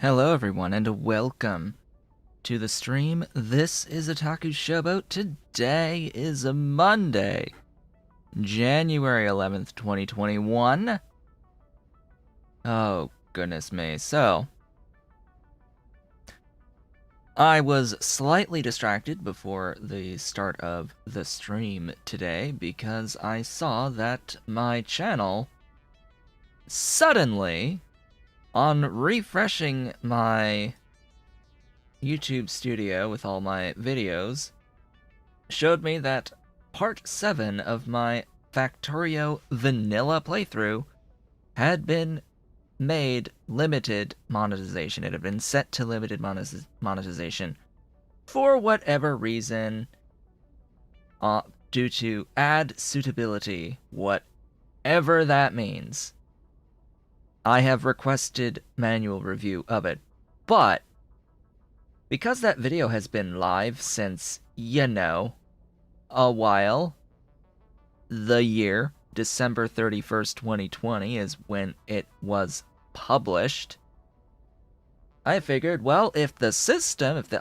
Hello everyone and welcome to the stream. This is Otaku Showboat. Today is a Monday, January 11th, 2021. Oh, goodness me. So, I was slightly distracted before the start of the stream today because I saw that my channel suddenly, on refreshing my YouTube studio with all my videos, showed me that part 7 of my Factorio vanilla playthrough had been made limited monetization. It had been set to limited monetization for whatever reason, due to ad suitability, whatever that means. I have requested manual review of it, but because that video has been live since, a while, the year, December 31st, 2020 is when it was published, I figured, well, if the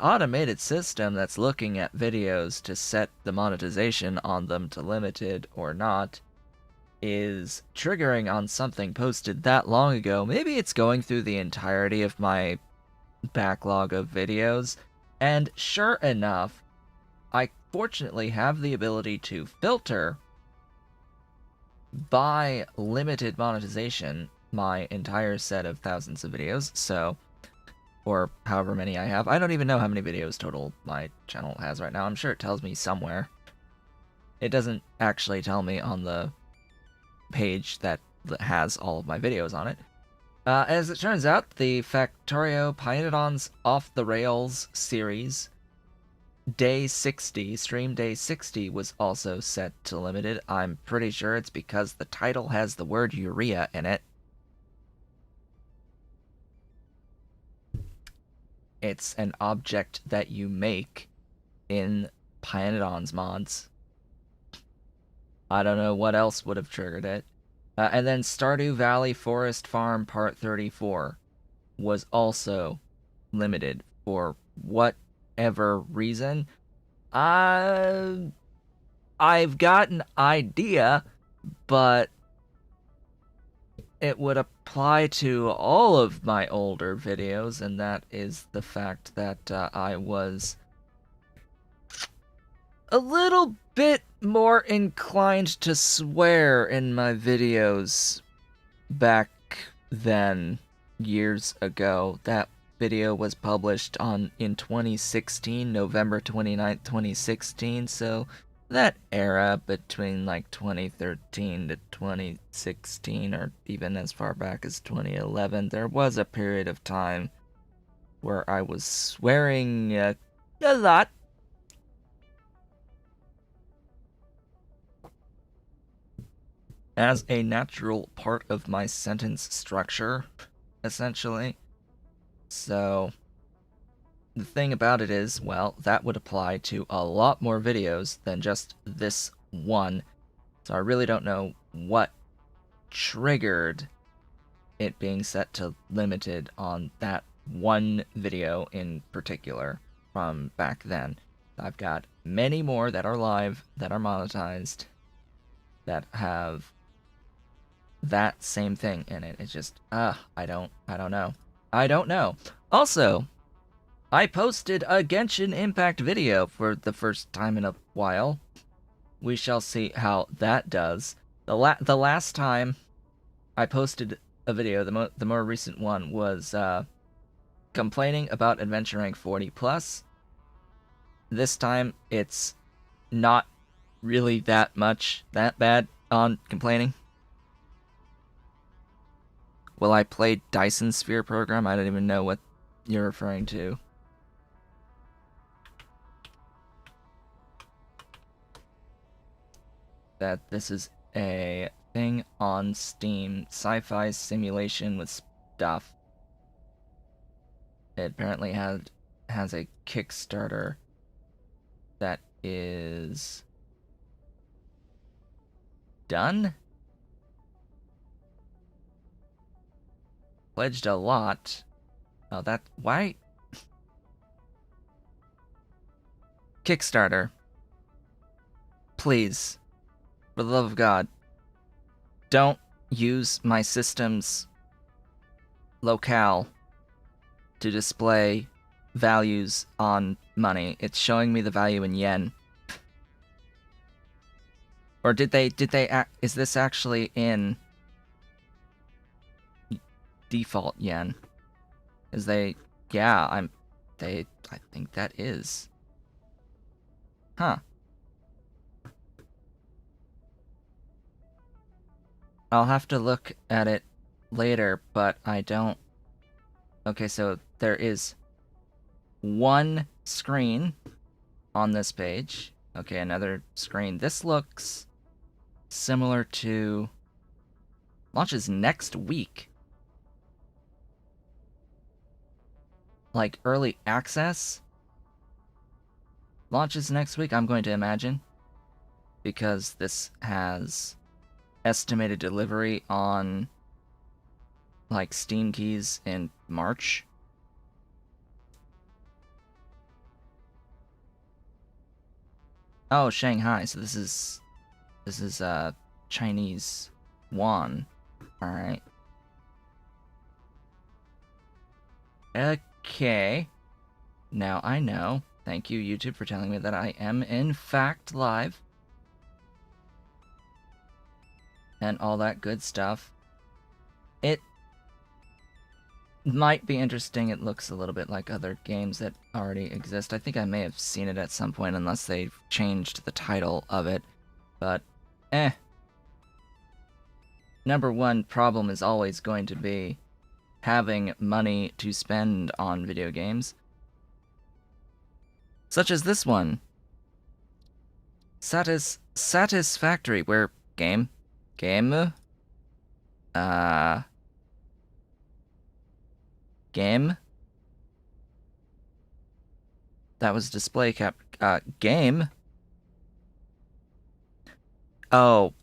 automated system that's looking at videos to set the monetization on them to limited or not is triggering on something posted that long ago, maybe it's going through the entirety of my backlog of videos, and sure enough, I fortunately have the ability to filter by limited monetization my entire set of thousands of videos, so, or however many I have. I don't even know how many videos total my channel has right now. I'm sure it tells me somewhere. It doesn't actually tell me on the page that has all of my videos on it. As it turns out, the Factorio Pionodon's Off the Rails series, Day 60, Stream Day 60, was also set to limited. I'm pretty sure it's because the title has the word urea in it. It's an object that you make in Pionodon's mods. I don't know what else would have triggered it. And then Stardew Valley Forest Farm Part 34 was also limited for whatever reason. I've got an idea, but it would apply to all of my older videos, and that is the fact that I was a little bit more inclined to swear in my videos back then, years ago. That video was published in 2016, November 29th, 2016, so that era between like 2013 to 2016, or even as far back as 2011, there was a period of time where I was swearing a lot. As a natural part of my sentence structure, essentially. So, the thing about it is, well, that would apply to a lot more videos than just this one. So I really don't know what triggered it being set to limited on that one video in particular from back then. I've got many more that are live, that are monetized, that have that same thing in it. It's just, I don't know. I don't know. Also, I posted a Genshin Impact video for the first time in a while. We shall see how that does. The last time I posted a video, the more recent one, was complaining about adventure rank 40 plus. This time it's not really that bad on complaining. Well, I played Dyson Sphere program. I don't even know what you're referring to. That this is a thing on Steam, sci-fi simulation with stuff. It apparently has a Kickstarter that is done. Pledged a lot. Oh, that why? Kickstarter. Please, for the love of God, don't use my system's locale to display values on money. It's showing me the value in yen. Or did they is this actually in default yen? Is they yeah, I think that is. Huh. I'll have to look at it later, but I don't. Okay, so there is one screen on this page. Okay, another screen. This looks similar to launches next week. Like early access launches next week, I'm going to imagine, because this has estimated delivery on like Steam keys in March. Oh, Shanghai. So this is Chinese yuan. All right. Okay. Now I know. Thank you, YouTube, for telling me that I am in fact live. And all that good stuff. It might be interesting. It looks a little bit like other games that already exist. I think I may have seen it at some point, unless they've changed the title of it. But, Number one problem is always going to be having money to spend on video games. Such as this one. Satisfactory, where game? Game? That was display cap. Game? Oh.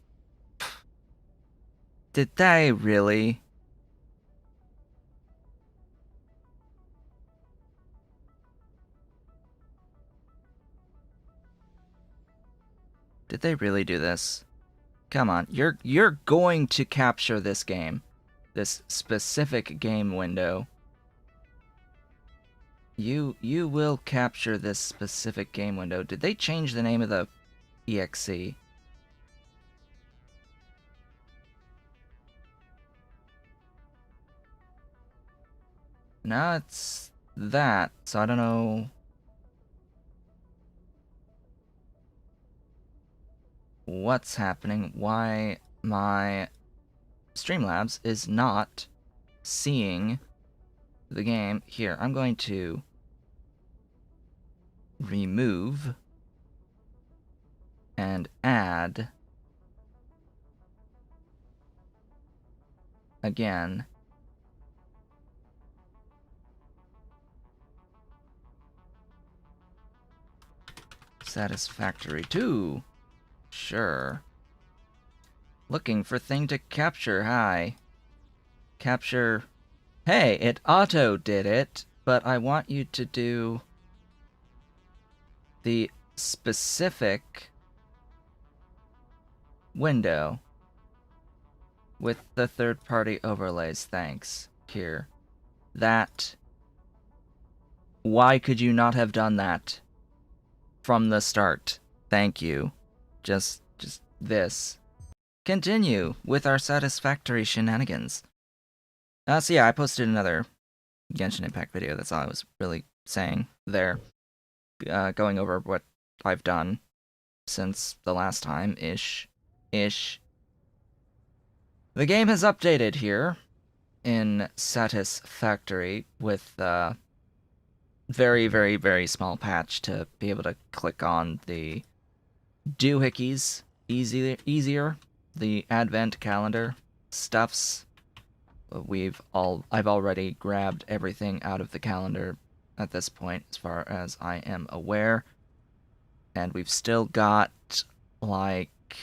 Did they really? Did they really do this? Come on, you're going to capture this game. This specific game window. You will capture this specific game window. Did they change the name of the EXE? No, it's that, so I don't know what's happening, why my Streamlabs is not seeing the game. Here, I'm going to remove and add again. Satisfactory 2. Sure. Looking for thing to capture. Hi. Capture. Hey, it auto did it, but I want you to do the specific window with the third-party overlays. Thanks. Here. That. Why could you not have done that from the start? Thank you. Just this. Continue with our Satisfactory shenanigans. So yeah, I posted another Genshin Impact video. That's all I was really saying there. Going over what I've done since the last time, ish. The game has updated here in Satisfactory with very, very, very small patch to be able to click on the doohickeys easier. The advent calendar stuffs. I've already grabbed everything out of the calendar at this point, as far as I am aware. And we've still got, like,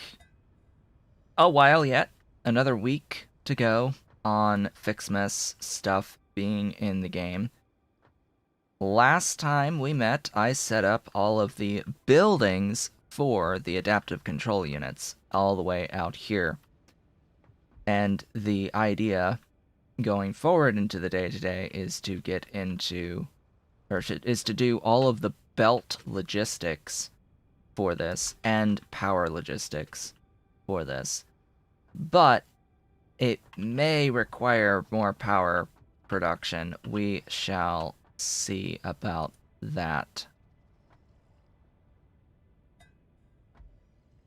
a while yet. Another week to go on Fixmas stuff being in the game. Last time we met, I set up all of the buildings for the adaptive control units all the way out here. And the idea going forward into the day-to-day is to get into, is to do all of the belt logistics for this and power logistics for this. But it may require more power production. We shall see about that.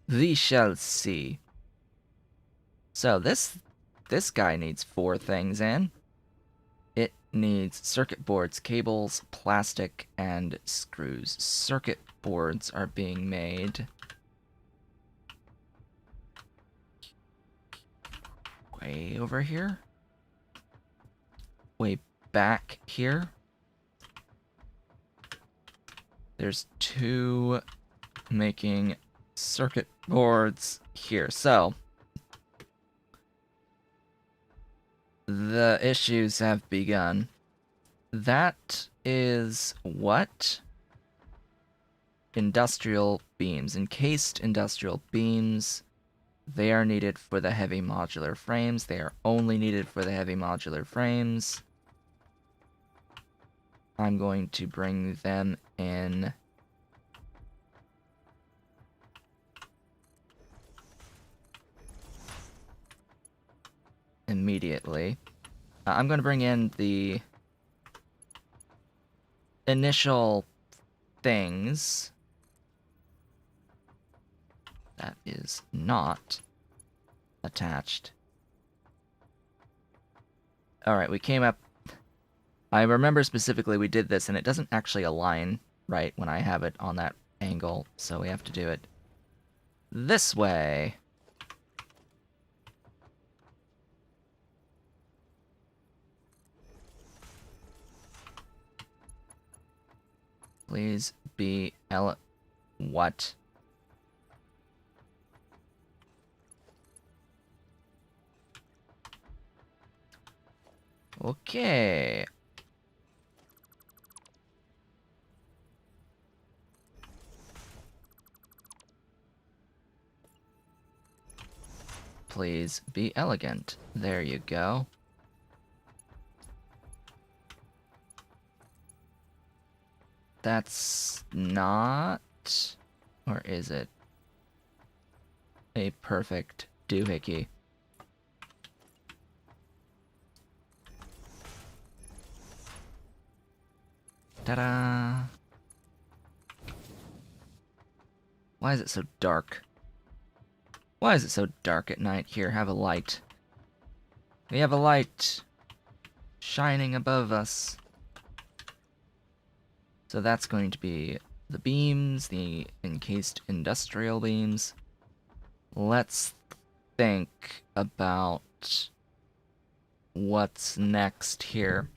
We shall see. So this guy needs 4 things in. It needs circuit boards, cables, plastic, and screws. Circuit boards are being made. Way over here? Way back here? There's 2 making circuit boards here. So, the issues have begun. That is what? Industrial beams. Encased industrial beams. They are needed for the heavy modular frames. They are only needed for the heavy modular frames. I'm going to bring them in. Immediately. I'm going to bring in the initial things. That is not attached. Alright, we came up. I remember specifically we did this, and it doesn't actually align right when I have it on that angle, so we have to do it this way. Please be what? Okay. Please be elegant. There you go. That's not... Or is it? A perfect doohickey. Ta-da! Why is it so dark? Why is it so dark at night? Here, have a light. We have a light shining above us. So that's going to be the beams, the encased industrial beams. Let's think about what's next here.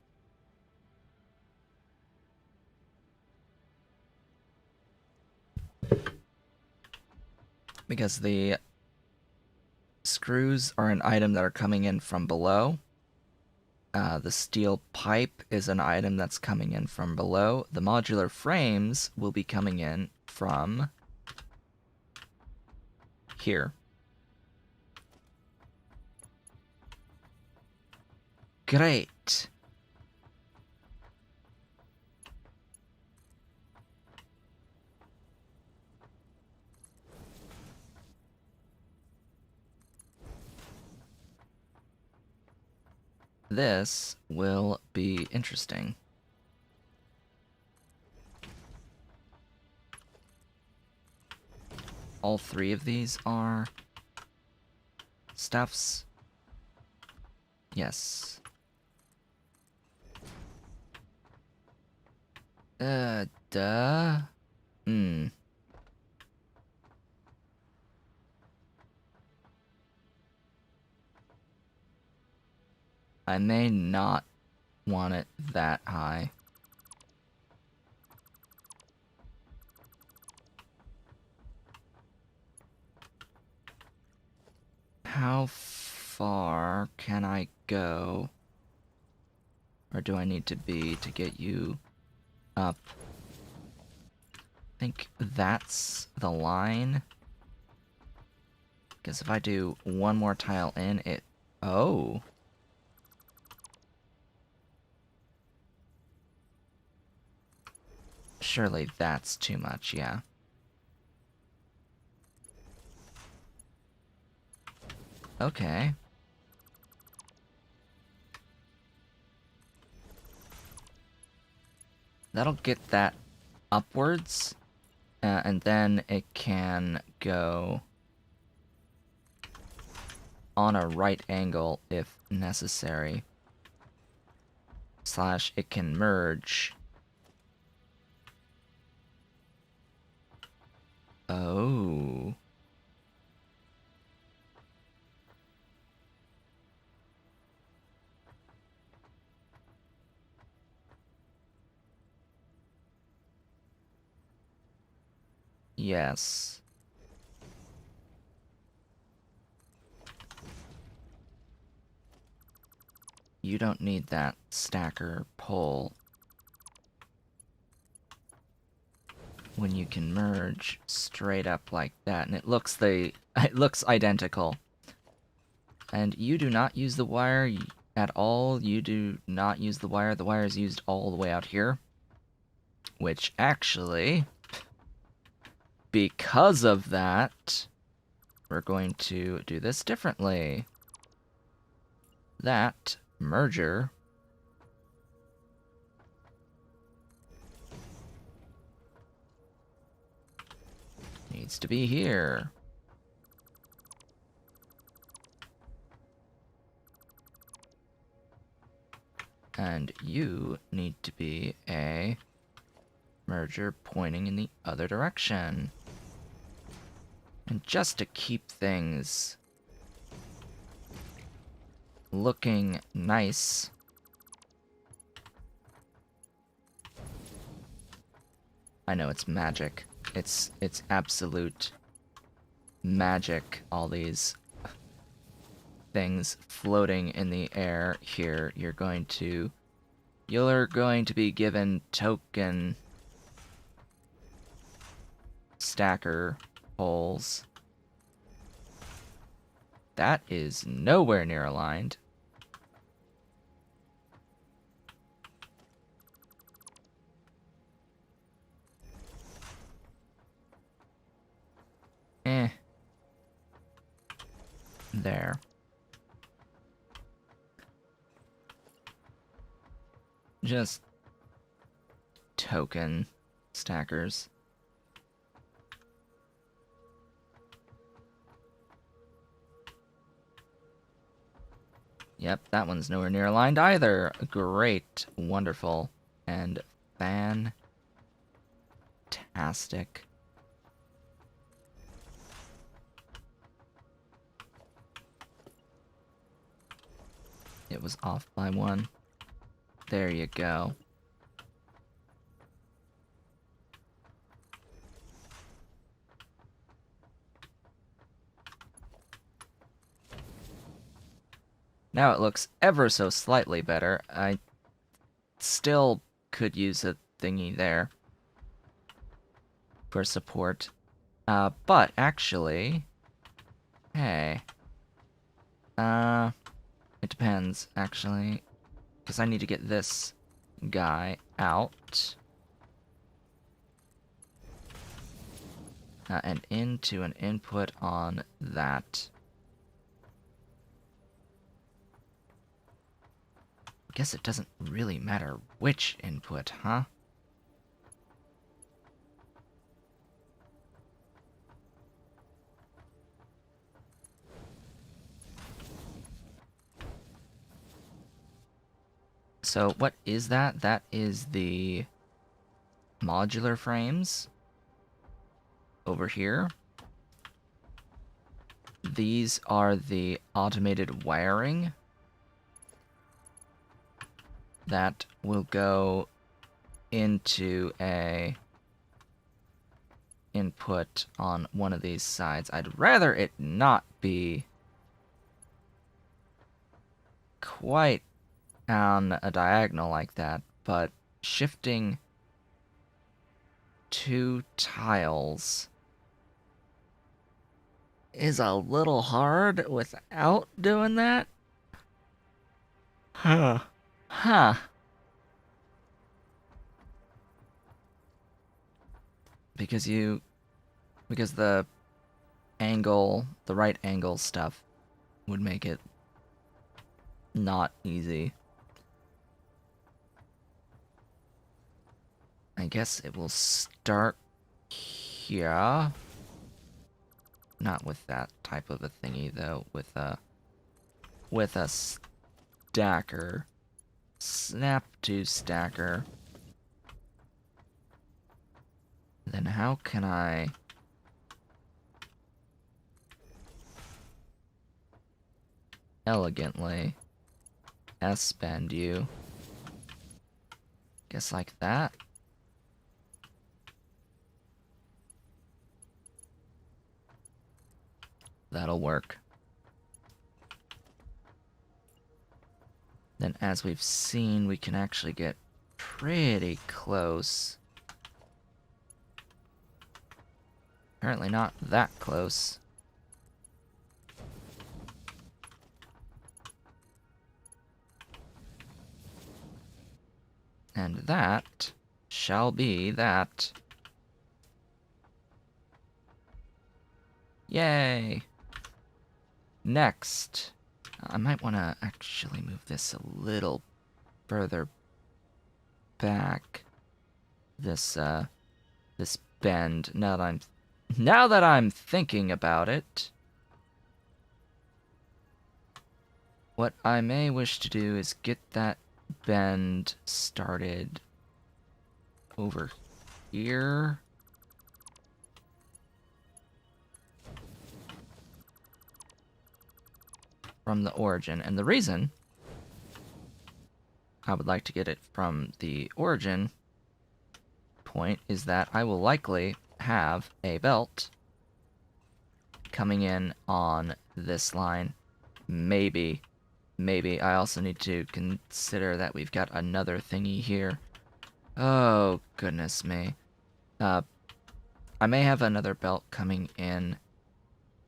because the screws are an item that are coming in from below. The steel pipe is an item that's coming in from below. The modular frames will be coming in from here. Great. This will be interesting. All three of these are stuffs. Yes. Duh. I may not want it that high. How far can I go? Or do I need to be to get you up? I think that's the line. Because if I do one more tile in, it... Oh. Surely that's too much, yeah. Okay. That'll get that upwards, and then it can go on a right angle if necessary. Slash, it can merge. Oh. Yes. You don't need that stacker pole when you can merge straight up like that, and it looks identical. And you do not use the wire at all. You do not use the wire. The wire is used all the way out here, which actually, because of that, we're going to do this differently. That merger needs to be here. And you need to be a merger pointing in the other direction. And just to keep things looking nice, I know it's magic. It's absolute magic, all these things floating in the air here. You're going to be given token stacker holes. That is nowhere near aligned. There. Just token stackers. Yep, that one's nowhere near aligned either. Great, wonderful, and fantastic. It was off by one. There you go. Now it looks ever so slightly better. I still could use a thingy there for support. But actually, hey, it depends, actually, because I need to get this guy out. And into an input on that. I guess it doesn't really matter which input, huh? So what is that? That is the modular frames over here. These are the automated wiring that will go into a input on one of these sides. I'd rather it not be quite on a diagonal like that, but shifting 2 tiles is a little hard without doing that. Huh. Huh. Because the angle, the right angle stuff would make it not easy. I guess it will start here. Not with that type of a thingy, though. With a stacker. Snap to stacker. Then how can I... elegantly S-bend you? Guess like that. That'll work. Then as we've seen, we can actually get pretty close. Apparently not that close. And that shall be that. Yay! Next, I might want to actually move this a little further back. This bend. Now that I'm thinking about it, what I may wish to do is get that bend started over here. From the origin. And the reason I would like to get it from the origin point is that I will likely have a belt coming in on this line. Maybe. I also need to consider that we've got another thingy here. Oh, goodness me. I may have another belt coming in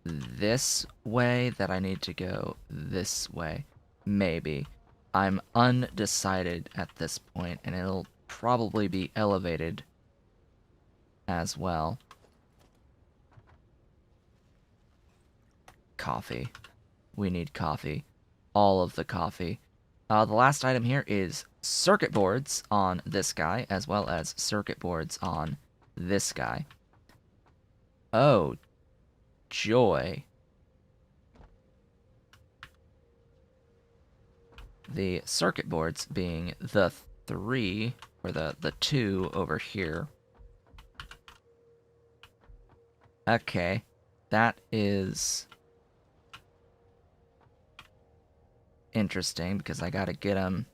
this way that I need to go this way. Maybe. I'm undecided at this point, and it'll probably be elevated as well. Coffee. We need coffee. All of the coffee. The last item here is circuit boards on this guy, as well as circuit boards on this guy. Oh, joy. The circuit boards being the 3, or the 2 over here. Okay, that is interesting, because I gotta get them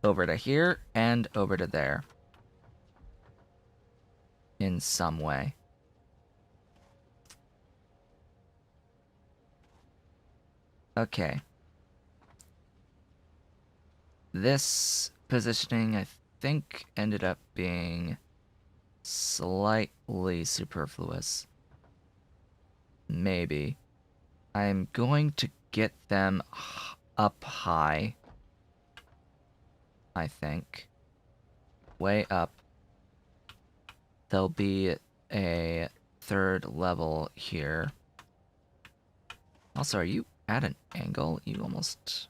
over to here and over to there in some way. Okay. this positioning, I think, ended up being slightly superfluous. Maybe. I'm going to get them up high, I think. Way up. There'll be a third level here. Also, are you at an angle? You almost...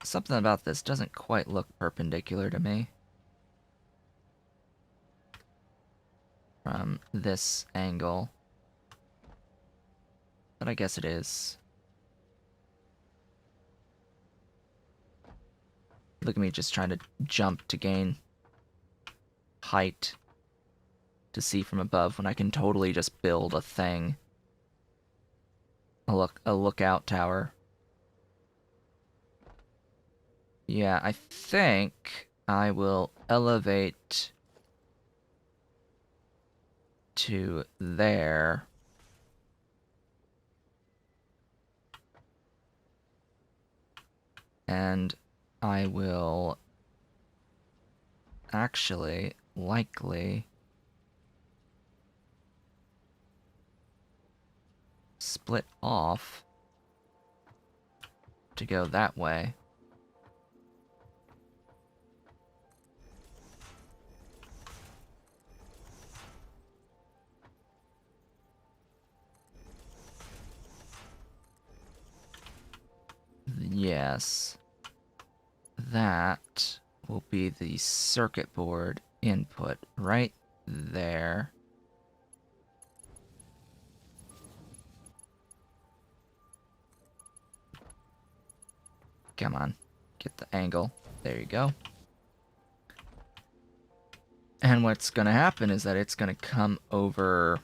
Something about this doesn't quite look perpendicular to me. From this angle. But I guess it is. Look at me just trying to jump to gain height to see from above when I can totally just build a thing. A lookout tower. Yeah, I think I will elevate to there. And I will actually likely split off to go that way. Yes. That will be the circuit board input right there. Come on, get the angle. There you go. And what's gonna happen is that it's gonna come over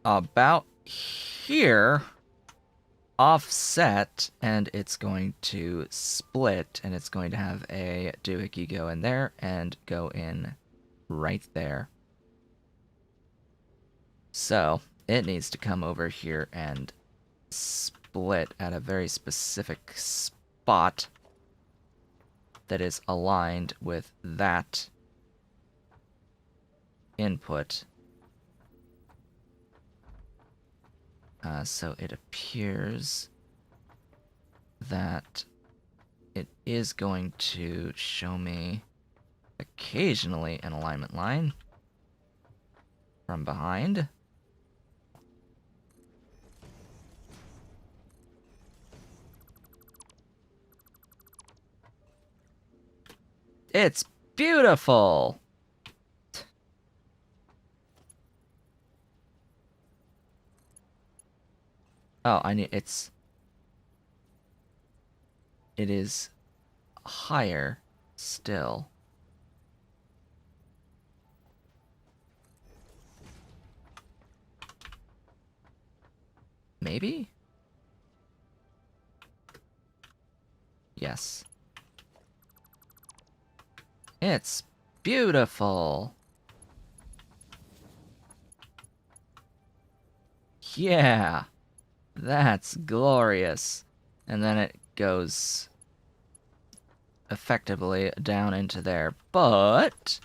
about here, offset, and it's going to split, and it's going to have a doohickey go in there and go in right there. So it needs to come over here and split at a very specific spot that is aligned with that input. So it appears that it is going to show me occasionally an alignment line from behind. It's beautiful! Oh, it is higher still. Maybe? Yes. It's beautiful! Yeah! That's glorious. And then it goes effectively down into there. But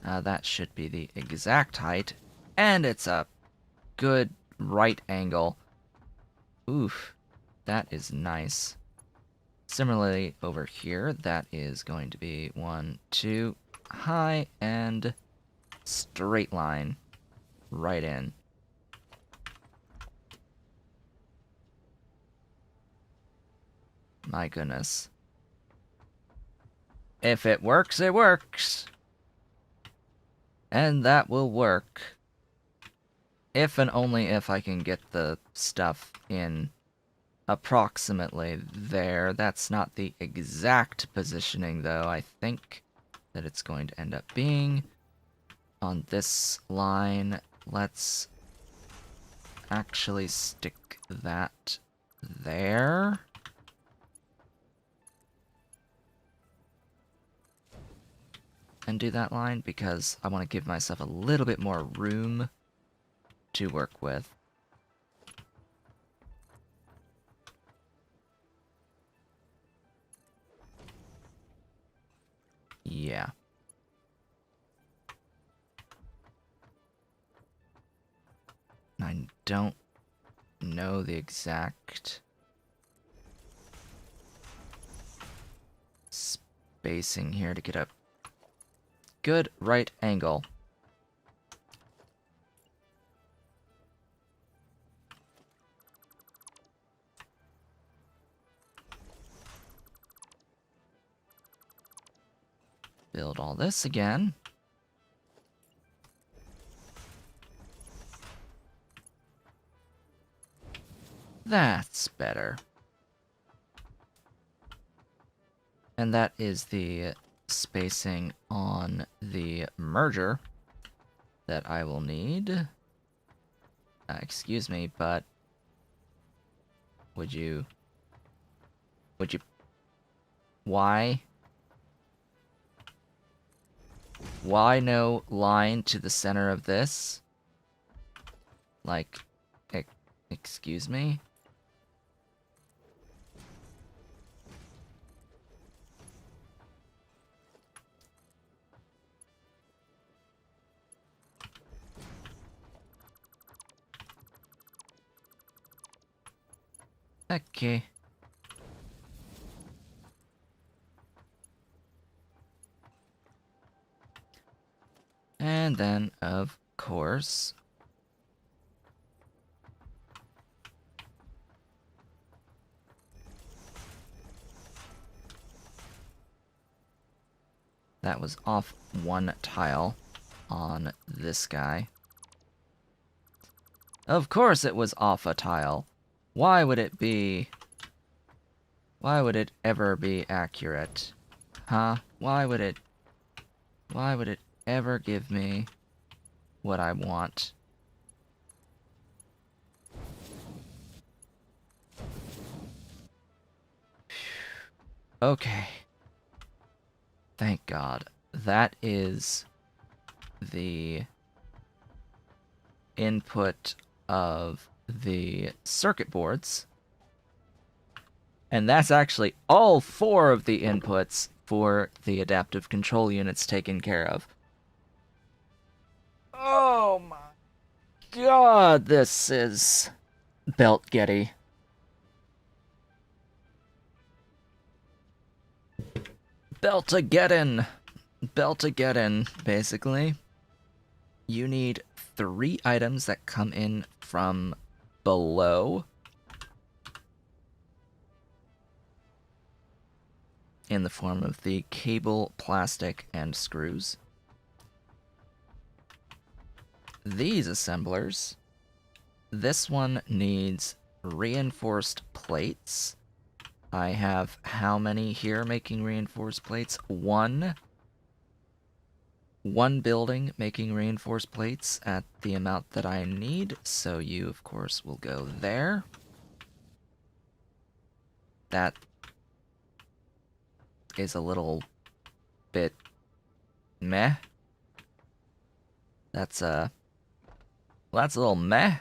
that should be the exact height. And it's a good right angle. Oof. That is nice. Similarly, over here, that is going to be 1, 2, high, and straight line right in. My goodness. If it works, it works. And that will work. If and only if I can get the stuff in approximately there. That's not the exact positioning, though. I think that it's going to end up being on this line. Let's actually stick that there. And do that line because I want to give myself a little bit more room to work with. Yeah. I don't know the exact spacing here to get a good right angle. Build all this again. That's better. And that is the spacing on the merger that I will need. Excuse me, but would you, why no line to the center of this? Like, excuse me? Okay. And then, of course, that was off one tile on this guy. Of course it was off a tile. Why would it be... Why would it ever be accurate? Huh? Why would it ever give me what I want? Okay. Thank God. That is the input of the circuit boards. And that's actually all 4 of the inputs for the adaptive control units taken care of. Oh my God, this is Belt-Getty. Belt-a-gettin', basically. You need 3 items that come in from below. In the form of the cable, plastic, and screws. These assemblers. This one needs reinforced plates. I have how many here making reinforced plates? 1. 1 building making reinforced plates at the amount that I need, so you, of course, will go there. That is a little bit meh. That's a little meh.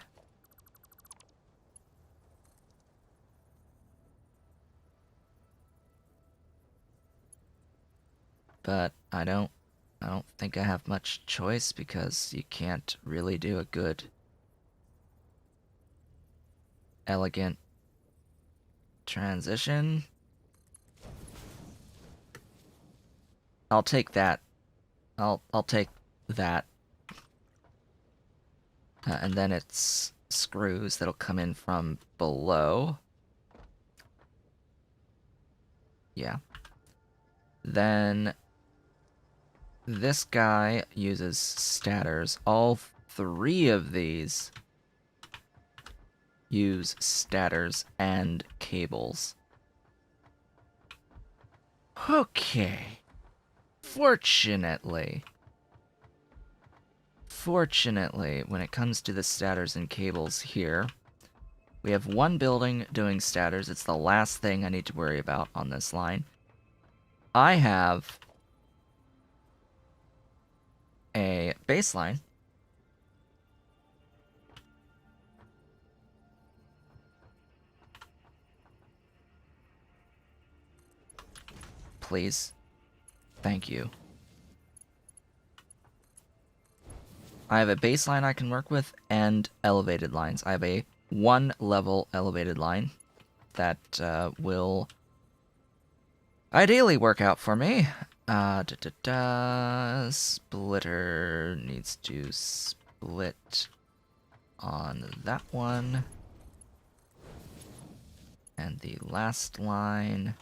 But I don't think I have much choice because you can't really do a good, elegant transition. I'll take that. I'll take that. And then it's screws that'll come in from below. Yeah. Then this guy uses statters. All 3 of these use statters and cables. Okay. Fortunately, when it comes to the statters and cables here, we have 1 building doing statters. It's the last thing I need to worry about on this line. I have a baseline please. Thank you. I have a baseline I can work with and elevated lines. I have a 1-level elevated line that will ideally work out for me. Splitter needs to split on that one. And the last line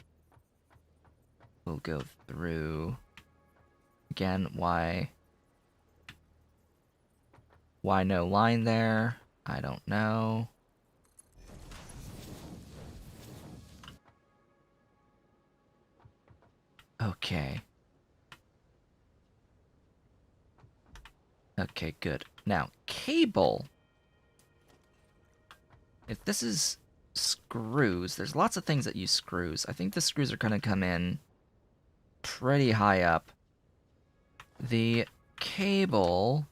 will go through. Again, why no line there? I don't know. Okay. Okay, good. Now, cable. If this is screws, there's lots of things that use screws. I think the screws are going to come in pretty high up. The cable...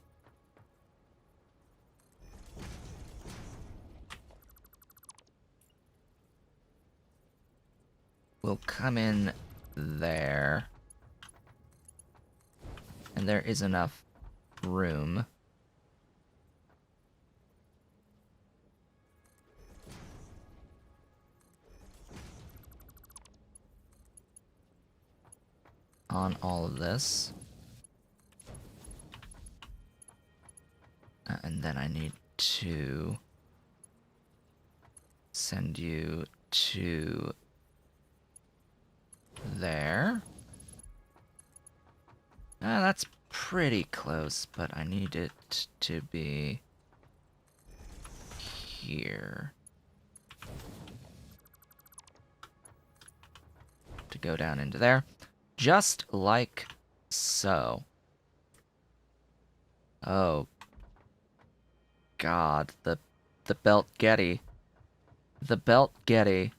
will come in there. And there is enough room. On all of this. And then I need to send you to there. That's pretty close, but I need it to be here. To go down into there. Just like so. Oh. God, the belt Getty. The belt Getty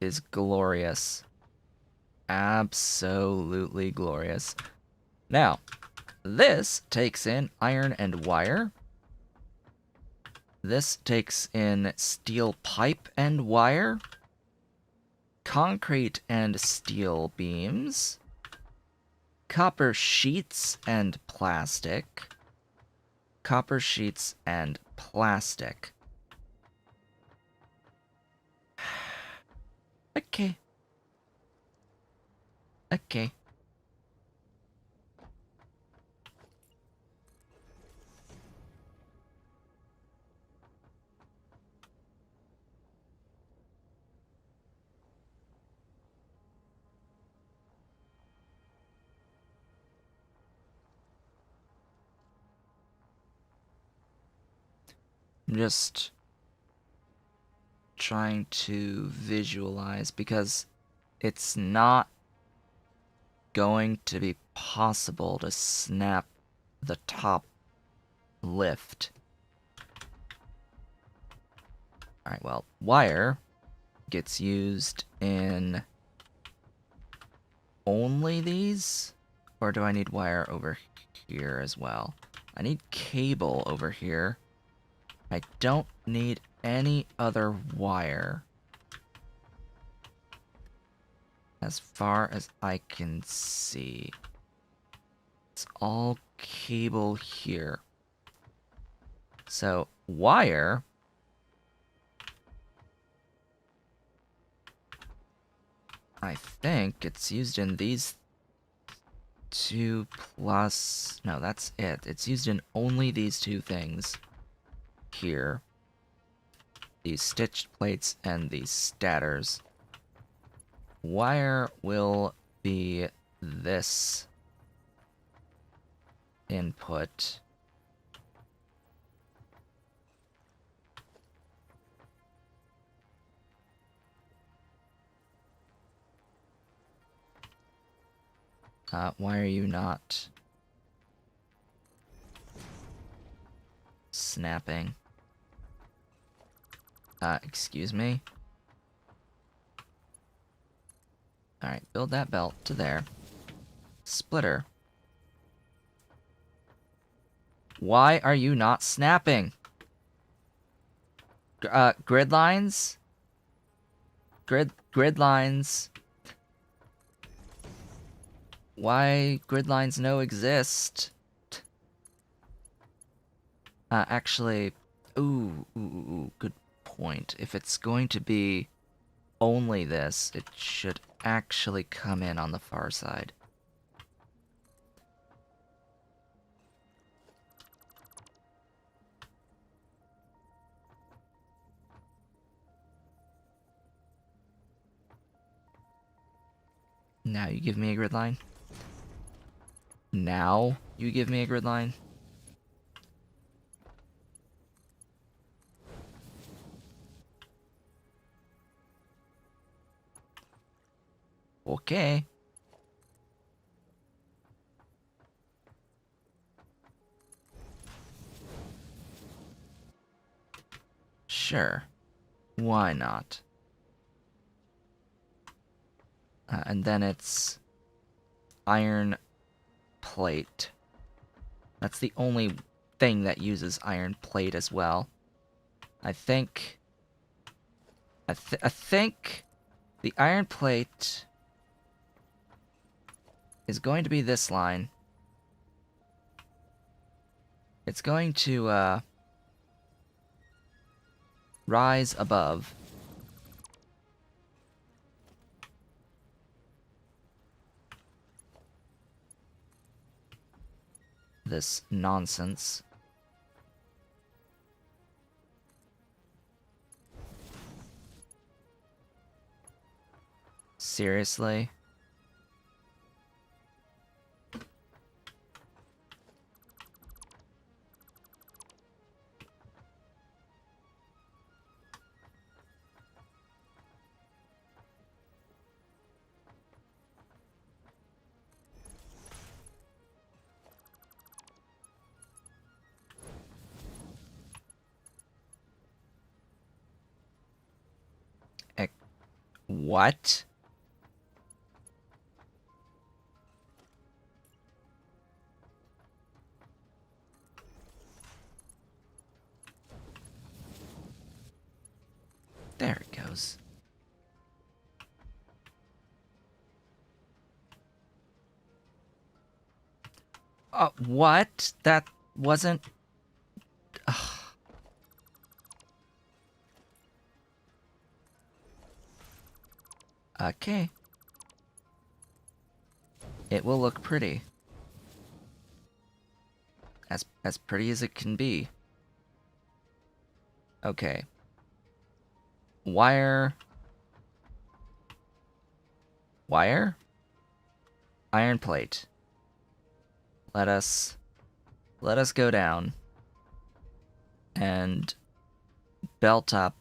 is glorious. Absolutely glorious. Now, this takes in iron and wire. This takes in steel pipe and wire. Concrete and steel beams. Copper sheets and plastic. Copper sheets and plastic. Okay. Okay. I'm just trying to visualize because it's not going to be possible to snap the top lift. Alright, well, wire gets used in only these? Or do I need wire over here as well? I need cable over here. I don't need any other wire. As far as I can see. It's all cable here. So, wire... I think it's used in these 2 plus... No, that's it. It's used in only these 2 things. Here. These stitched plates and these statters. Wire will be this input. Why are you not snapping? Excuse me? Alright, build that belt to there. Splitter. Why are you not snapping? Grid lines? Grid lines. why grid lines no exist. Actually, ooh, good point. If it's going to be only this, it should actually come in on the far side. Now you give me a grid line. Now you give me a grid line. Okay. Sure. Why not? And then it's iron plate. That's the only thing that uses iron plate as well. I think the iron plate is going to be this line. It's going to rise above. This nonsense. Seriously? What? There it goes. What? That wasn't... Ugh. Okay. It will look pretty. As pretty as it can be. Okay. Wire. Wire? Iron plate. Let us go down and belt up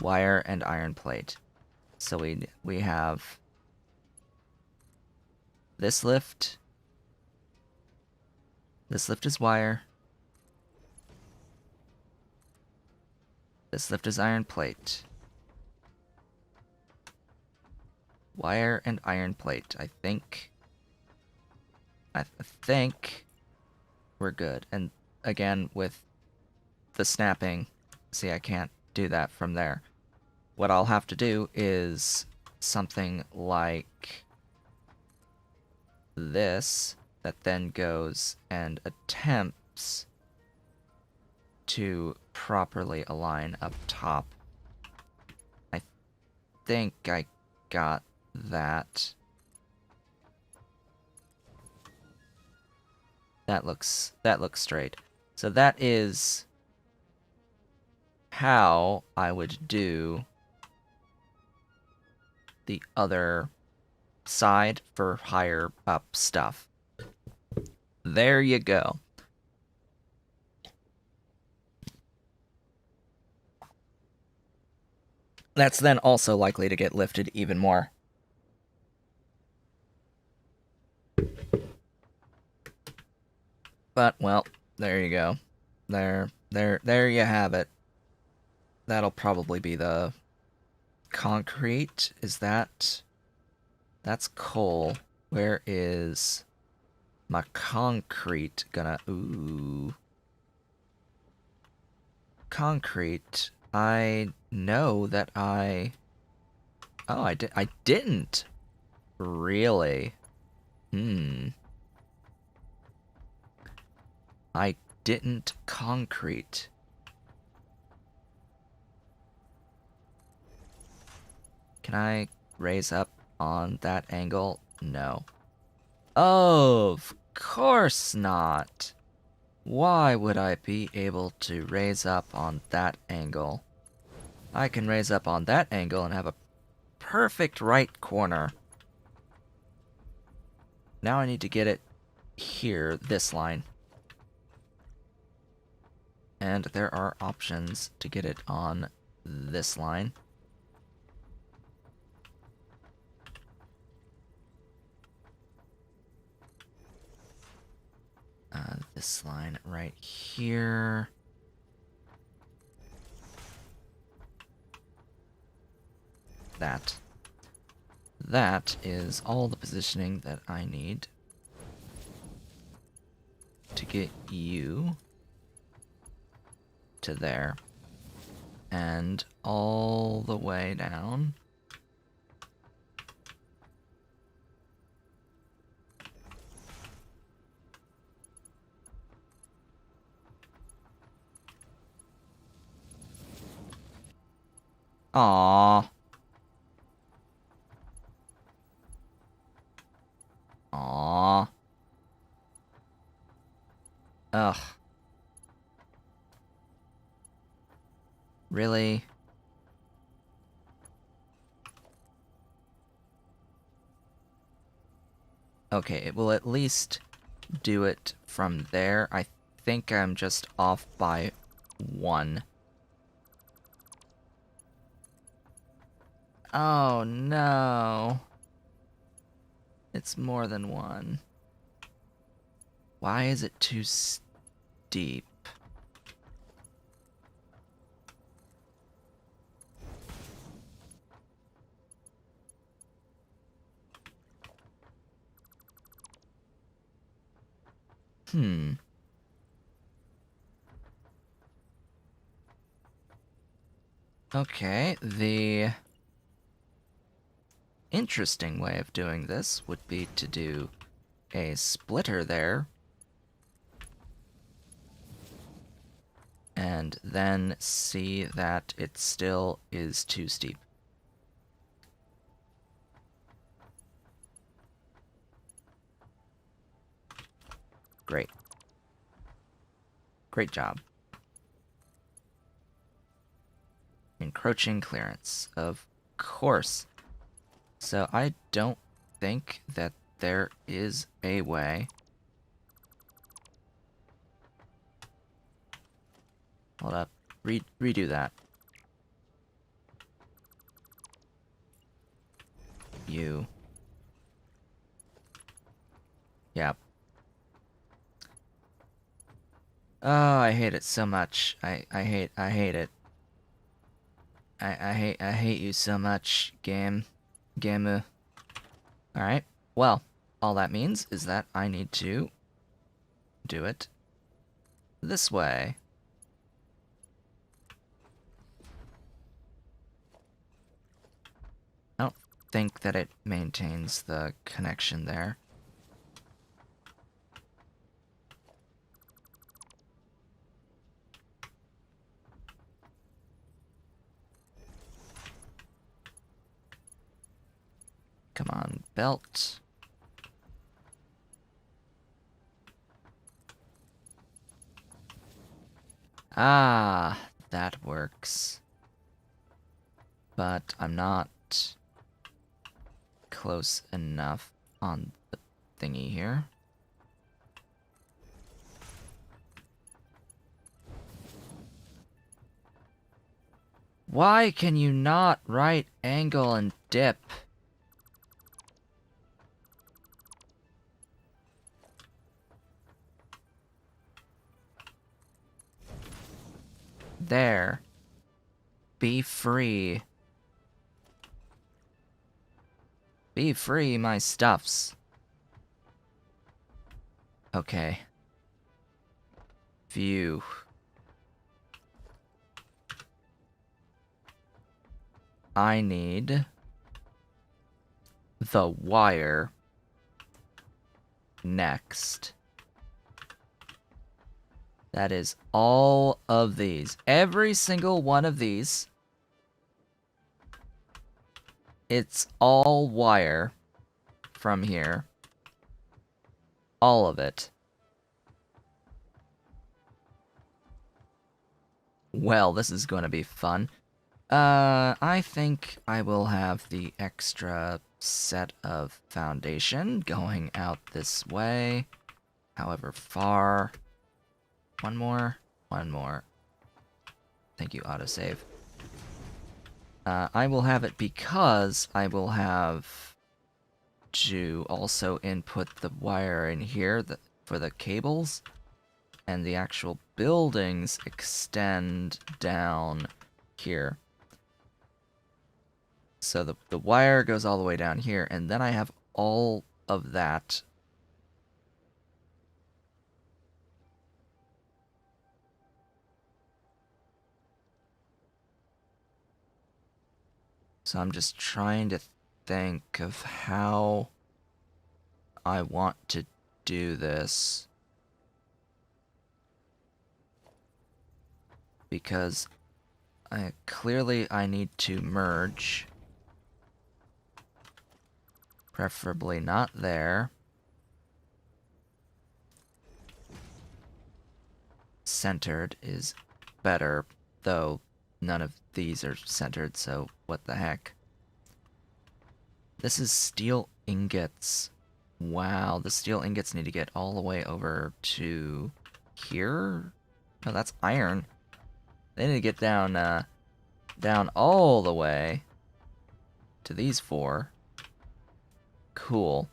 wire and iron plate. So we have this lift. This lift is wire. This lift is iron plate. Wire and iron plate. I think we're good. And again, with the snapping, see, I can't do that from there. What I'll have to do is something like this, that then goes and attempts to properly align up top. I think I got that. That looks straight. So that is how I would do the other side for higher up stuff. There you go. That's then also likely to get lifted even more. But, well, there you go. There you have it. That'll probably be the concrete. Is that... That's coal. Where is my concrete gonna... Ooh. Concrete. I know that I... Oh, I didn't. Really? I didn't concrete. Can I raise up on that angle? No. Of course not. Why would I be able to raise up on that angle? I can raise up on that angle and have a perfect right corner. Now I need to get it here, this line. And there are options to get it on this line. This line right here. That. That is all the positioning that I need to get you to there. And all the way down. Aww. Aww. Ugh. Really? Okay, it will at least do it from there. I think I'm just off by 1. Oh no. It's more than 1. Why is it too steep? Okay, the interesting way of doing this would be to do a splitter there. And then see that it still is too steep. Great. Great job. Encroaching clearance, of course. So I don't think that there is a way. Hold up. Redo that. You. Yep. Oh, I hate it so much. I hate it. I hate you so much, Gamu. Alright. Well, all that means is that I need to do it this way. I don't think that it maintains the connection there. Come on, belt. Ah, that works. But I'm not close enough on the thingy here. Why can you not right angle and dip? There. Be free. Be free, my stuffs. Okay. View. I need the wire next. That is all of these. Every single one of these. It's all wire from here. All of it. Well, this is going to be fun. I think I will have the extra set of foundation going out this way. However far. One more. One more. Thank you, autosave. I will have it because I will have to also input the wire in here for the cables. And the actual buildings extend down here. So the wire goes all the way down here, and then I have all of that. So I'm just trying to think of how I want to do this. Because clearly I need to merge. Preferably not there. Centered is better, though none of these are centered, so what the heck. This is steel ingots. Wow, the steel ingots need to get all the way over to here? No, that's iron. They need to get down, down all the way to these four. Cool.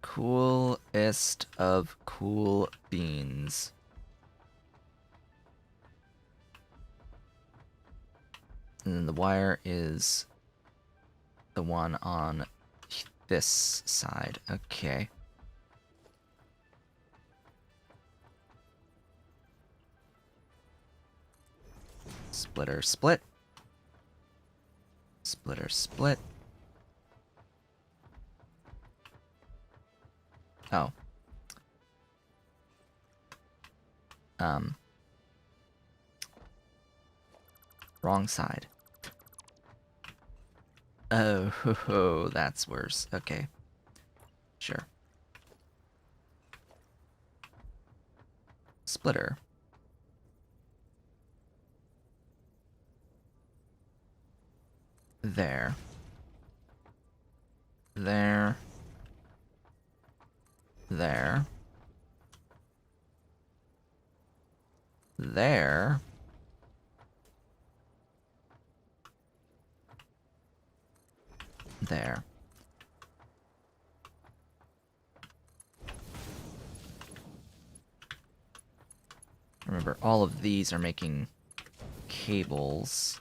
Coolest of cool beans. And then the wire is the one on this side. Okay. Splitter split. Splitter split. Oh. Wrong side. Oh, ho, ho, that's worse. Okay. Sure. Splitter. There. There. There. There. There. Remember, all of these are making cables.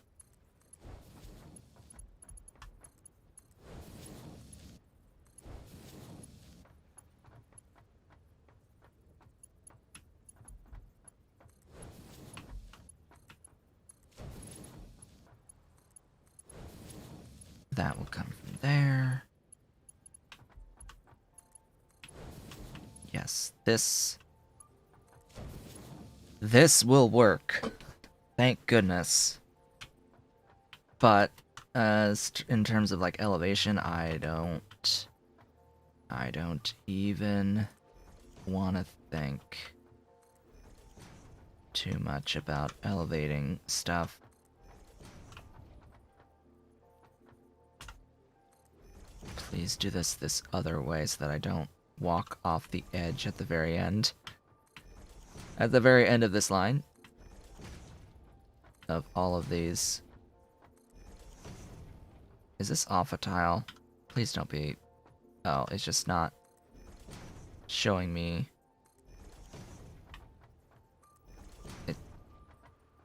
That will come from there. Yes, this will work. Thank goodness. But in terms of like elevation, I don't even want to think too much about elevating stuff. Please do this other way so that I don't walk off the edge at the very end. At the very end of this line. Of all of these. Is this off a tile? Please don't be... Oh, it's just not showing me.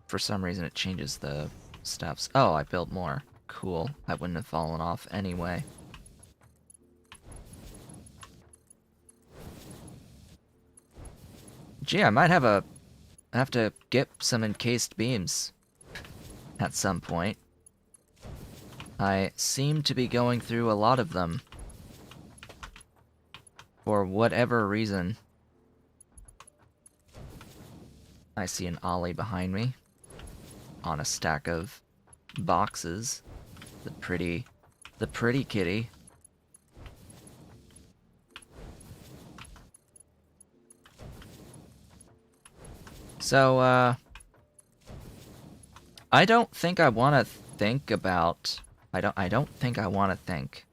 For some reason it changes the steps. Oh, I built more. Cool. I wouldn't have fallen off anyway. Gee, I might have to get some encased beams at some point. I seem to be going through a lot of them. For whatever reason. I see an ollie behind me. On a stack of boxes. The pretty kitty. So, I don't think I want to think about... I don't think I want to think.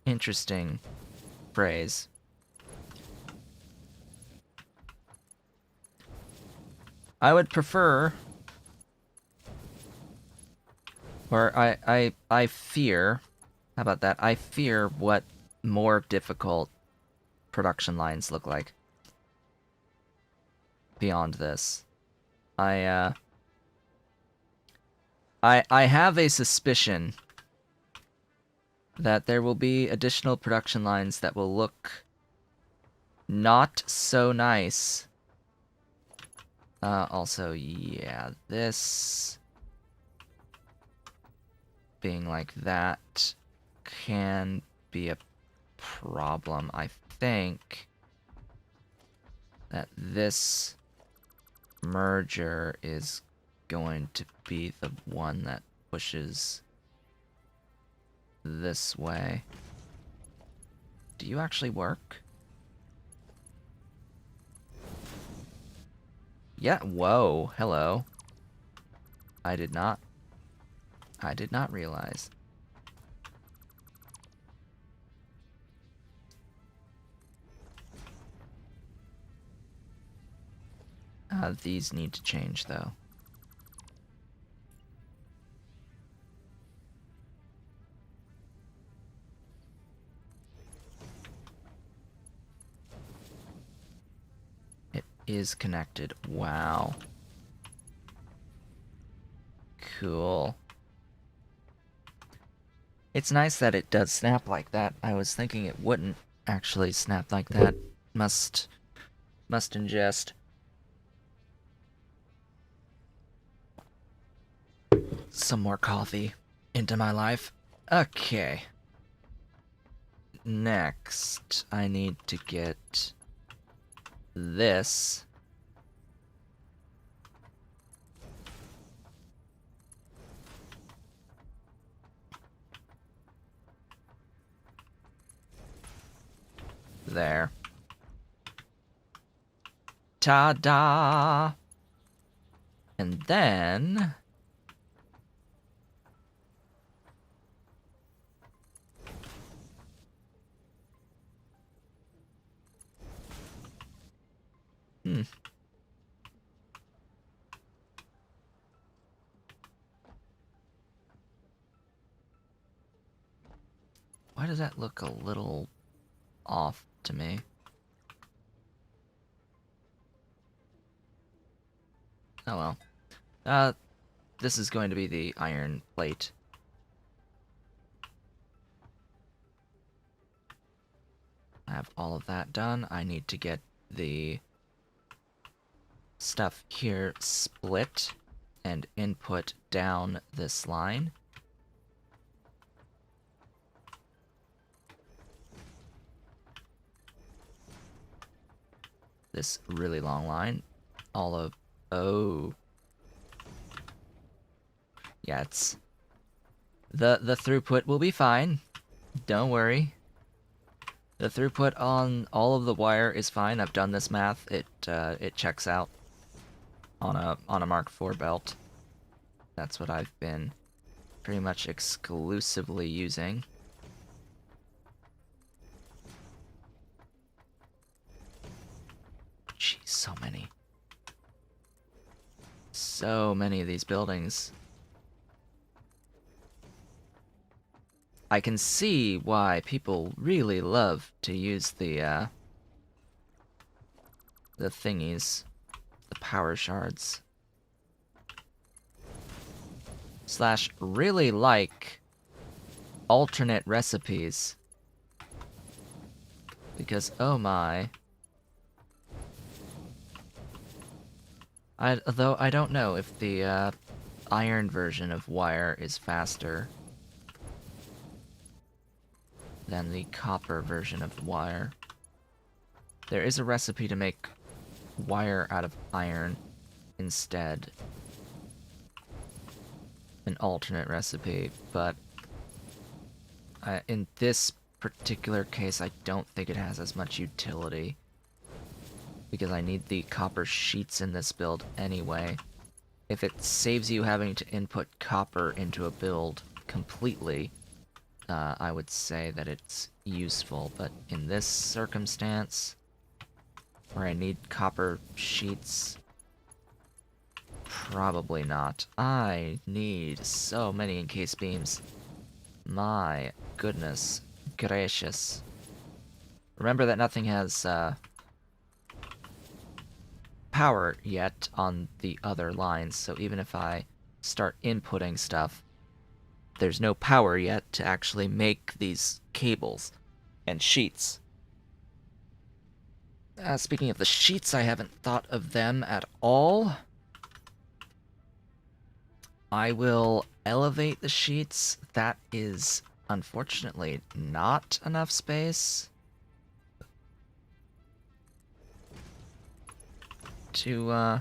Interesting phrase. I would prefer... Or I fear... How about that? I fear what more difficult production lines look like. Beyond this. I have a suspicion that there will be additional production lines that will look not so nice. Also, yeah, this being like that can be a problem. I think that this merger is going to be the one that pushes this way. Do you actually work? Yeah, whoa, hello. I did not realize. These need to change, though. It is connected. Wow. Cool. It's nice that it does snap like that. I was thinking it wouldn't actually snap like that. Must ingest some more coffee into my life. Okay. Next, I need to get this. There. Ta-da! And then... Why does that look a little off to me? Oh well. This is going to be the iron plate. I have all of that done. I need to get the stuff here split and input down this line. This really long line. All of... Oh. Yeah, it's... The throughput will be fine. Don't worry. The throughput on all of the wire is fine. I've done this math. It checks out on a Mark IV belt. That's what I've been pretty much exclusively using. Jeez, so many. So many of these buildings. I can see why people really love to use the thingies, the power shards. Slash really like alternate recipes. Because, oh my. Though I don't know if the iron version of wire is faster than the copper version of wire. There is a recipe to make wire out of iron instead. An alternate recipe, but in this particular case, I don't think it has as much utility, because I need the copper sheets in this build anyway. If it saves you having to input copper into a build completely, I would say that it's useful, but in this circumstance, where I need copper sheets, probably not. I need so many encased beams. My goodness gracious. Remember that nothing has power yet on the other lines, so even if I start inputting stuff, there's no power yet to actually make these cables and sheets. Speaking of the sheets, I haven't thought of them at all. I will elevate the sheets. That is unfortunately not enough space to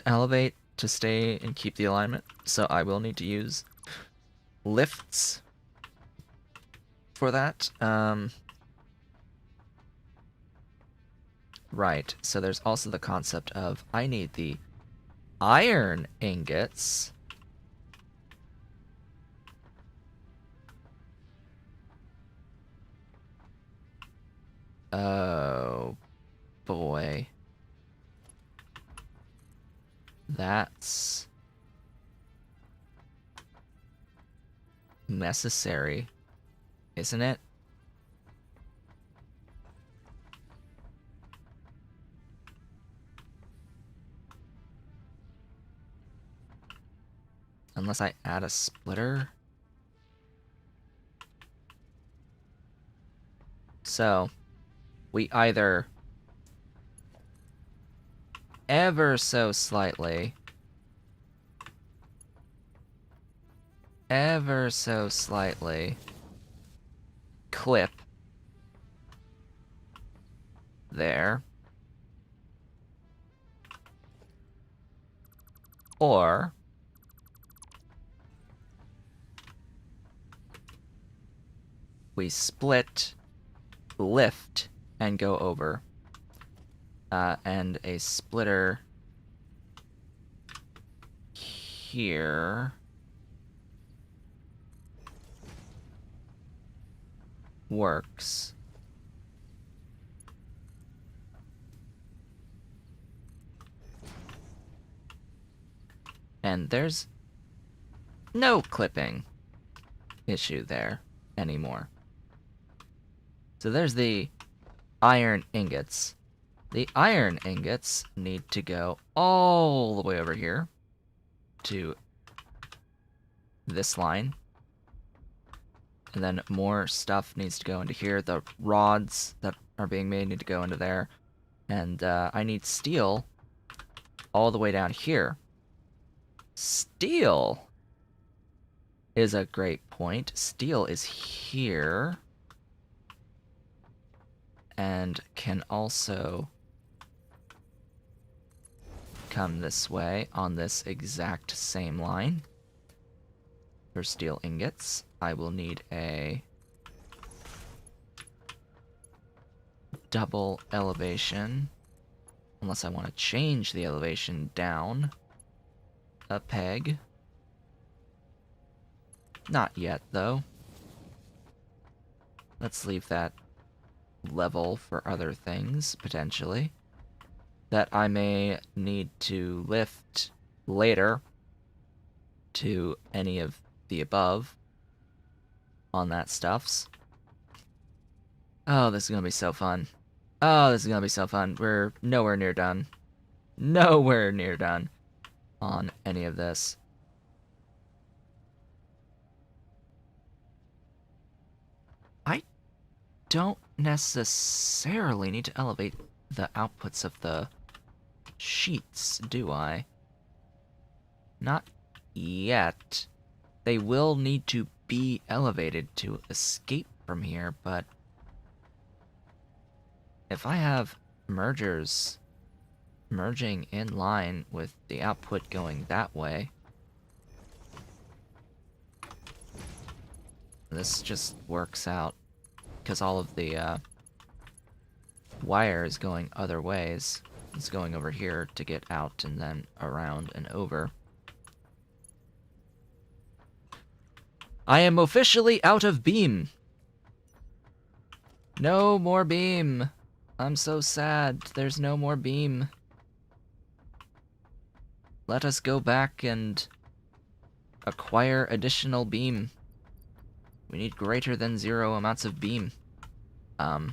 elevate to stay and keep the alignment. So I will need to use lifts for that. Right, so there's also the concept of I need the iron ingots. Oh boy. That's necessary, isn't it? Unless I add a splitter. So, we either ever so slightly clip there, or we split, lift, and go over. And a splitter here works. And there's no clipping issue there anymore. So there's the iron ingots. The iron ingots need to go all the way over here to this line. And then more stuff needs to go into here. The rods that are being made need to go into there. And I need steel all the way down here. Steel is a great point. Steel is here. And can also come this way on this exact same line. For steel ingots, I will need a double elevation, unless I want to change the elevation down a peg. Not yet, though. Let's leave that level for other things, potentially, that I may need to lift later to any of the above on that stuffs. Oh, this is gonna be so fun. Oh, this is gonna be so fun. We're nowhere near done. Nowhere near done on any of this. I don't necessarily need to elevate the outputs of the sheets, do I? Not yet. They will need to be elevated to escape from here, but if I have mergers merging in line with the output going that way, this just works out because all of the wire is going other ways. It's going over here to get out and then around and over. I am officially out of beam. No more beam. I'm so sad. There's no more beam. Let us go back and acquire additional beam. We need greater than 0 amounts of beam. Yeah.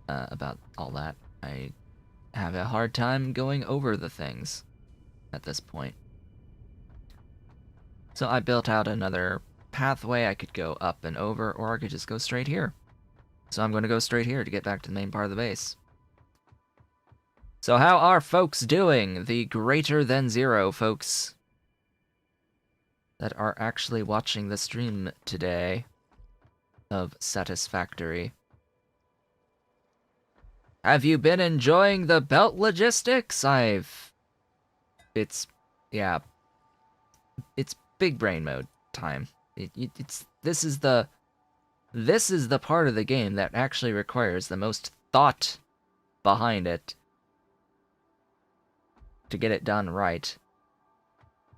About all that, I have a hard time going over the things at this point. So I built out another pathway. I could go up and over, or I could just go straight here. So I'm going to go straight here to get back to the main part of the base. So how are folks doing? The greater than 0 folks that are actually watching the stream today of Satisfactory. Have you been enjoying the belt logistics? It's big brain mode time. This is the part of the game that actually requires the most thought behind it to get it done right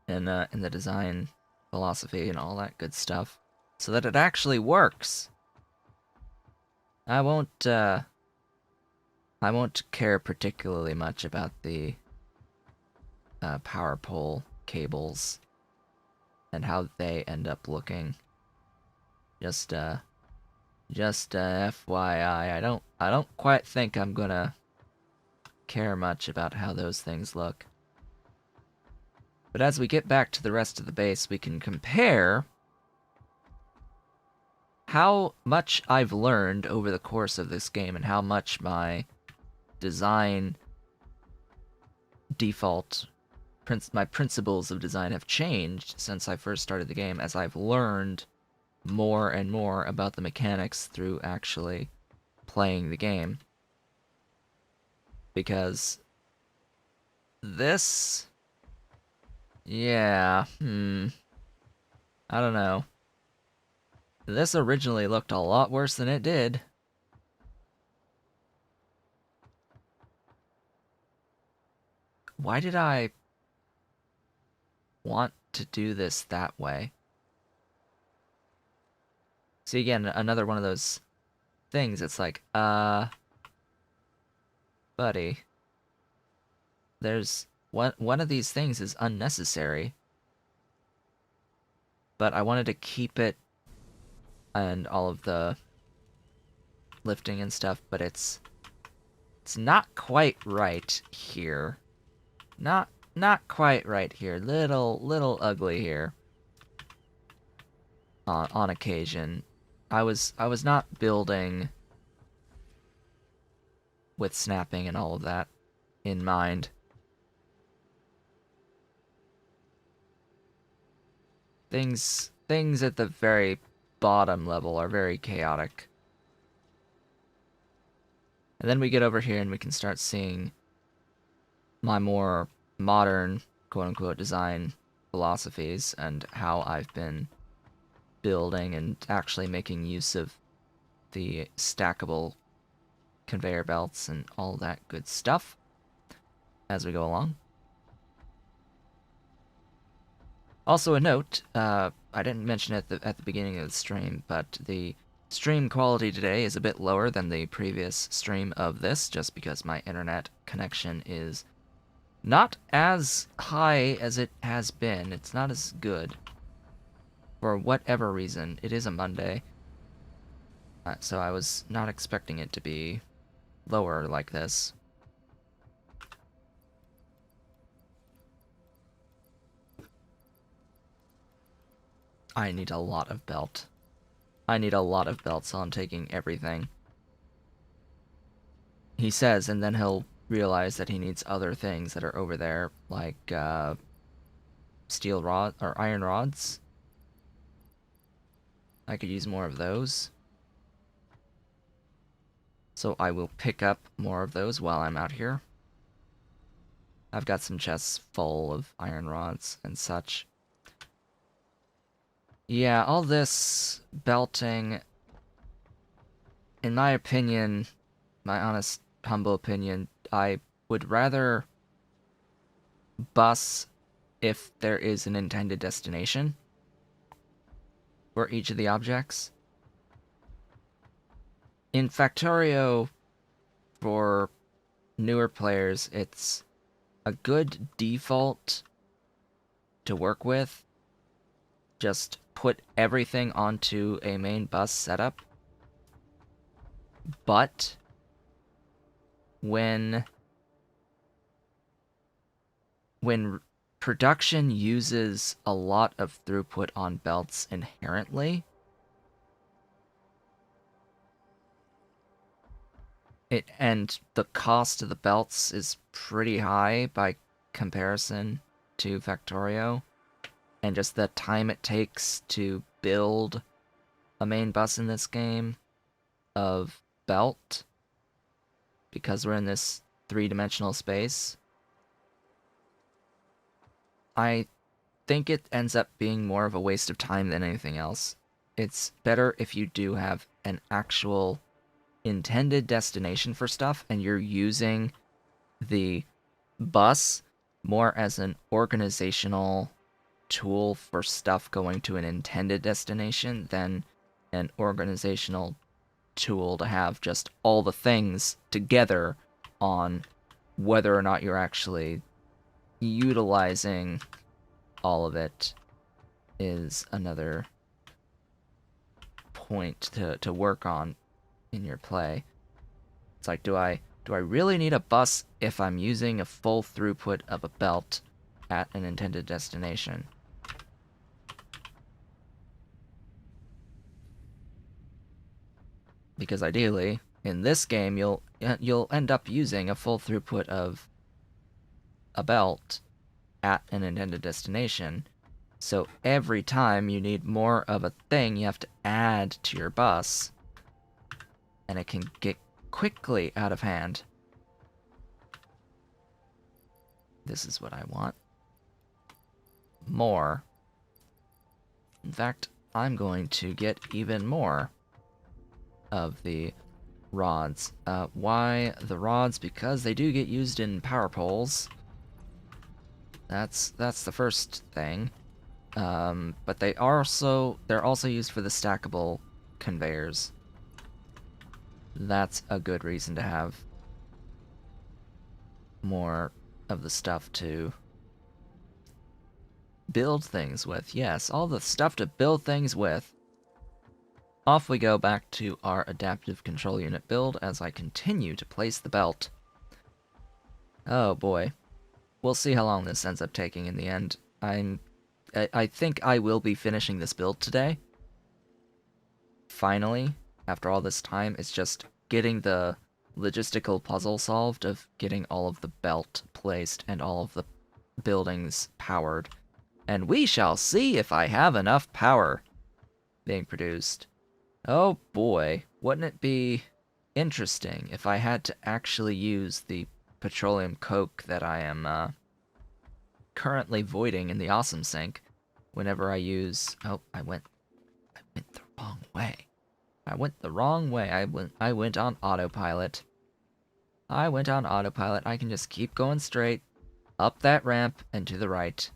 in the design philosophy and all that good stuff, so that it actually works. I won't care particularly much about the power pole cables and how they end up looking. Just FYI, I don't quite think I'm gonna care much about how those things look. But as we get back to the rest of the base, we can compare how much I've learned over the course of this game and how much my design my principles of design have changed since I first started the game, as I've learned more and more about the mechanics through actually playing the game. Because this... yeah, I don't know. This originally looked a lot worse than it did. Why did I want to do this that way? See, again, another one of those things. It's like, buddy, there's one of these things is unnecessary, but I wanted to keep it and all of the lifting and stuff, but it's not quite right here. Not quite right here. Little ugly here. On occasion, I was not building with snapping and all of that in mind. Things at the very bottom level are very chaotic. And then we get over here and we can start seeing my more modern, quote-unquote, design philosophies and how I've been building and actually making use of the stackable conveyor belts and all that good stuff as we go along. Also a note, I didn't mention it at the beginning of the stream, but the stream quality today is a bit lower than the previous stream of this, just because my internet connection is not as high as it has been. It's not as good. For whatever reason. It is a Monday. So I was not expecting it to be lower like this. I need a lot of belt. I need a lot of belts, so I'm taking everything. He says, and then he'll realize that he needs other things that are over there, like steel rod or iron rods. I could use more of those. So I will pick up more of those while I'm out here. I've got some chests full of iron rods and such. Yeah, all this belting, in my opinion, my honest, humble opinion, I would rather bus if there is an intended destination for each of the objects. In Factorio, for newer players, it's a good default to work with. Just put everything onto a main bus setup. But when production uses a lot of throughput on belts inherently, and the cost of the belts is pretty high by comparison to Factorio, and just the time it takes to build a main bus in this game of belt, because we're in this three-dimensional space, I think it ends up being more of a waste of time than anything else. It's better if you do have an actual intended destination for stuff and you're using the bus more as an organizational tool for stuff going to an intended destination than an organizational tool to have just all the things together on whether or not you're actually utilizing all of it is another point to work on in your play. It's like, do I really need a bus if I'm using a full throughput of a belt at an intended destination? Because ideally, in this game, you'll end up using a full throughput of a belt at an intended destination. So every time you need more of a thing, you have to add to your bus, and it can get quickly out of hand. This is what I want. More. In fact, I'm going to get even more of the rods. Why the rods? Because they do get used in power poles. That's the first thing. But they're also used for the stackable conveyors. That's a good reason to have more of the stuff to build things with. Yes, all the stuff to build things with. Off we go back to our adaptive control unit build as I continue to place the belt. Oh boy. We'll see how long this ends up taking in the end. I think I will be finishing this build today. Finally, after all this time, it's just getting the logistical puzzle solved of getting all of the belt placed and all of the buildings powered. And we shall see if I have enough power being produced. Oh boy, wouldn't it be interesting if I had to actually use the petroleum coke that I am currently voiding in the awesome sink whenever I use... Oh, I went the wrong way. I went the wrong way. I went on autopilot. I went on autopilot. I can just keep going straight up that ramp and to the right.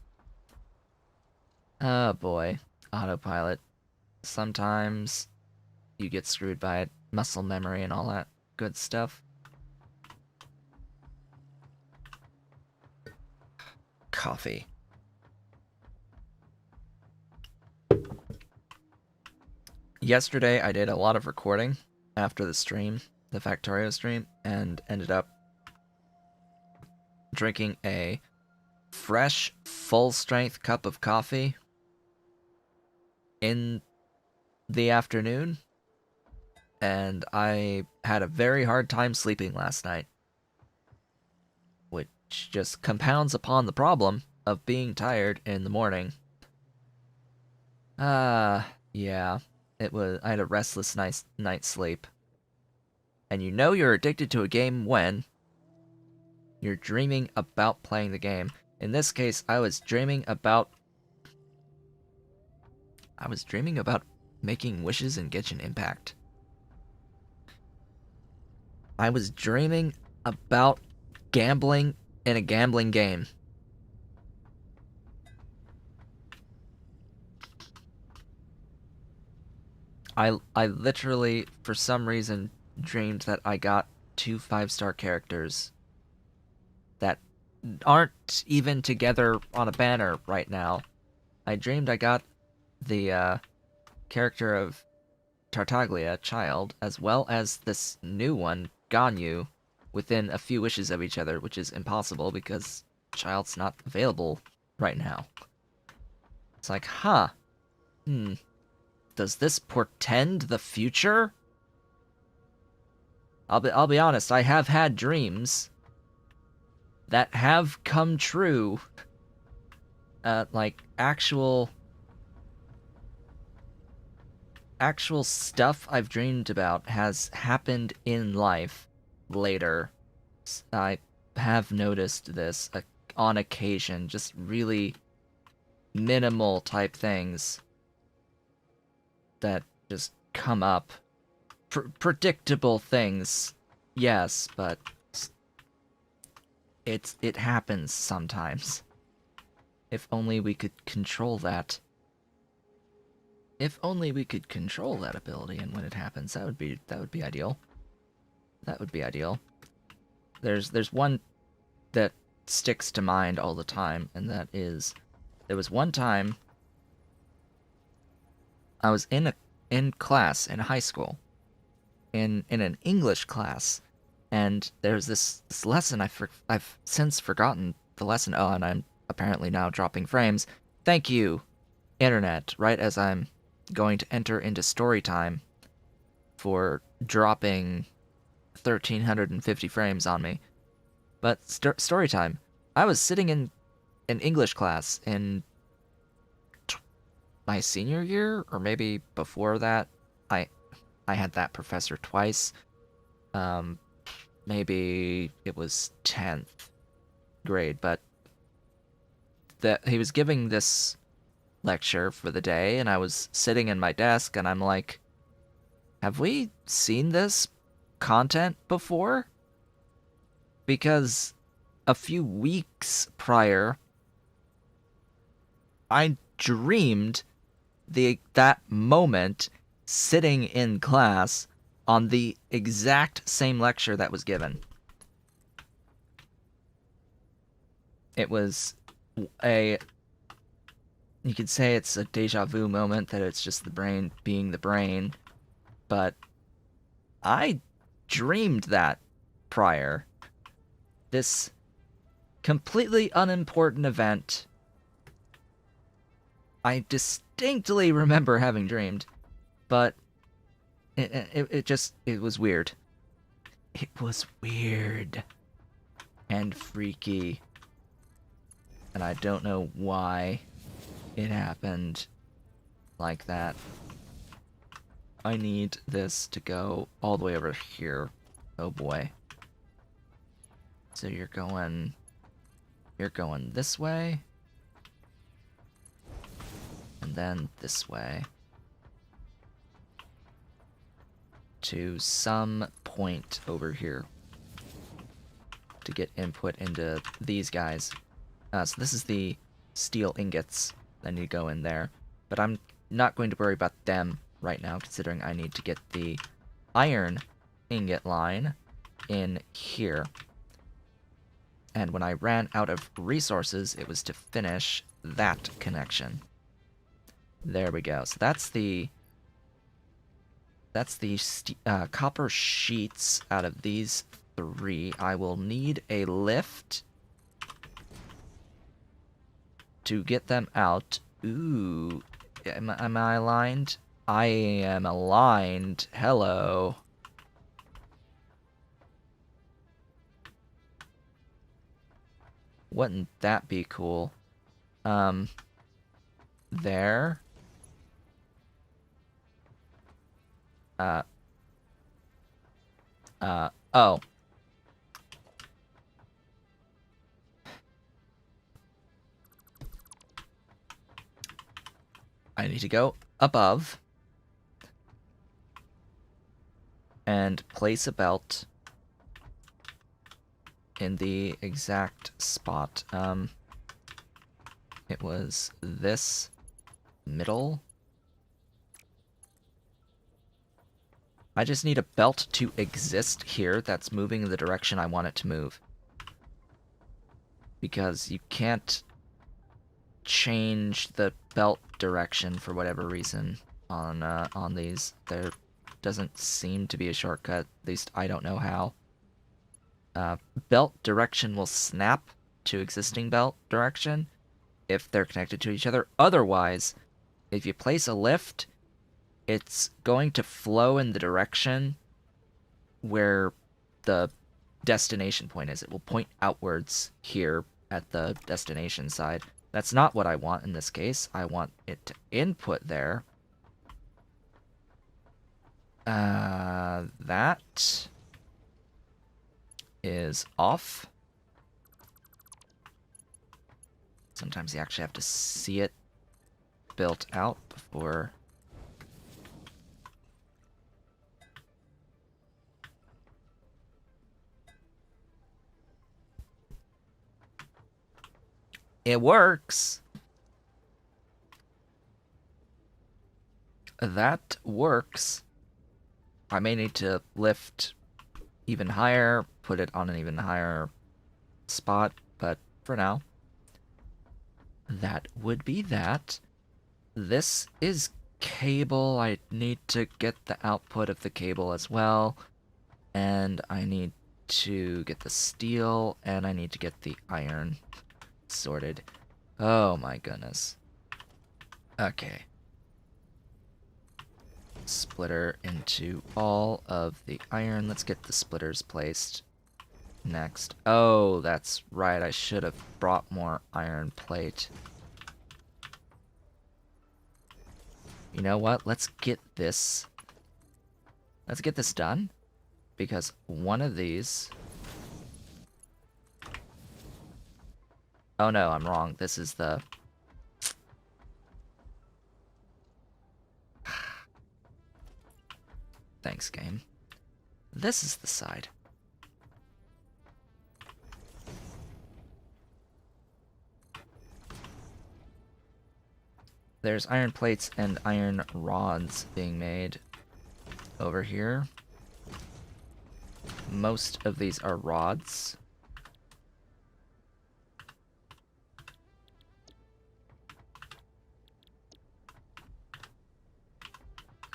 Oh boy, autopilot. Sometimes you get screwed by it. Muscle memory and all that good stuff. Coffee. Yesterday I did a lot of recording after the stream, the Factorio stream, and ended up drinking a fresh, full-strength cup of coffee in the afternoon, and I had a very hard time sleeping last night. which just compounds upon the problem of being tired in the morning. Yeah. I had a restless night's sleep. And you know you're addicted to a game when you're dreaming about playing the game. In this case, I was dreaming about making wishes in Genshin Impact. I was dreaming about gambling in a gambling game. I literally, for some reason, dreamed that I got 2 5-star characters that aren't even together on a banner right now. I dreamed I got the character of Tartaglia, Child, as well as this new one, Ganyu, within a few wishes of each other, which is impossible because Child's not available right now. It's like, huh. Does this portend the future? I'll be honest, I have had dreams that have come true. Like actual stuff I've dreamed about has happened in life later. I have noticed this on occasion, just really minimal type things that just come up. Predictable things, yes, but it happens sometimes. If only we could control that. If only we could control that ability, and when it happens, that would be ideal. That would be ideal. There's one that sticks to mind all the time, and that is, there was one time I was in class in high school, in an English class, and there's this lesson I've since forgotten the lesson. Oh, and I'm apparently now dropping frames. Thank you, internet. Right as I'm going to enter into story time for dropping 1,350 frames on me. But story time. I was sitting in an English class in my senior year, or maybe before that. I had that professor twice. Maybe it was 10th grade, but that he was giving this lecture for the day, and I was sitting in my desk, and I'm like, have we seen this content before? Because a few weeks prior, I dreamed that moment sitting in class on the exact same lecture that was given. It was you could say it's a deja vu moment, that it's just the brain being the brain, but I dreamed that prior. This completely unimportant event I distinctly remember having dreamed, but it was weird. It was weird and freaky, and I don't know why it happened like that. I need this to go all the way over here. Oh boy. So you're going this way, and then this way to some point over here to get input into these guys. So this is the steel ingots that need to go in there, but I'm not going to worry about them right now, considering I need to get the iron ingot line in here. And when I ran out of resources, it was to finish that connection. There we go. So that's the copper sheets out of these 3. I will need a lift to get them out. Ooh, am I aligned? I am aligned. Hello. wouldn't that be cool? There. Oh. I need to go above and place a belt in the exact spot. It was this middle. I just need a belt to exist here that's moving in the direction I want it to move. Because you can't change the belt direction for whatever reason on these. There doesn't seem to be a shortcut. At least I don't know how. Belt direction will snap to existing belt direction if they're connected to each other. Otherwise, if you place a lift, it's going to flow in the direction where the destination point is. It will point outwards here at the destination side. That's not what I want in this case. I want it to input there. That is off. Sometimes you actually have to see it built out before... It works! That works. I may need to lift even higher, put it on an even higher spot, but for now, that would be that. This is cable. I need to get the output of the cable as well, and I need to get the steel, and I need to get the iron sorted. Oh my goodness. Okay. Splitter into all of the iron. Let's get the splitters placed next. Oh, that's right. I should have brought more iron plate. You know what? Let's get this. Let's get this done. Because one of these... Oh no, I'm wrong. This is the... Thanks, game. This is the side. There's iron plates and iron rods being made over here. Most of these are rods.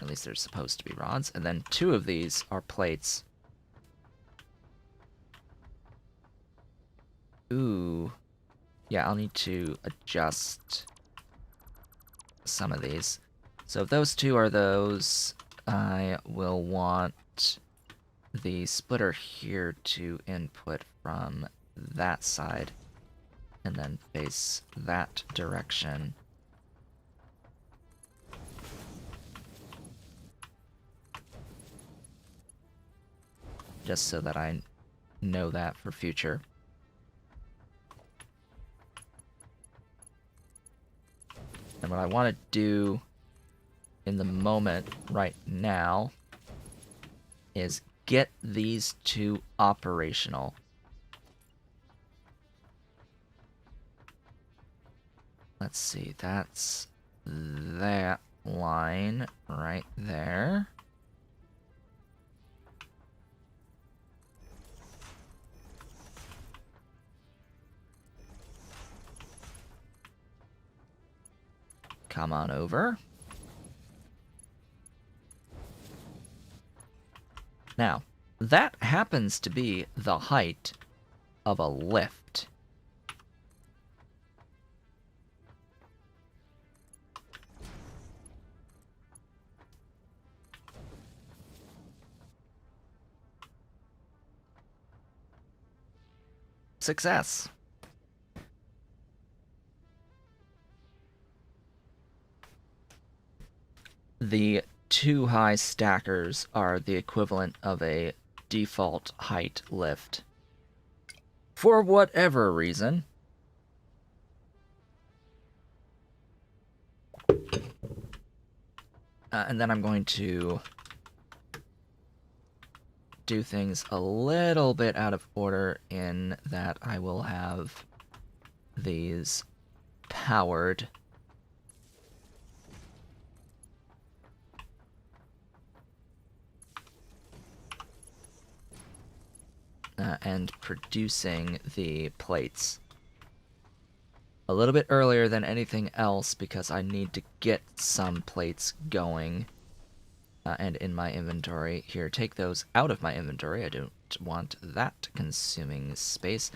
At least they're supposed to be rods. And then 2 of these are plates. Ooh. Yeah, I'll need to adjust some of these. So if those 2 are those, I will want the splitter here to input from that side and then face that direction. Just so that I know that for future. And what I want to do in the moment right now is get these 2 operational. Let's see, that's that line right there. Come on over. Now, that happens to be the height of a lift. Success. the two high stackers are the equivalent of a default height lift. For whatever reason. And then I'm going to do things a little bit out of order in that I will have these powered. And producing the plates a little bit earlier than anything else because I need to get some plates going and in my inventory. Here, take those out of my inventory. I don't want that consuming space,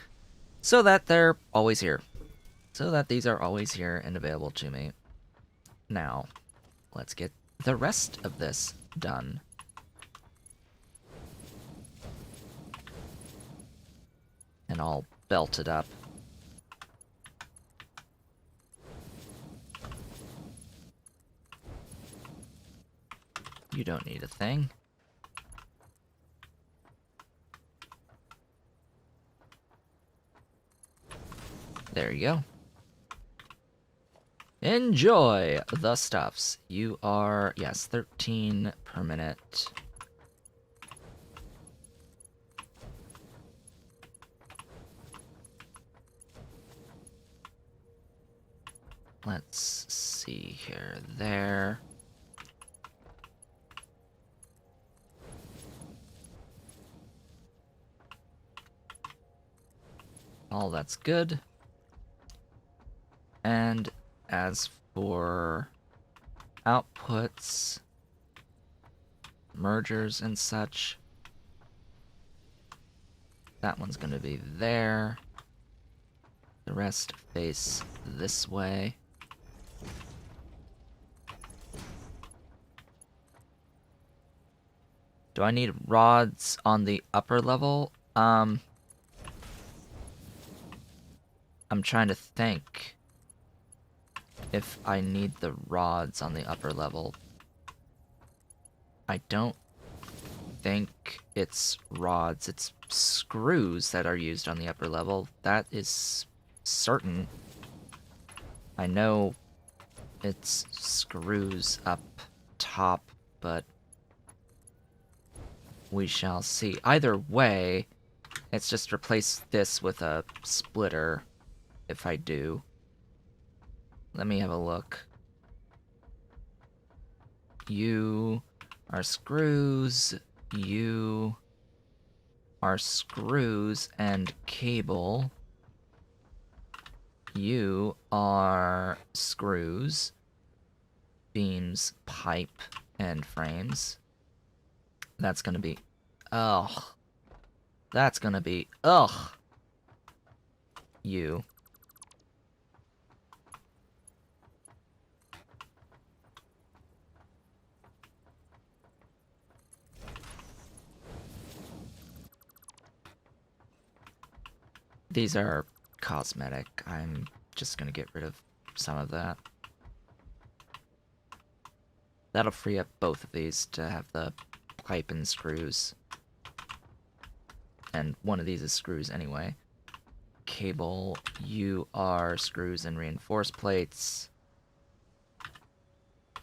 so that they're always here. So that these are always here and available to me. Now, let's get the rest of this done. And all belted up. You don't need a thing. There you go. Enjoy the stuffs. You are, yes, 13 per minute. Let's see here. There. All that's good. And as for outputs, mergers and such, that one's going to be there. The rest face this way. Do I need rods on the upper level? I'm trying to think if I need the rods on the upper level. I don't think it's rods, it's screws that are used on the upper level. That is certain. I know it's screws up top, but we shall see. Either way, let's just replace this with a splitter if I do. Let me have a look. You are screws, you are screws and cable. You are screws, beams, pipe, and frames. That's gonna be... ugh. That's gonna be... ugh. You. These are cosmetic. I'm just gonna get rid of some of that. That'll free up both of these to have the pipe and screws. And one of these is screws anyway. Cable, you are screws and reinforced plates.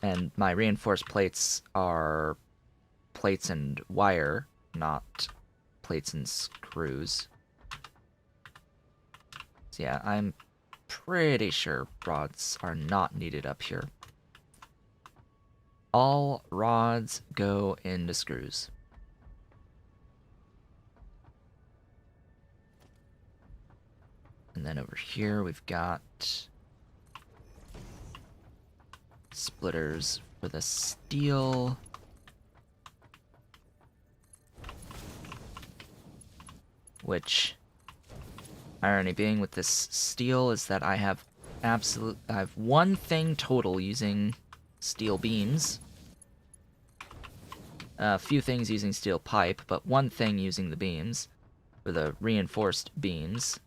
And my reinforced plates are plates and wire, not plates and screws. So yeah, I'm pretty sure rods are not needed up here. All rods go into screws. And then over here we've got splitters for the steel. Which, irony being with this steel is that I have one thing total using steel beams. A few things using steel pipe, but one thing using the beams for the reinforced beams.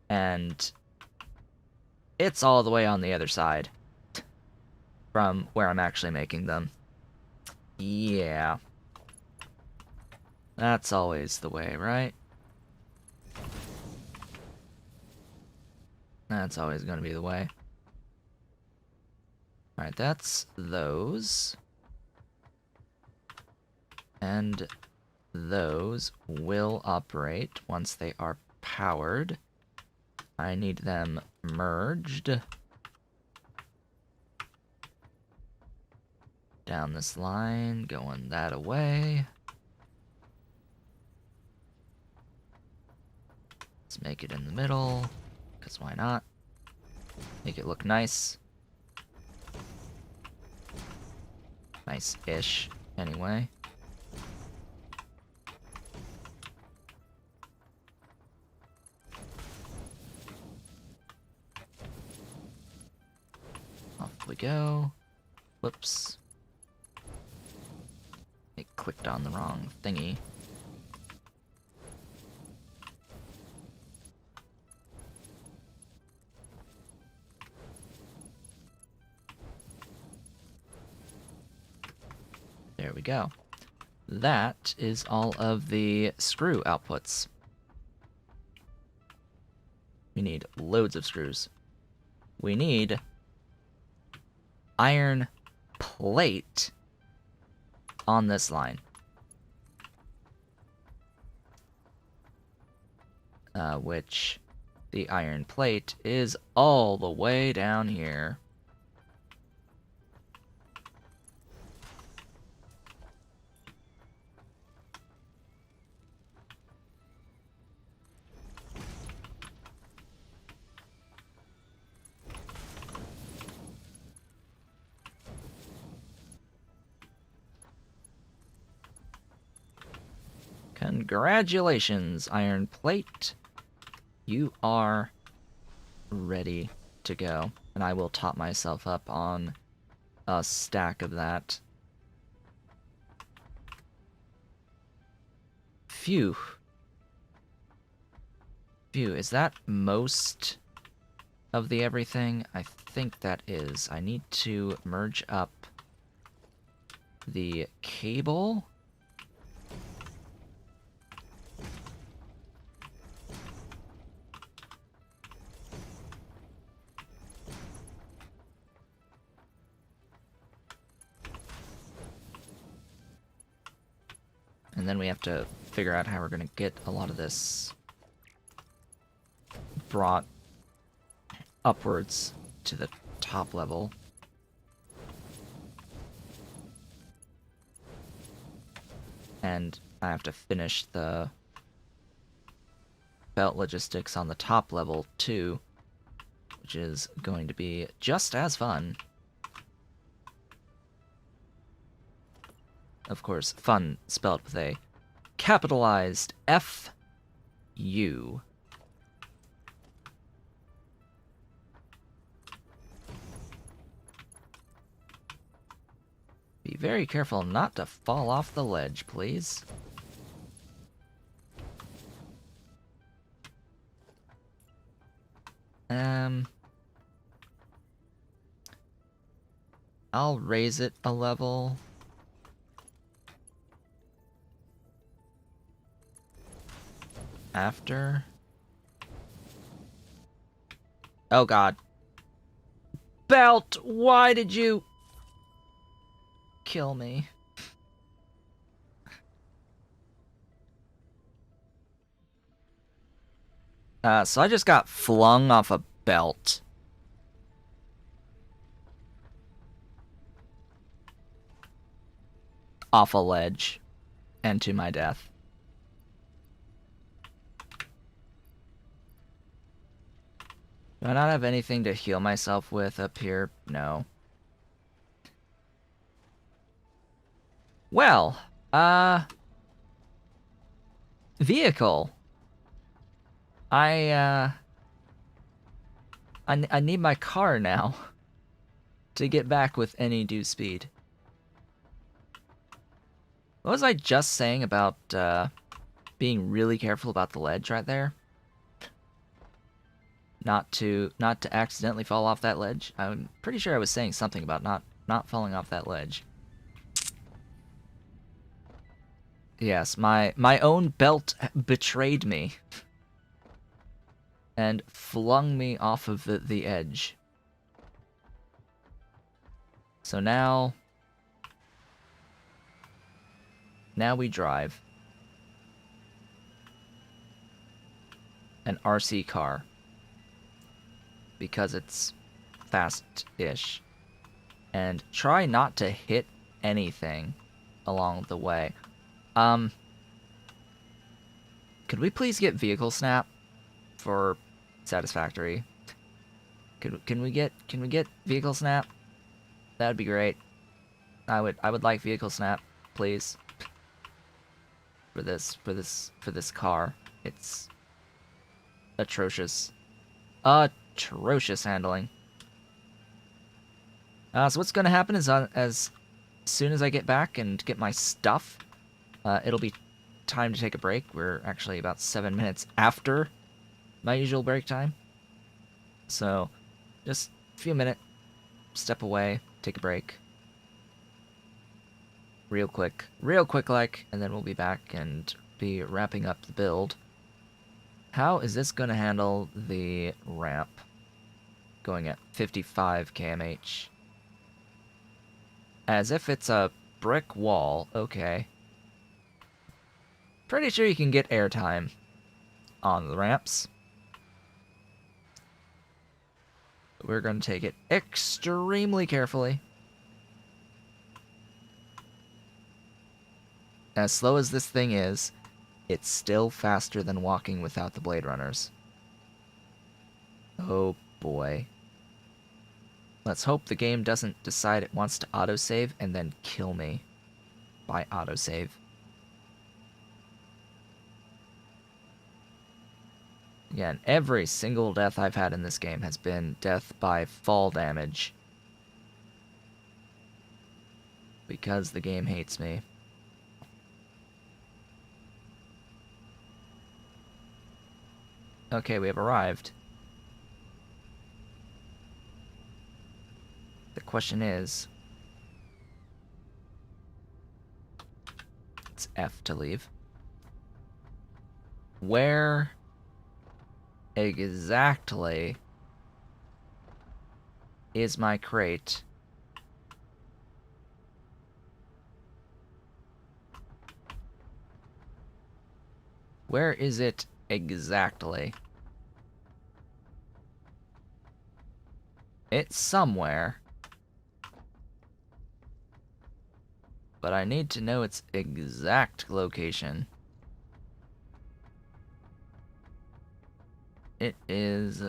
And it's all the way on the other side. from where I'm actually making them. Yeah. That's always the way, right? That's always going to be the way. Alright, that's those. And those will operate once they are powered. I need them merged. Down this line, going that away. Let's make it in the middle, because why not? Make it look nice. Nice-ish, anyway. Off we go. Whoops. It clicked on the wrong thingy. There we go. That is all of the screw outputs. We need loads of screws. We need iron plate on this line. Which the iron plate is all the way down here. Congratulations, iron plate. You are ready to go. And I will top myself up on a stack of that. Phew. Phew, is that most of the everything? I think that is. I need to merge up the cable. And then we have to figure out how we're going to get a lot of this brought upwards to the top level. And I have to finish the belt logistics on the top level too, which is going to be just as fun. Of course, fun spelled with a capitalized F-U. Be very careful not to fall off the ledge, please. I'll raise it a level. After. Oh god. Belt, why did you kill me? So I just got flung off a belt. Off a ledge. And to my death. Do I not have anything to heal myself with up here? No. Well, vehicle. I need my car now to get back with any due speed. What was I just saying about being really careful about the ledge right there? Not to accidentally fall off that ledge. I'm pretty sure I was saying something about not not falling off that ledge. Yes, my own belt betrayed me. And flung me off of the edge. So now we drive an RC car. Because it's fast-ish. And try not to hit anything along the way. Could we please get vehicle snap for Satisfactory? Can we get vehicle snap? That'd be great. I would like vehicle snap, please. For this car. It's atrocious. Atrocious handling. So what's gonna happen is as soon as I get back and get my stuff, it'll be time to take a break. We're actually about 7 minutes after my usual break time. So just a few minutes, step away, take a break. Real quick like, and then we'll be back and be wrapping up the build. How is this gonna handle the ramp? Going at 55 kmh. As if it's a brick wall, okay. Pretty sure you can get airtime on the ramps. We're gonna take it extremely carefully. As slow as this thing is, it's still faster than walking without the Blade Runners. Oh boy. Let's hope the game doesn't decide it wants to autosave and then kill me by autosave. Again, every single death I've had in this game has been death by fall damage. Because the game hates me. Okay, we have arrived. The question is... It's F to leave. Where exactly is my crate? Where is it exactly? It's somewhere. But I need to know its exact location. It is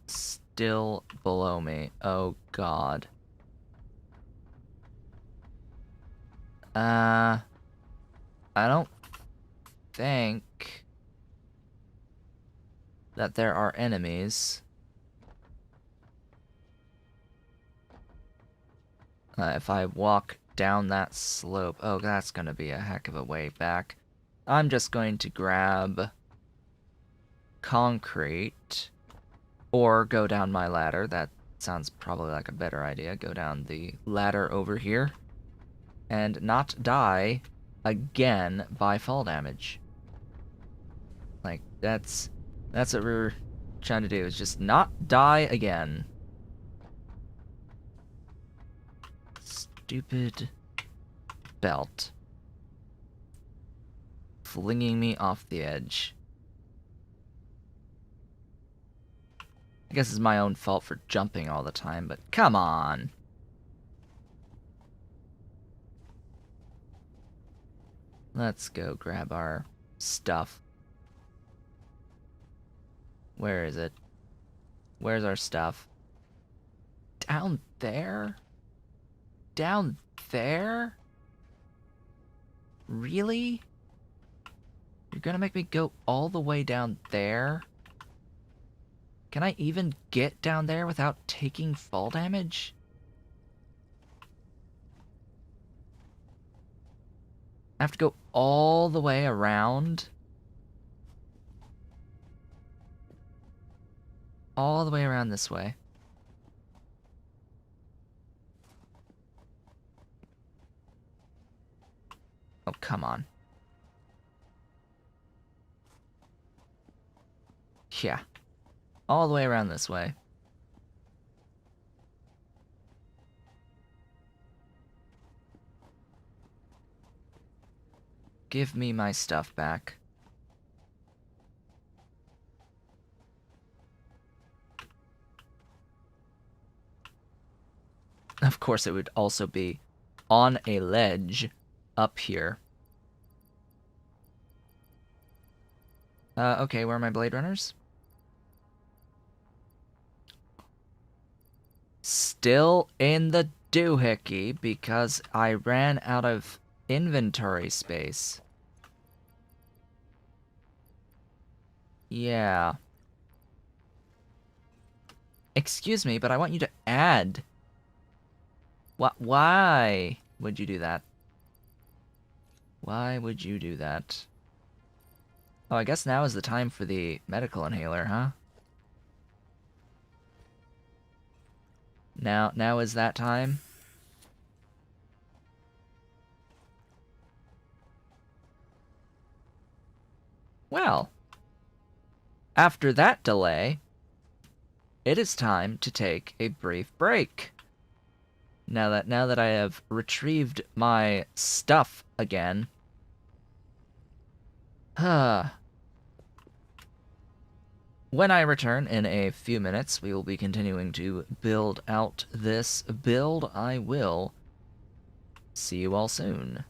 still below me. Oh god. I don't think that there are enemies. If I walk down that slope, oh, that's gonna be a heck of a way back. I'm just going to grab concrete or go down my ladder. That sounds probably like a better idea. Go down the ladder over here and not die again by fall damage. Like, that's what we're trying to do, is just not die again. Stupid belt. Flinging me off the edge. I guess it's my own fault for jumping all the time, but come on. Let's go grab our stuff. Where is it? Where's our stuff? Down there? Down there? Really? You're gonna make me go all the way down there? Can I even get down there without taking fall damage? I have to go all the way around? All the way around this way. Oh, come on. Yeah. All the way around this way. Give me my stuff back. Of course, it would also be on a ledge up here. Okay, where are my Blade Runners? Still in the doohickey because I ran out of inventory space. Yeah. Excuse me, but I want you to add. Why would you do that? Why would you do that? Oh, I guess now is the time for the medical inhaler, huh? Now is that time? Well, after that delay, it is time to take a brief break. Now that I have retrieved my stuff again. When I return in a few minutes, we will be continuing to build out this build. I will see you all soon.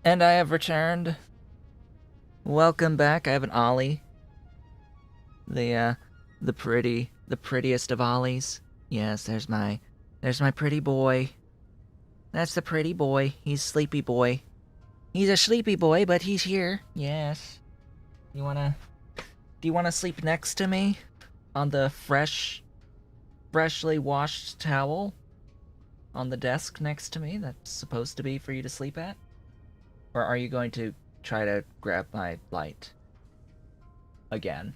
And I have returned. Welcome back. I have an Ollie. The prettiest of Ollies. Yes, there's my pretty boy. That's the pretty boy. He's sleepy boy. He's a sleepy boy, but he's here. Yes. Do you wanna sleep next to me? On the freshly washed towel? On the desk next to me that's supposed to be for you to sleep at? Or are you going to try to grab my light? Again.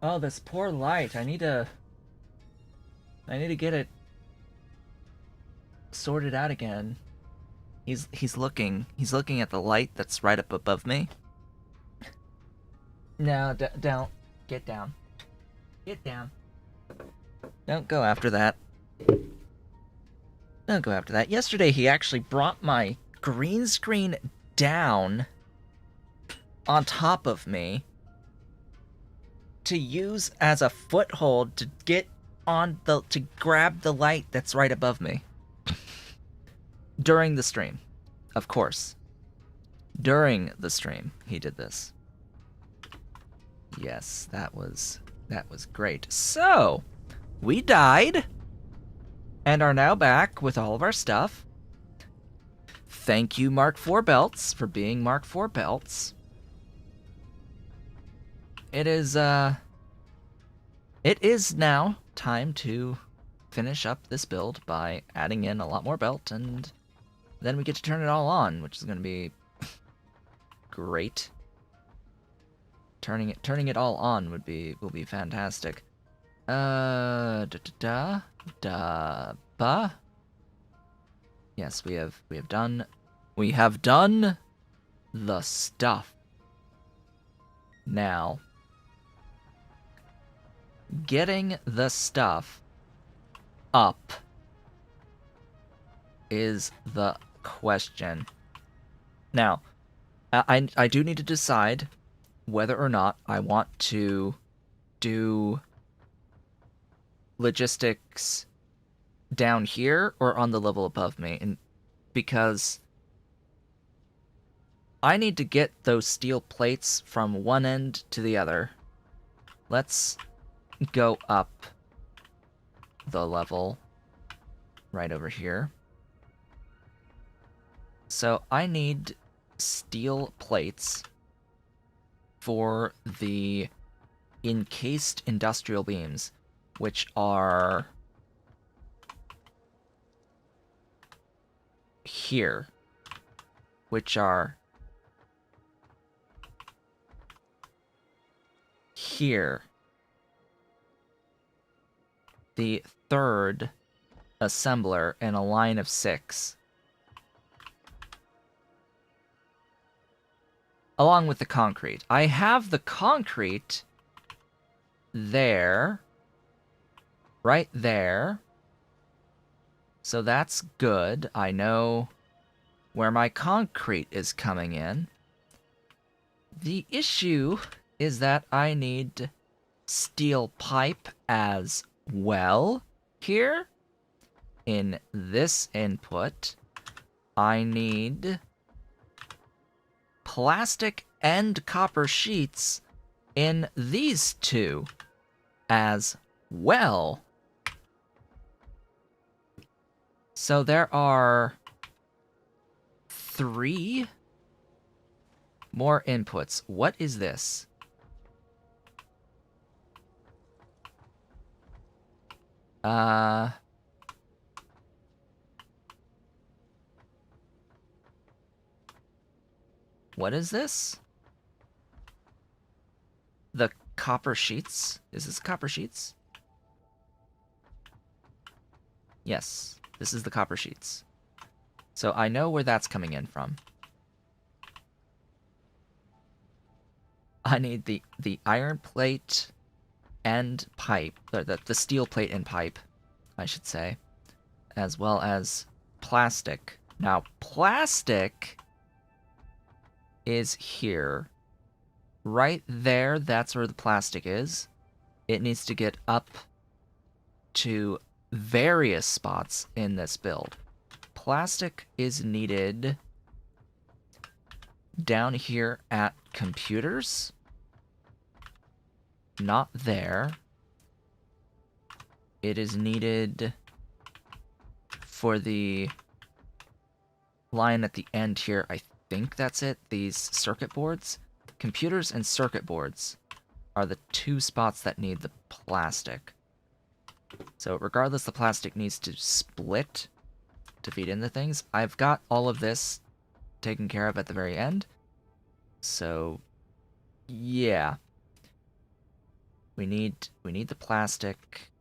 Oh, this poor light. I need to get it sorted out again. He's looking at the light that's right up above me. No, don't. Get down. Get down. Don't go after that. Don't go after that. Yesterday he actually brought my green screen down on top of me to use as a foothold to get on to grab the light that's right above me. During the stream, of course. During the stream, he did this. Yes, that was great. So, we died and are now back with all of our stuff. Thank you, Mark IV Belts, for being Mark IV Belts. It is now time to finish up this build by adding in a lot more belt, and then we get to turn it all on, which is going to be great. Turning it all on will be fantastic. Yes, we have done the stuff. Now, getting the stuff up is the question. Now, I do need to decide whether or not I want to do logistics down here or on the level above me, and because I need to get those steel plates from one end to the other. Let's go up the level right over here. So I need steel plates for the encased industrial beams, which are here, which are here. The third assembler in a line of 6. Along with the concrete. I have the concrete there. Right there. So that's good. I know where my concrete is coming in. The issue is that I need steel pipe as well here. In this input, I need plastic and copper sheets in these two as well. So there are 3 more inputs. What is this? What is this? The copper sheets? Is this copper sheets? Yes, this is the copper sheets. So I know where that's coming in from. I need the iron plate and pipe, the steel plate and pipe, I should say, as well as plastic. Now, plastic is here. Right there, that's where the plastic is. It needs to get up to various spots in this build. Plastic is needed down here at computers. Not there. It is needed for the line at the end here. I think that's it. These circuit boards. Computers and circuit boards are the 2 spots that need the plastic. So regardless, the plastic needs to split to feed into things. I've got all of this taken care of at the very end. So, yeah. We need the plastic.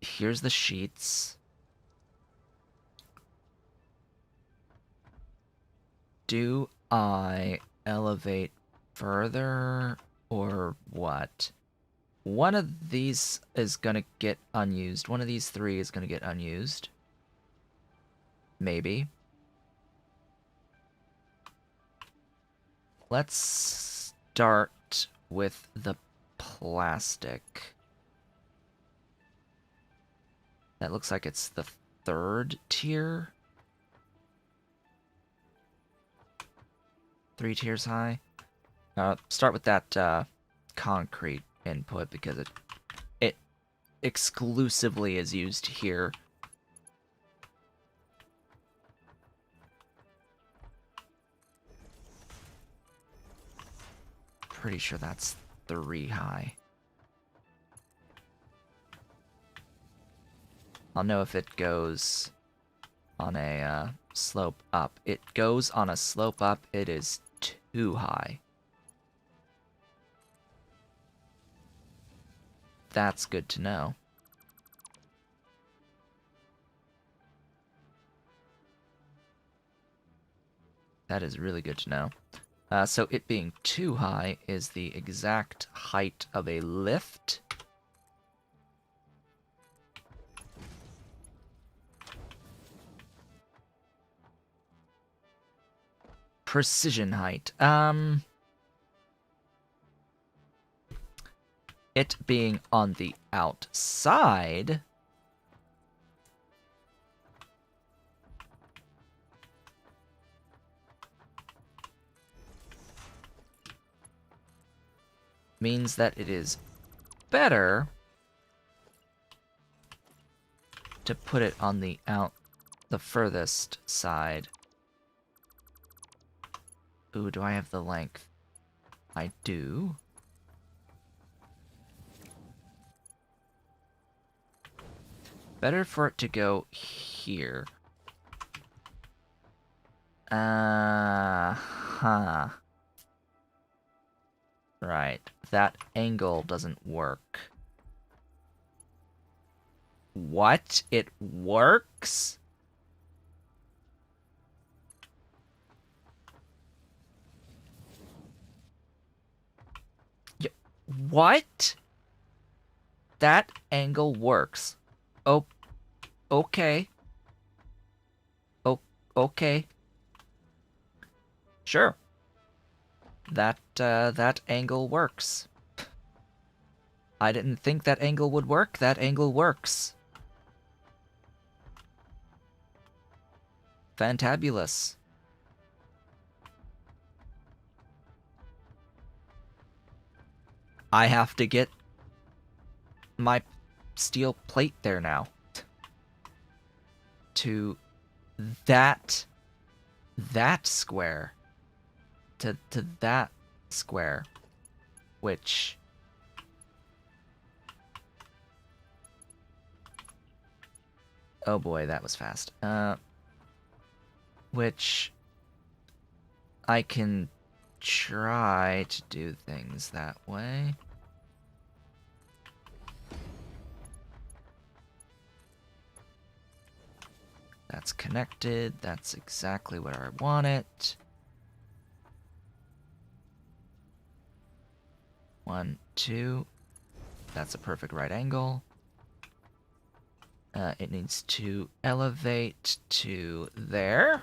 Here's the sheets. Do I elevate further or what? One of these is gonna get unused. One of these three is gonna get unused. Maybe. Let's start with the plastic. That looks like it's the third tier. 3 tiers high. Start with that concrete input because it exclusively is used here. Pretty sure that's 3 high. I'll know if it goes on a slope up. It goes on a slope up. It is 2 high. That's good to know. That is really good to know. So it being 2 high is the exact height of a lift. Precision height. It being on the outside means that it is better to put it on the furthest side. Ooh, do I have the length? I do. Better for it to go here. Huh. Right. That angle doesn't work. What? It works? What? That angle works. Oh, okay. Oh, okay. Sure. That angle works. I didn't think that angle would work. That angle works. Fantabulous. I have to get my steel plate there now. To that square. To that square. Which... Oh boy, that was fast. Which... I can try to do things that way. That's connected. That's exactly what I want it. 1, 2. That's a perfect right angle. It needs to elevate to there.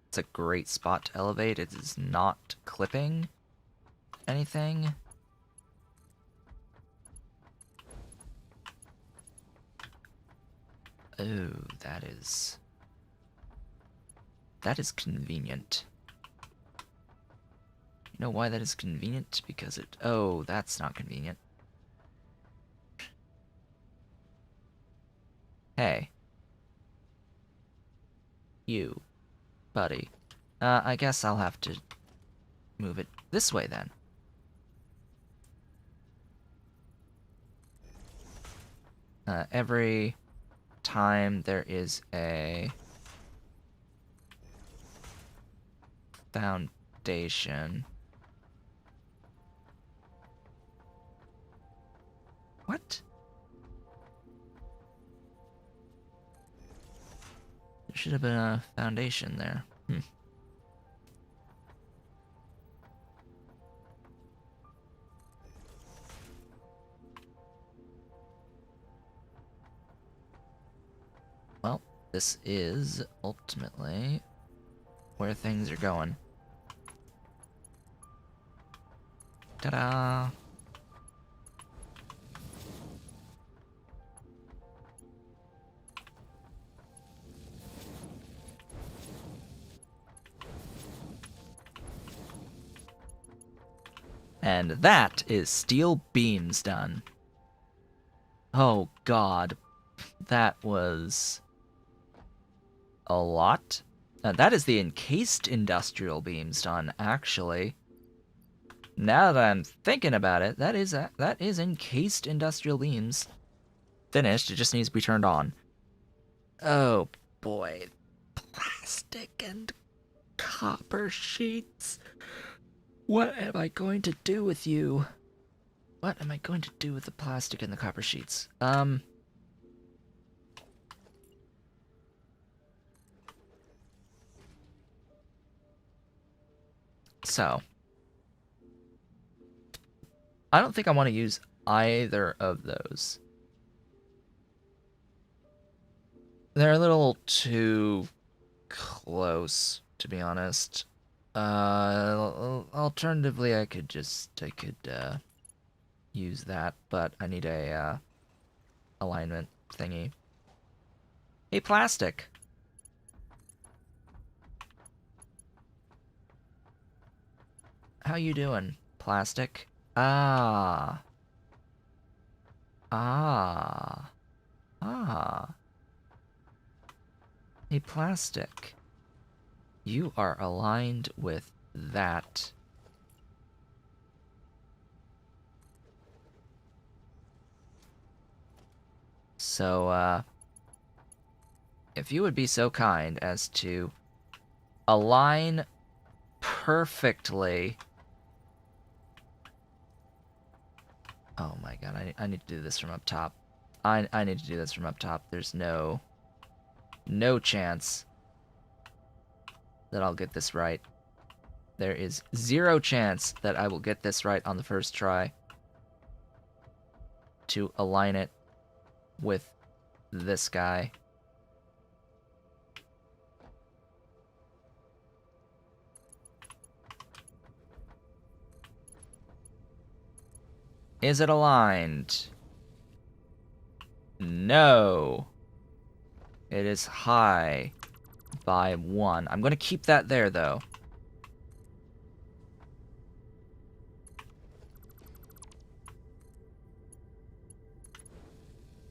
It's a great spot to elevate. It is not clipping anything. Oh, that is convenient. You know why that is convenient? Because it... Oh, that's not convenient. Hey. You, buddy. I guess I'll have to move it this way then. Every time there is a foundation. What? There should have been a foundation there. Well, this is ultimately where things are going. Ta-da! And that is steel beams done. Oh god, that was a lot. That is the encased industrial beams done, actually. Now that I'm thinking about it, that is encased industrial beams. Finished, it just needs to be turned on. Oh boy, plastic and copper sheets. What am I going to do with you? What am I going to do with the plastic and the copper sheets? So, I don't think I want to use either of those. They're a little too close, to be honest. Alternatively, I could use that, but I need a alignment thingy. Hey, plastic. How you doing, plastic? Ah. Ah. Ah. Hey, plastic. You are aligned with that. So, if you would be so kind as to align perfectly. Oh my god, I need to do this from up top. I need to do this from up top. There's no chance that I'll get this right. There is 0 chance that I will get this right on the first try to align it with this guy. Is it aligned? No. It is high by 1. I'm going to keep that there, though.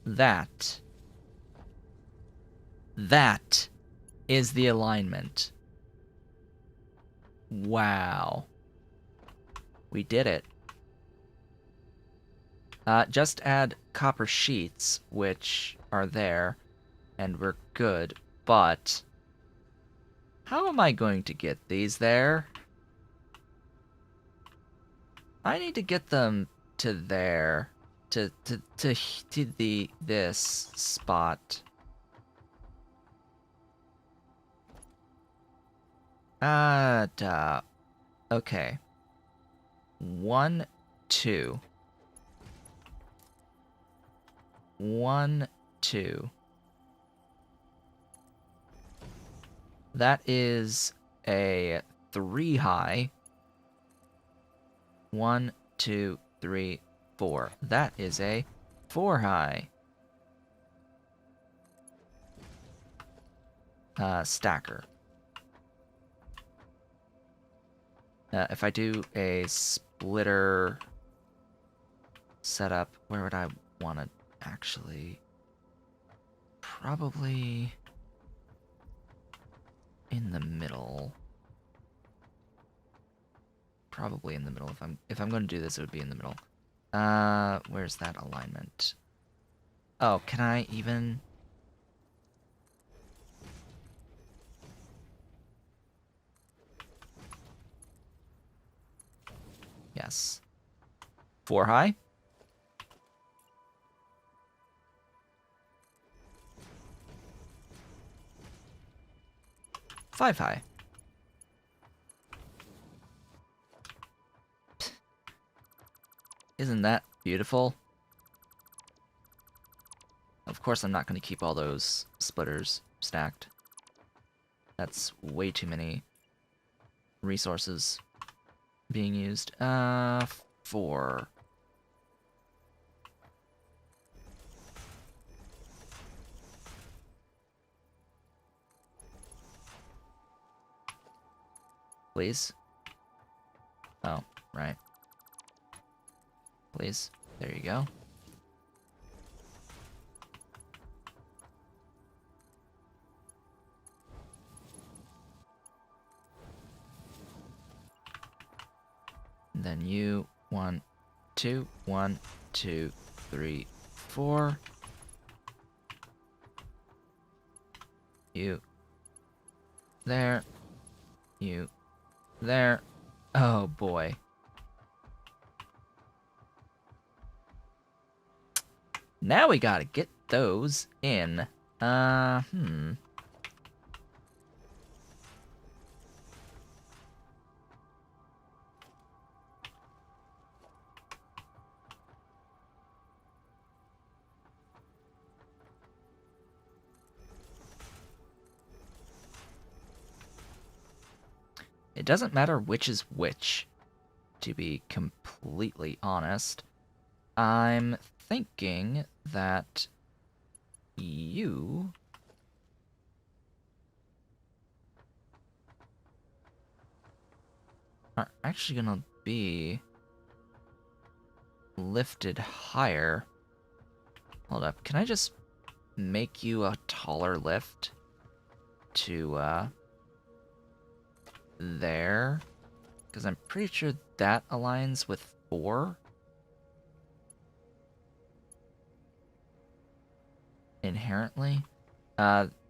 That is the alignment. Wow. We did it. Just add copper sheets, which are there, and we're good. But how am I going to get these there? I need to get them to there, to this spot. Okay. 1, 2. 1, 2. That is a 3 high. 1, 2, 3, 4. That is a 4 high. Stacker. If I do a splitter setup, where would I want to actually? Probably in the middle. Probably in the middle. If I'm going to do this, it would be in the middle. Where's that alignment? Oh, can I even? Yes. 4 high. 5 high. Isn't that beautiful? Of course I'm not going to keep all those splitters stacked. That's way too many resources being used. 4. Please. Oh, right. Please. There you go. And then you 1, 2, 1, 2, 3, 4. You there. You there. Oh boy. Now we gotta get those in. It doesn't matter which is which, to be completely honest. I'm thinking that you are actually gonna be lifted higher. Hold up, can I just make you a taller lift to, there? Because I'm pretty sure that aligns with 4. Inherently.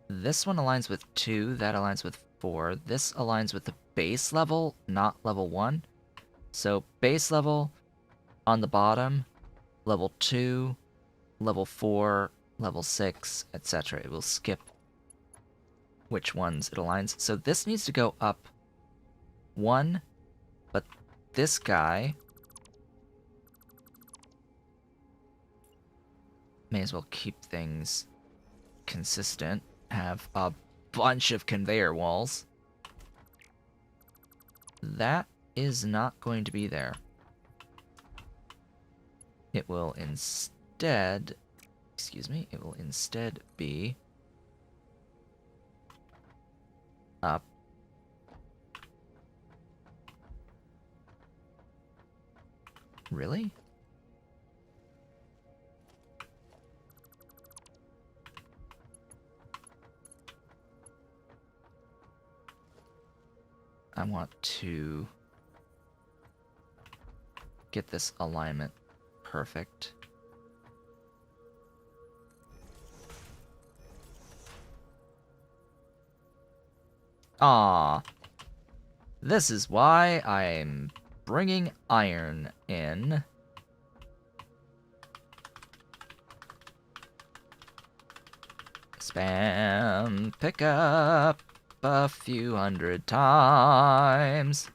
This one aligns with 2, that aligns with 4. This aligns with the base level, not level 1. So base level on the bottom, level 2, level 4, level 6, etc. It will skip which ones it aligns. So this needs to go up 1, but this guy may as well keep things consistent, have a bunch of conveyor walls. That is not going to be there. It will instead, it will instead be up. Really? I want to get this alignment perfect. Ah, this is why I'm bringing iron in. Spam pickup a few hundred times.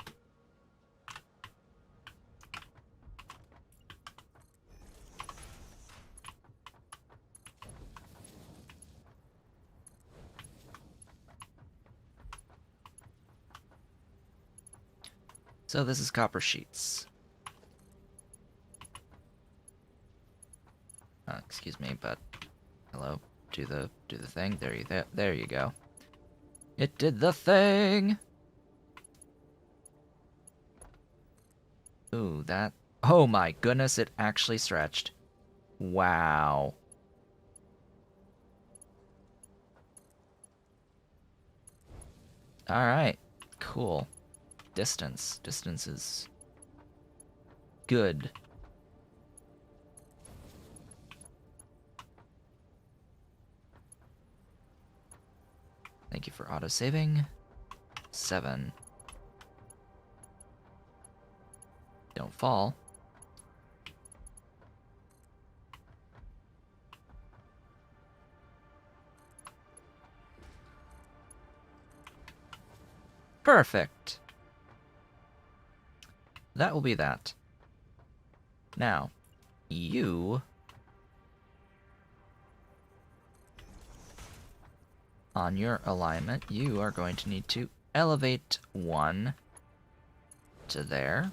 So this is copper sheets. Excuse me, but hello. Do the thing. There you go. It did the thing. Ooh, that. Oh my goodness! It actually stretched. Wow. All right. Cool. Distance. Distance is good. Thank you for auto-saving. 7. don't fall. Perfect. That will be that. Now, you... on your alignment, you are going to need to elevate one to there.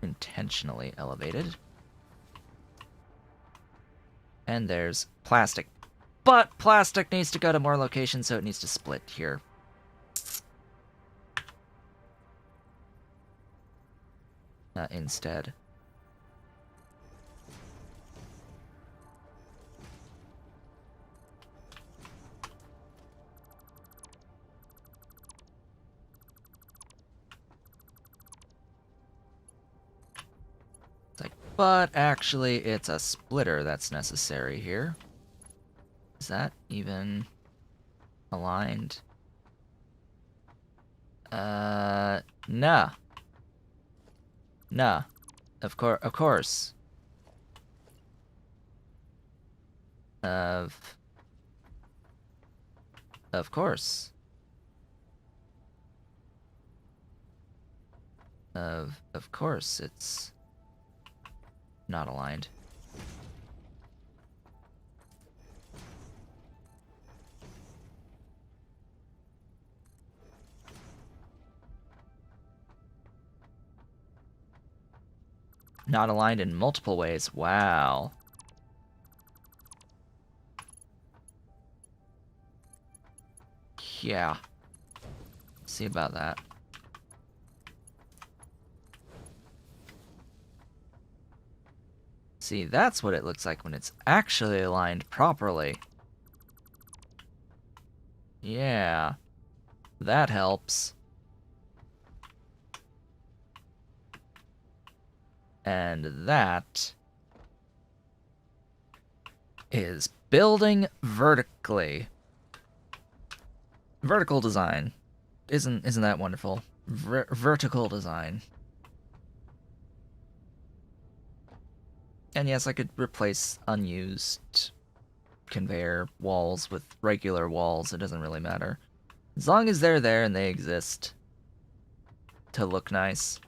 Intentionally elevated. And there's plastic. But plastic needs to go to more locations, so it needs to split here. Instead. It's like, but actually it's a splitter that's necessary here. Is that even aligned? Nah. Nah. Of course. Of course. Of course. Of course it's not aligned. Not aligned in multiple ways. Wow. Yeah. See about that. See, that's what it looks like when it's actually aligned properly. Yeah. That helps. And that is building vertically. Vertical design. Isn't that wonderful? Vertical design. And yes, I could replace unused conveyor walls with regular walls. It doesn't really matter. As long as they're there and they exist to look nice.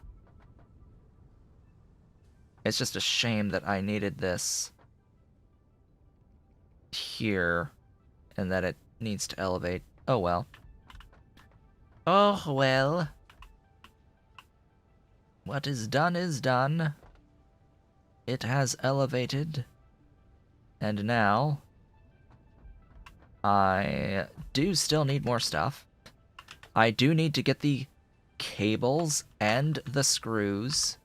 It's just a shame that I needed this here and that it needs to elevate. Oh well. Oh well. What is done is done. It has elevated. And now I do still need more stuff. I do need to get the cables and the screws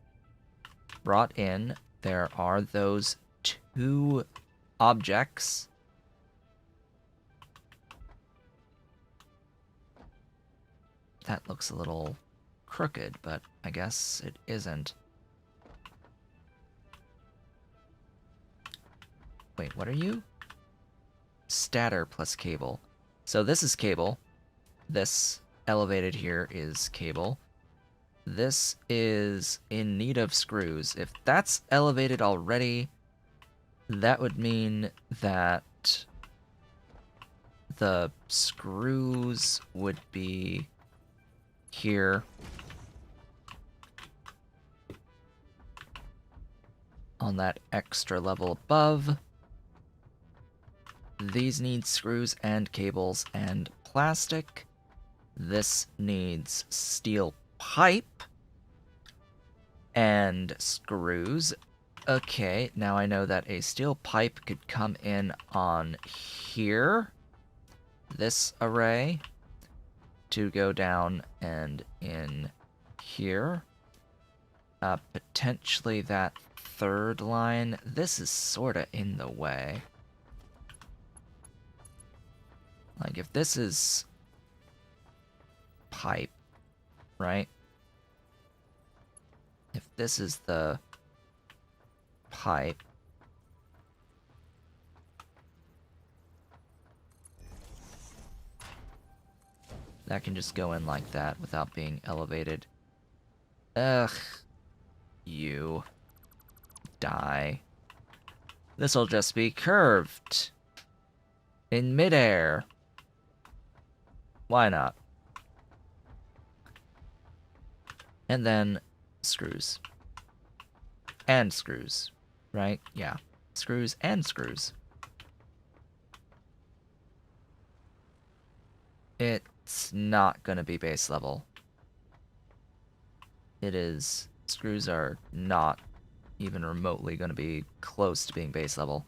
brought in. There are those 2 objects. That looks a little crooked, but I guess it isn't. Wait, what are you? Stator plus cable. So this is cable. This elevated here is cable. This is in need of screws. If that's elevated already, that would mean that the screws would be here. On that extra level above. These need screws and cables and plastic. This needs steel pipe and screws. Okay, now I know that a steel pipe could come in on here. This array to go down and in here. Potentially that 3rd line. This is sorta in the way. Like, if this is pipe, right? If this is the pipe, that can just go in like that without being elevated. Ugh. You die. This'll just be curved in midair. Why not? And then screws. And screws, right? Yeah. Screws and screws. It's not gonna be base level. It is. Screws are not even remotely gonna be close to being base level.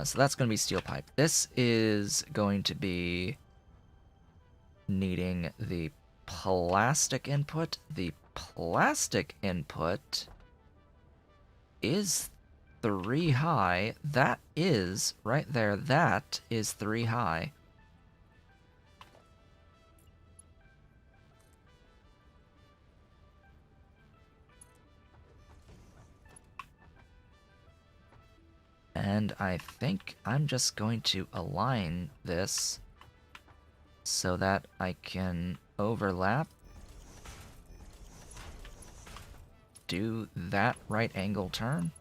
So that's gonna be steel pipe. This is going to be needing the plastic input. The plastic input is 3 high. That is, right there, that is 3 high. And I think I'm just going to align this so that I can overlap, do that right angle turn,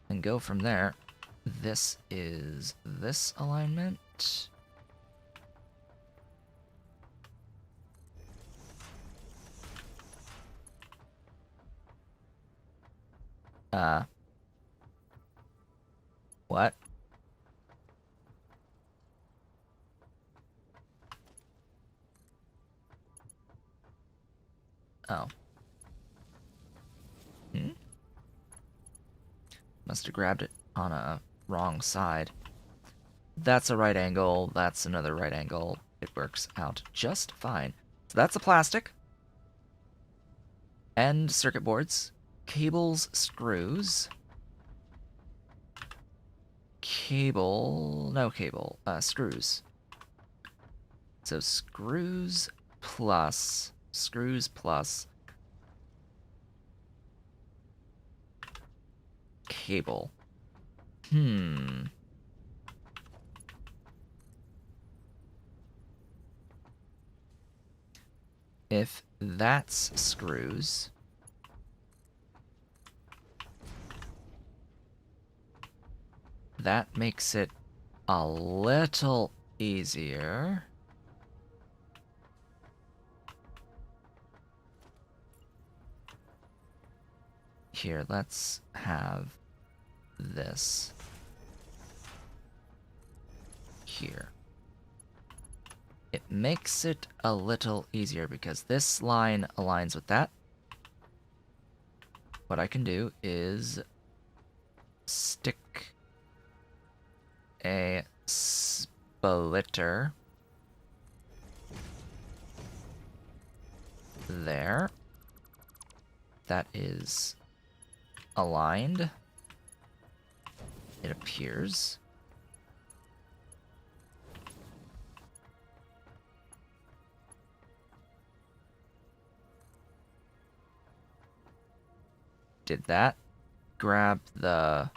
and go from there. This is this alignment. What? Oh. Must have grabbed it on a wrong side. That's a right angle, that's another right angle. It works out just fine. So that's the plastic. And circuit boards. Cables, screws. No cable, screws. So screws plus cable. If that's screws, that makes it a little easier. Here, let's have this here. It makes it a little easier because this line aligns with that. What I can do is stick a splitter there. That is aligned. It appears. Did that. Grab the...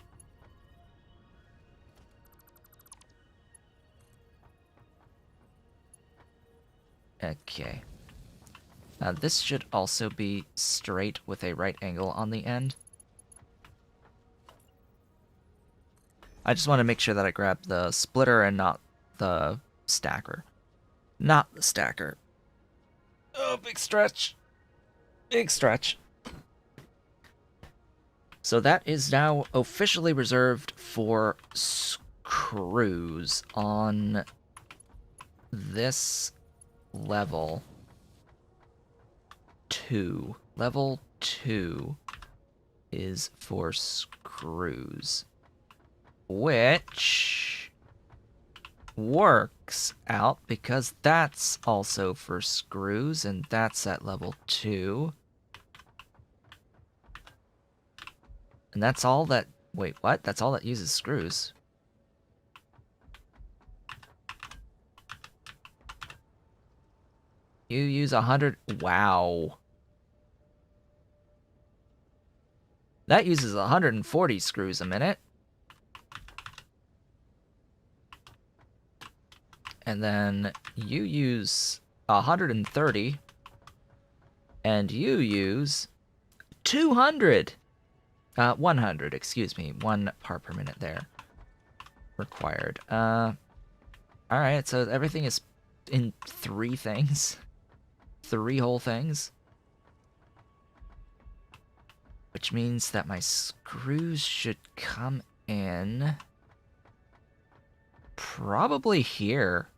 Okay. This should also be straight with a right angle on the end. I just want to make sure that I grab the splitter and not the stacker. Not the stacker. Oh, big stretch. Big stretch. So that is now officially reserved for screws on this level 2. Level 2 is for screws, which works out because that's also for screws, and that's at level 2. And that's all that... Wait, what? That's all that uses screws. You use 100... Wow. That uses 140 screws a minute. And then you use 130, and you use 200. 100, excuse me. 1 part per minute there required. Alright, so everything is in 3 things. 3 whole things. Which means that my screws should come in probably here.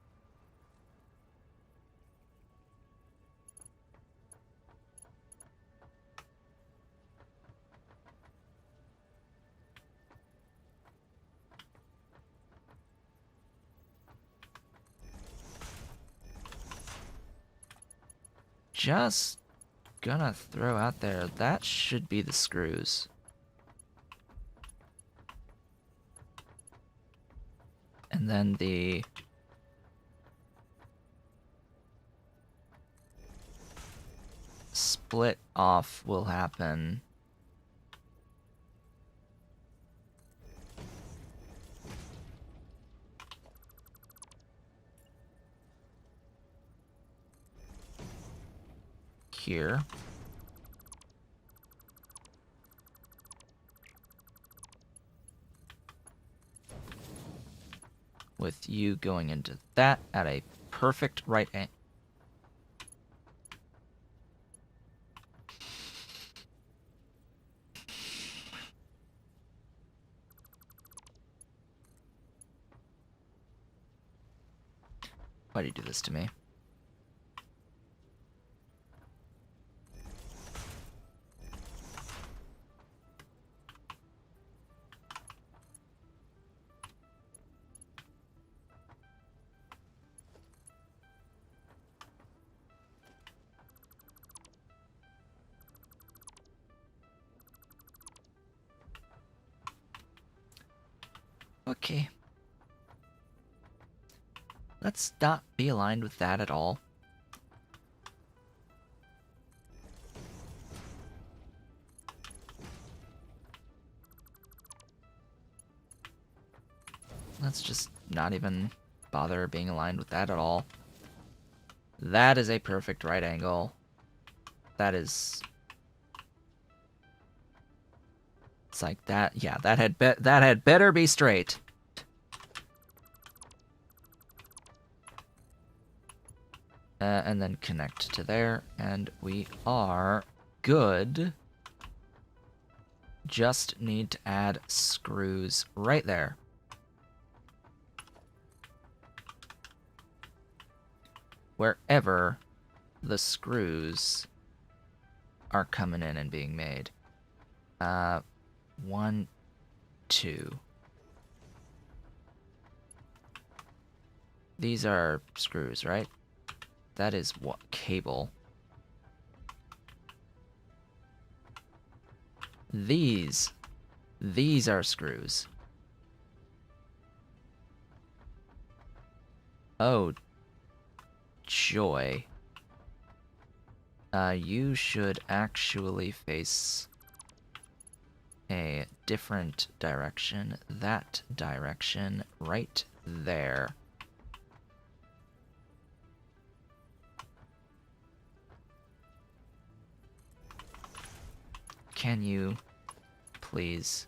Just gonna throw out there, that should be the screws. And then the split off will happen here. With you going into that at a perfect right angle. Why do you do this to me? Okay. Let's not be aligned with that at all. Let's just not even bother being aligned with that at all. That is a perfect right angle. That is... It's like that. Yeah, that had better be straight. And then connect to there, and we are good. Just need to add screws right there. Wherever the screws are coming in and being made. 1, 2. These are screws, right? That is what cable. These are screws. Oh, joy. You should actually face a different direction. That direction right there. Can you please?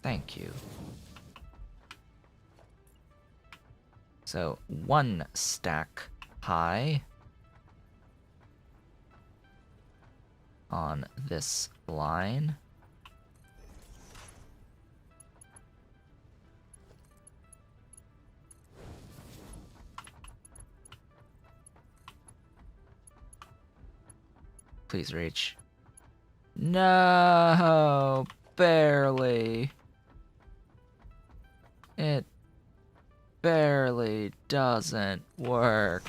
Thank you. So 1 stack high on this line. Please reach. No, barely. It barely doesn't work.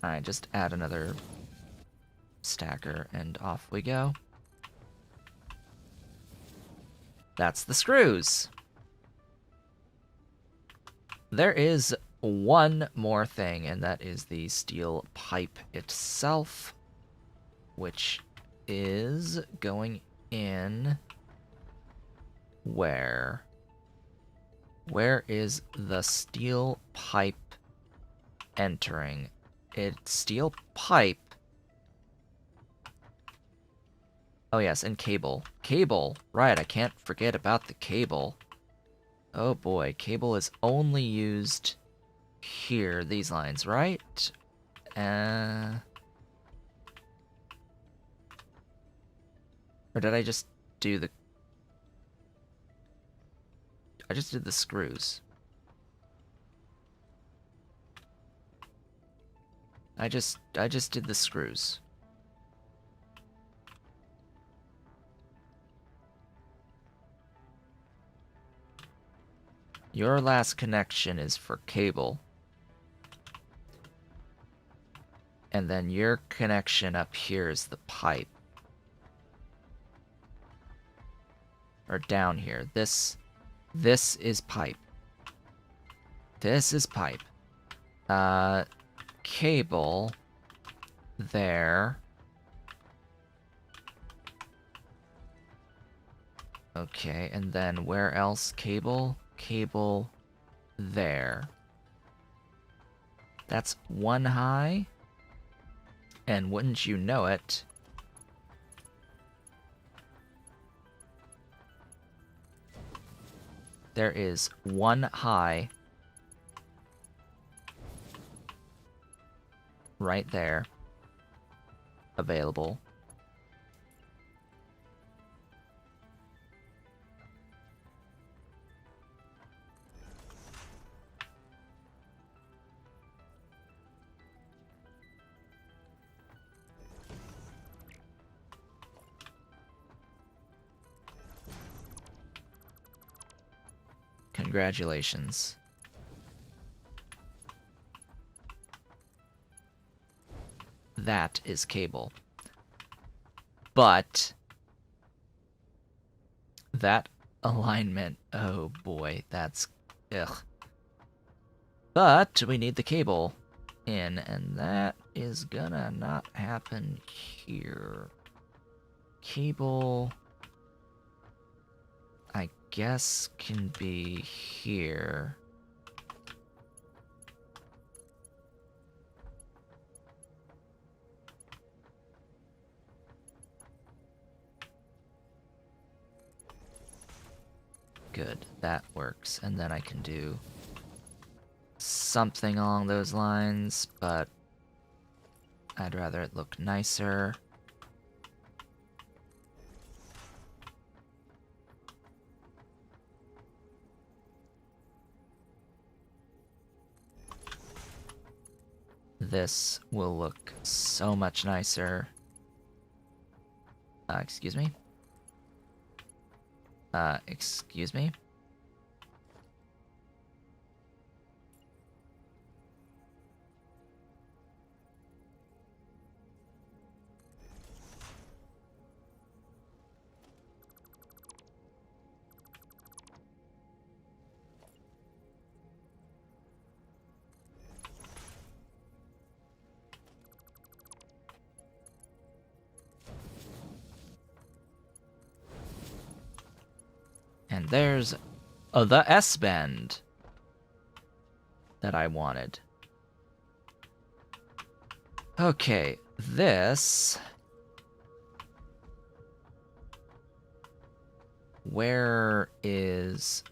Alright, just add another stacker and off we go. That's the screws. There is one more thing, and that is the steel pipe itself, which is going in Where is the steel pipe entering? It's steel pipe. Oh yes, and cable. Cable! Right, I can't forget about the cable. Oh boy, cable is only used here, these lines, right? Or did I just do the... I just did the screws. I just did the screws. Your last connection is for cable. And then your connection up here is the pipe. Or down here. This is pipe. This is pipe. Cable there. Okay, and then where else? Cable there. That's one high. And wouldn't you know it, there is one high right there available. Congratulations. That is cable. But that alignment, oh boy, that's ugh. But we need the cable in, and that is gonna not happen here. Cable, I guess, can be here. Good, that works. And then I can do something along those lines, but I'd rather it look nicer. This will look so much nicer. Excuse me? Excuse me? And there's the S-bend that I wanted. Okay, this... Where is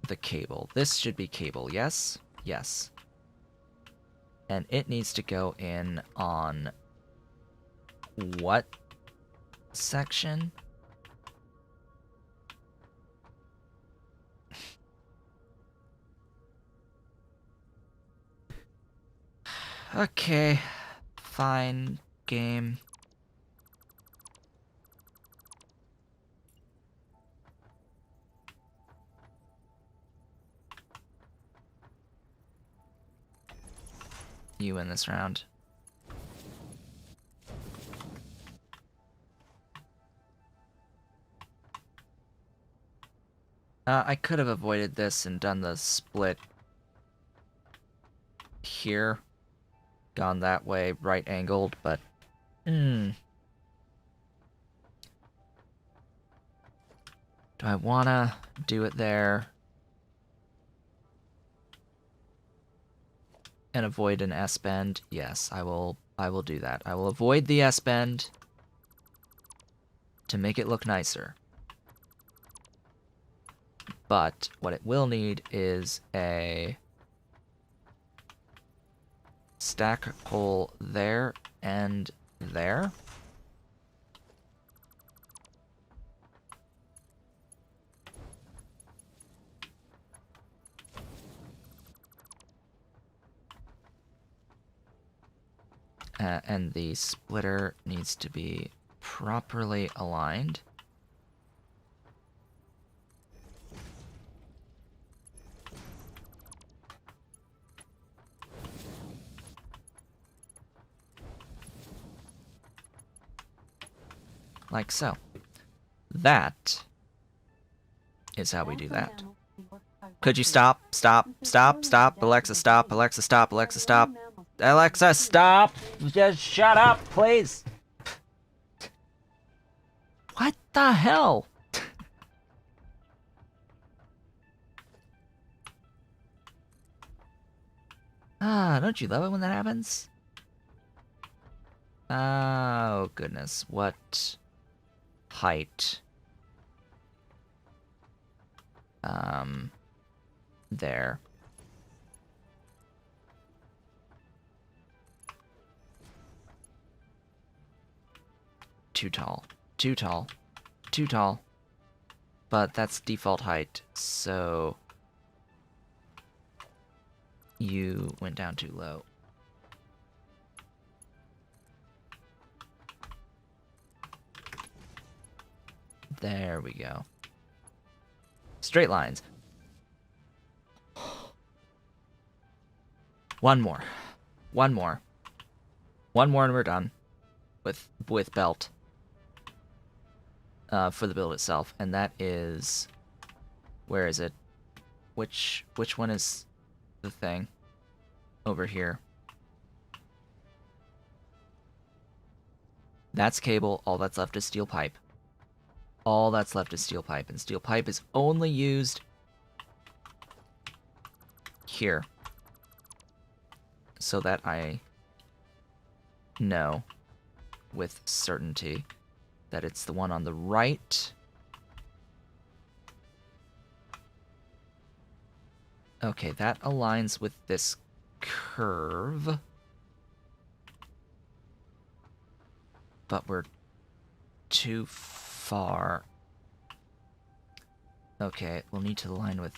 the cable? This should be cable, yes? Yes. And it needs to go in on what section? Okay, fine, game. You win this round. I could have avoided this and done the split here. Gone that way, right angled, but... Do I wanna do it there and avoid an S-bend? Yes, I will do that. I will avoid the S-bend to make it look nicer. But what it will need is a stack pole there and there. And the splitter needs to be properly aligned. Like so. That is how we do that. Could you stop? Stop. Stop. Stop. Alexa, stop. Alexa, stop. Alexa, stop. Alexa, stop! Just shut up, please! What the hell? Don't you love it when that happens? Oh, goodness. What height? There. Too tall. Too tall. Too tall. But that's default height, so you went down too low. There we go. Straight lines. One more. One more. One more and we're done with belt. For the build itself, and that is, where is it? Which one is the thing? Over here. That's cable. All that's left is steel pipe. All that's left is steel pipe, and steel pipe is only used here, so that I know with certainty that it's the one on the right. Okay, that aligns with this curve. But we're too far. Okay, we'll need to align with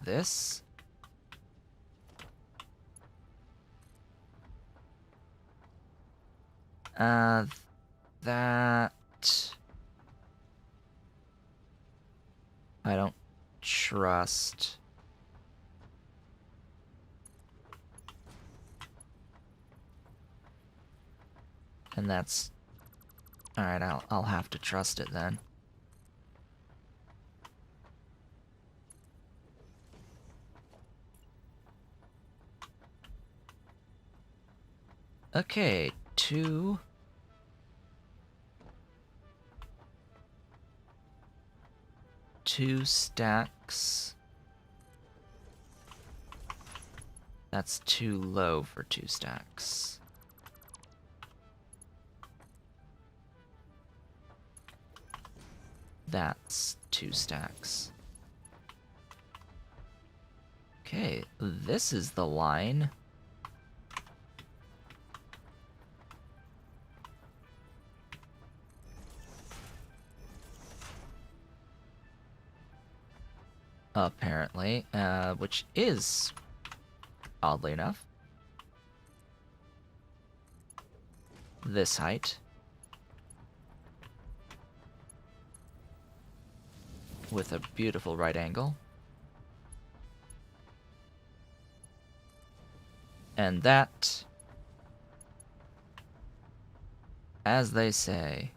this. That I don't trust. And that's all right. I'll have to trust it then. Okay, two stacks. That's too low for 2 stacks. That's 2 stacks. Okay, this is the line. Apparently, which is, oddly enough, this height. With a beautiful right angle. And that, as they say,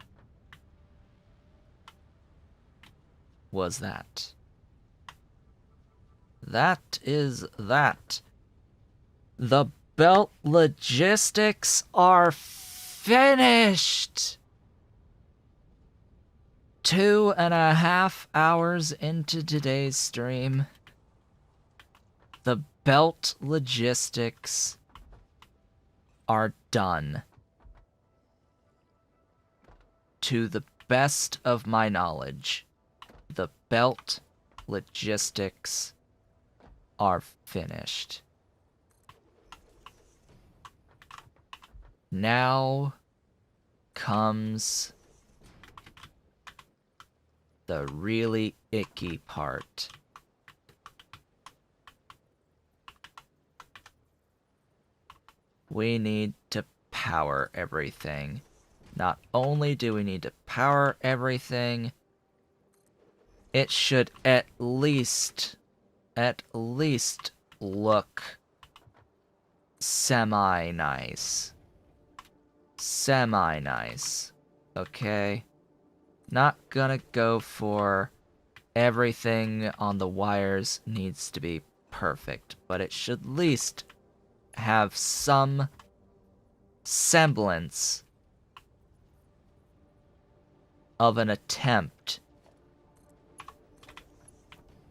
was that. That is that. The belt logistics are finished! 2.5 hours into today's stream. The belt logistics are done. To the best of my knowledge, the belt logistics are finished. Now comes the really icky part. We need to power everything. Not only do we need to power everything, it should at least look semi-nice. Semi-nice. Okay? Not gonna go for everything on the wires needs to be perfect, but it should at least have some semblance of an attempt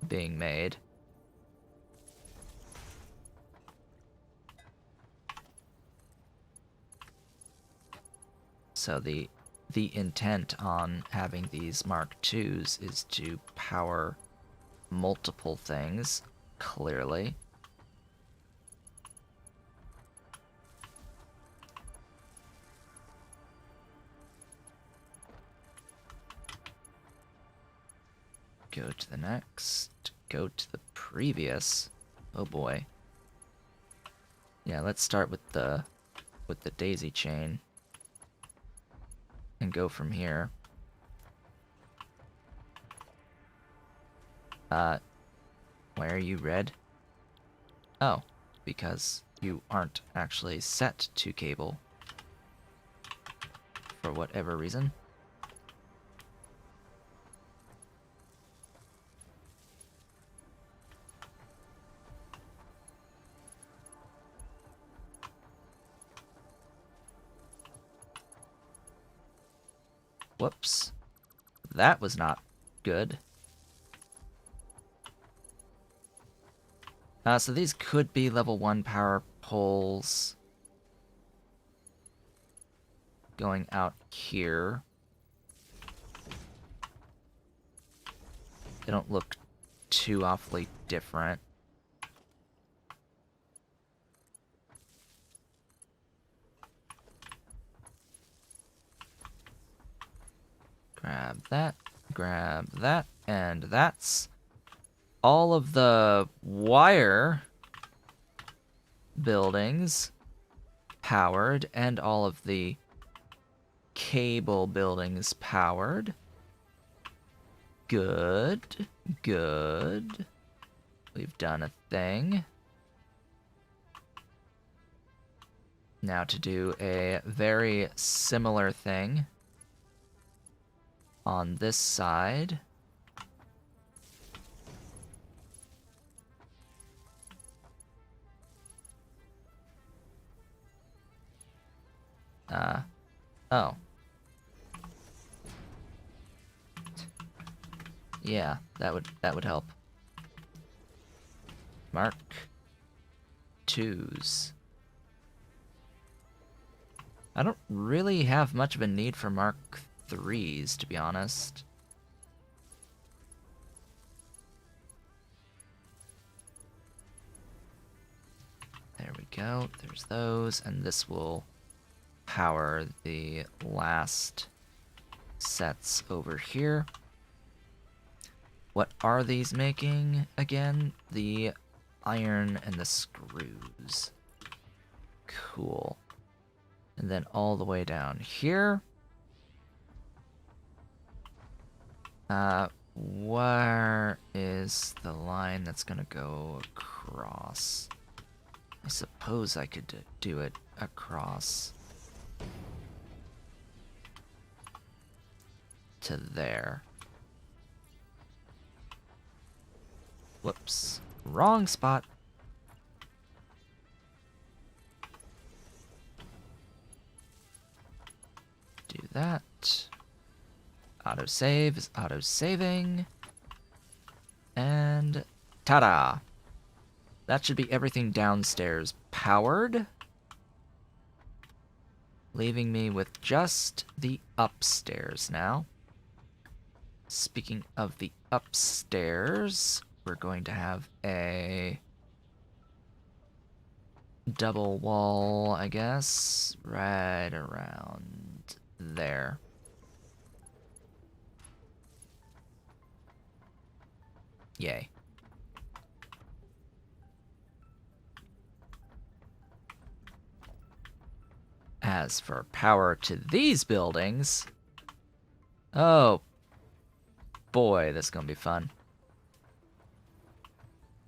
being made. So the intent on having these Mark IIs is to power multiple things, clearly. Go to the next. Go to the previous. Oh boy. Yeah, let's start with the daisy chain. And go from here. Why are you red? Oh, because you aren't actually set to cable. For whatever reason. Whoops. That was not good. So these could be level 1 power poles going out here. They don't look too awfully different. Grab that, and that's all of the wire buildings powered, and all of the cable buildings powered. Good, good. We've done a thing. Now to do a very similar thing on this side. Oh. Yeah, that would help. Mark IIs. I don't really have much of a need for Mark IIIs, to be honest. There we go. There's those, and this will power the last sets over here. What are these making again? The iron and the screws. Cool. And then all the way down here. Where is the line that's gonna go across? I suppose I could do it across to there. Whoops. Wrong spot. Do that. Autosave is auto-saving. And ta-da! That should be everything downstairs powered. Leaving me with just the upstairs now. Speaking of the upstairs, we're going to have a double wall, I guess, right around there. Yay. As for power to these buildings, oh boy, this is gonna be fun.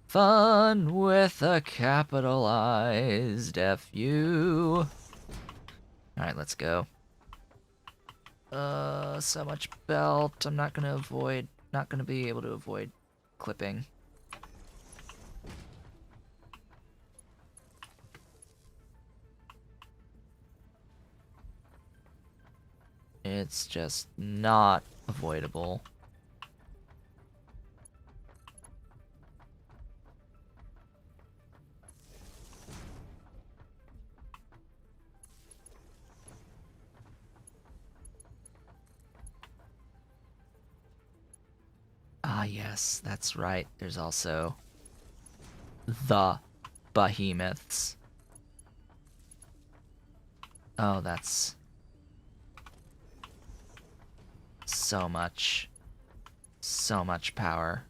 Fun with a capitalized F-U. Alright, let's go. So much belt. I'm not gonna be able to avoid clipping. It's just not avoidable. Ah, yes, that's right. There's also the behemoths. Oh, that's so much power.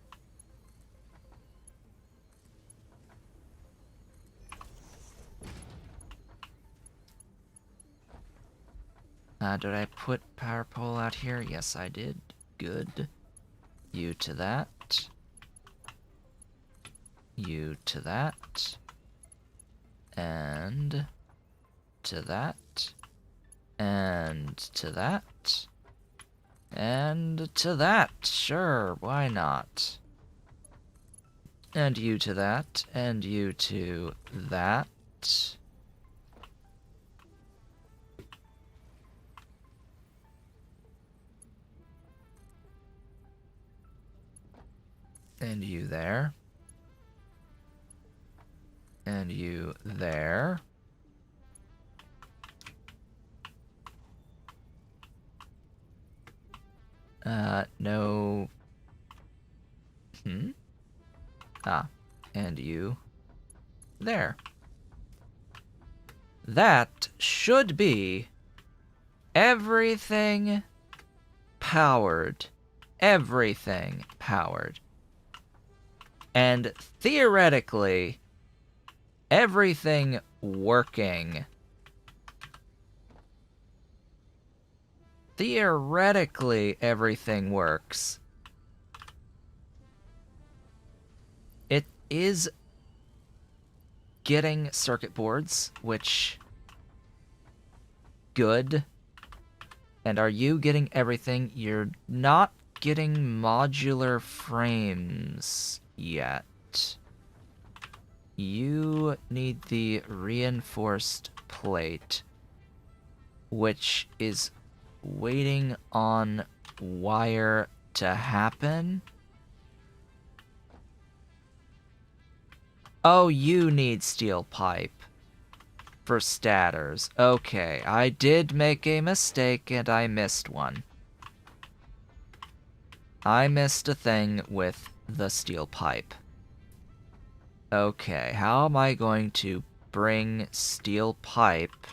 Did I put power pole out here? Yes, I did. Good. You to that. You to that. And to that. And to that. And to that. Sure, why not? And you to that. And you to that. And you there. And you there. No. Ah, and you there. That should be everything powered. Everything powered. And theoretically, everything working. Theoretically, everything works. It is getting circuit boards, which... good. And are you getting everything? You're not getting modular frames yet. You need the reinforced plate, which is waiting on wire to happen. Oh, you need steel pipe for statters. Okay, I did make a mistake and I missed one. I missed a thing with the steel pipe. Okay, how am I going to bring steel pipe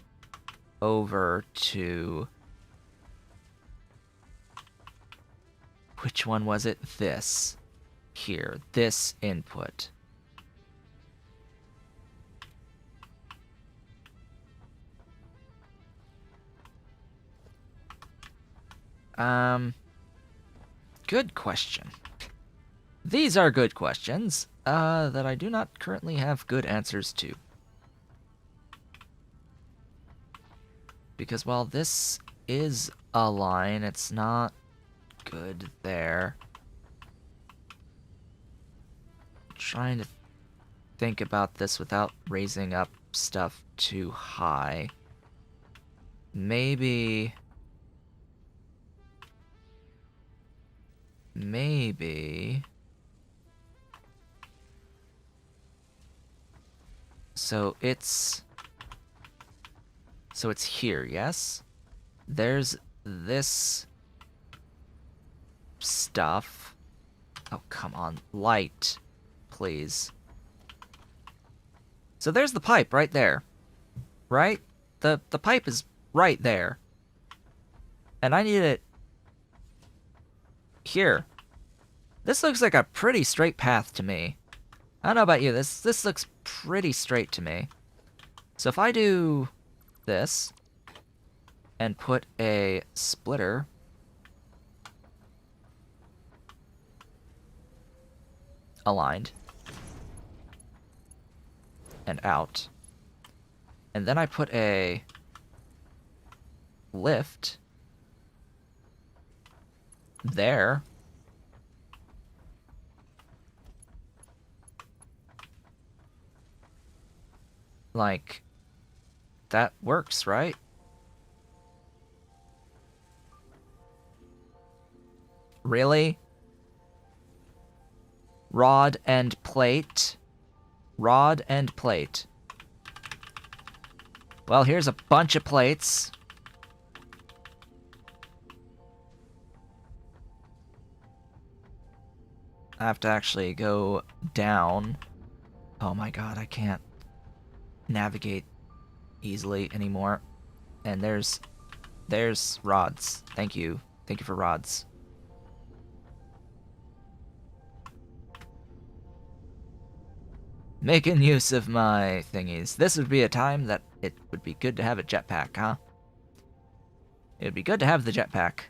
over to... which one was it? This. Here, this input. Good question. These are good questions, that I do not currently have good answers to. Because while this is a line, it's not good there. I'm trying to think about this without raising up stuff too high. Maybe... maybe... So it's here, yes? There's this stuff. Oh, come on. Light, please. So there's the pipe right there. Right? The pipe is right there. And I need it here. This looks like a pretty straight path to me. I don't know about you, this looks pretty straight to me. So if I do this and put a splitter aligned and out, and then I put a lift there, like, that works, right? Really? Rod and plate? Rod and plate. Well, here's a bunch of plates. I have to actually go down. Oh my god, I can't navigate easily anymore. And there's rods. Thank you. Thank you for rods. Making use of my thingies. This would be a time that it would be good to have a jetpack, huh? It would be good to have the jetpack.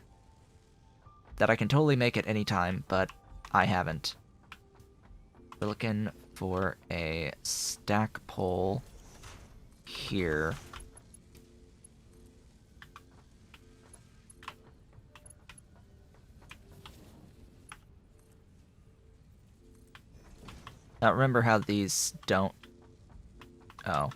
That I can totally make at any time, but I haven't. We're looking for a stack pole here. Now remember how these don't... Oh.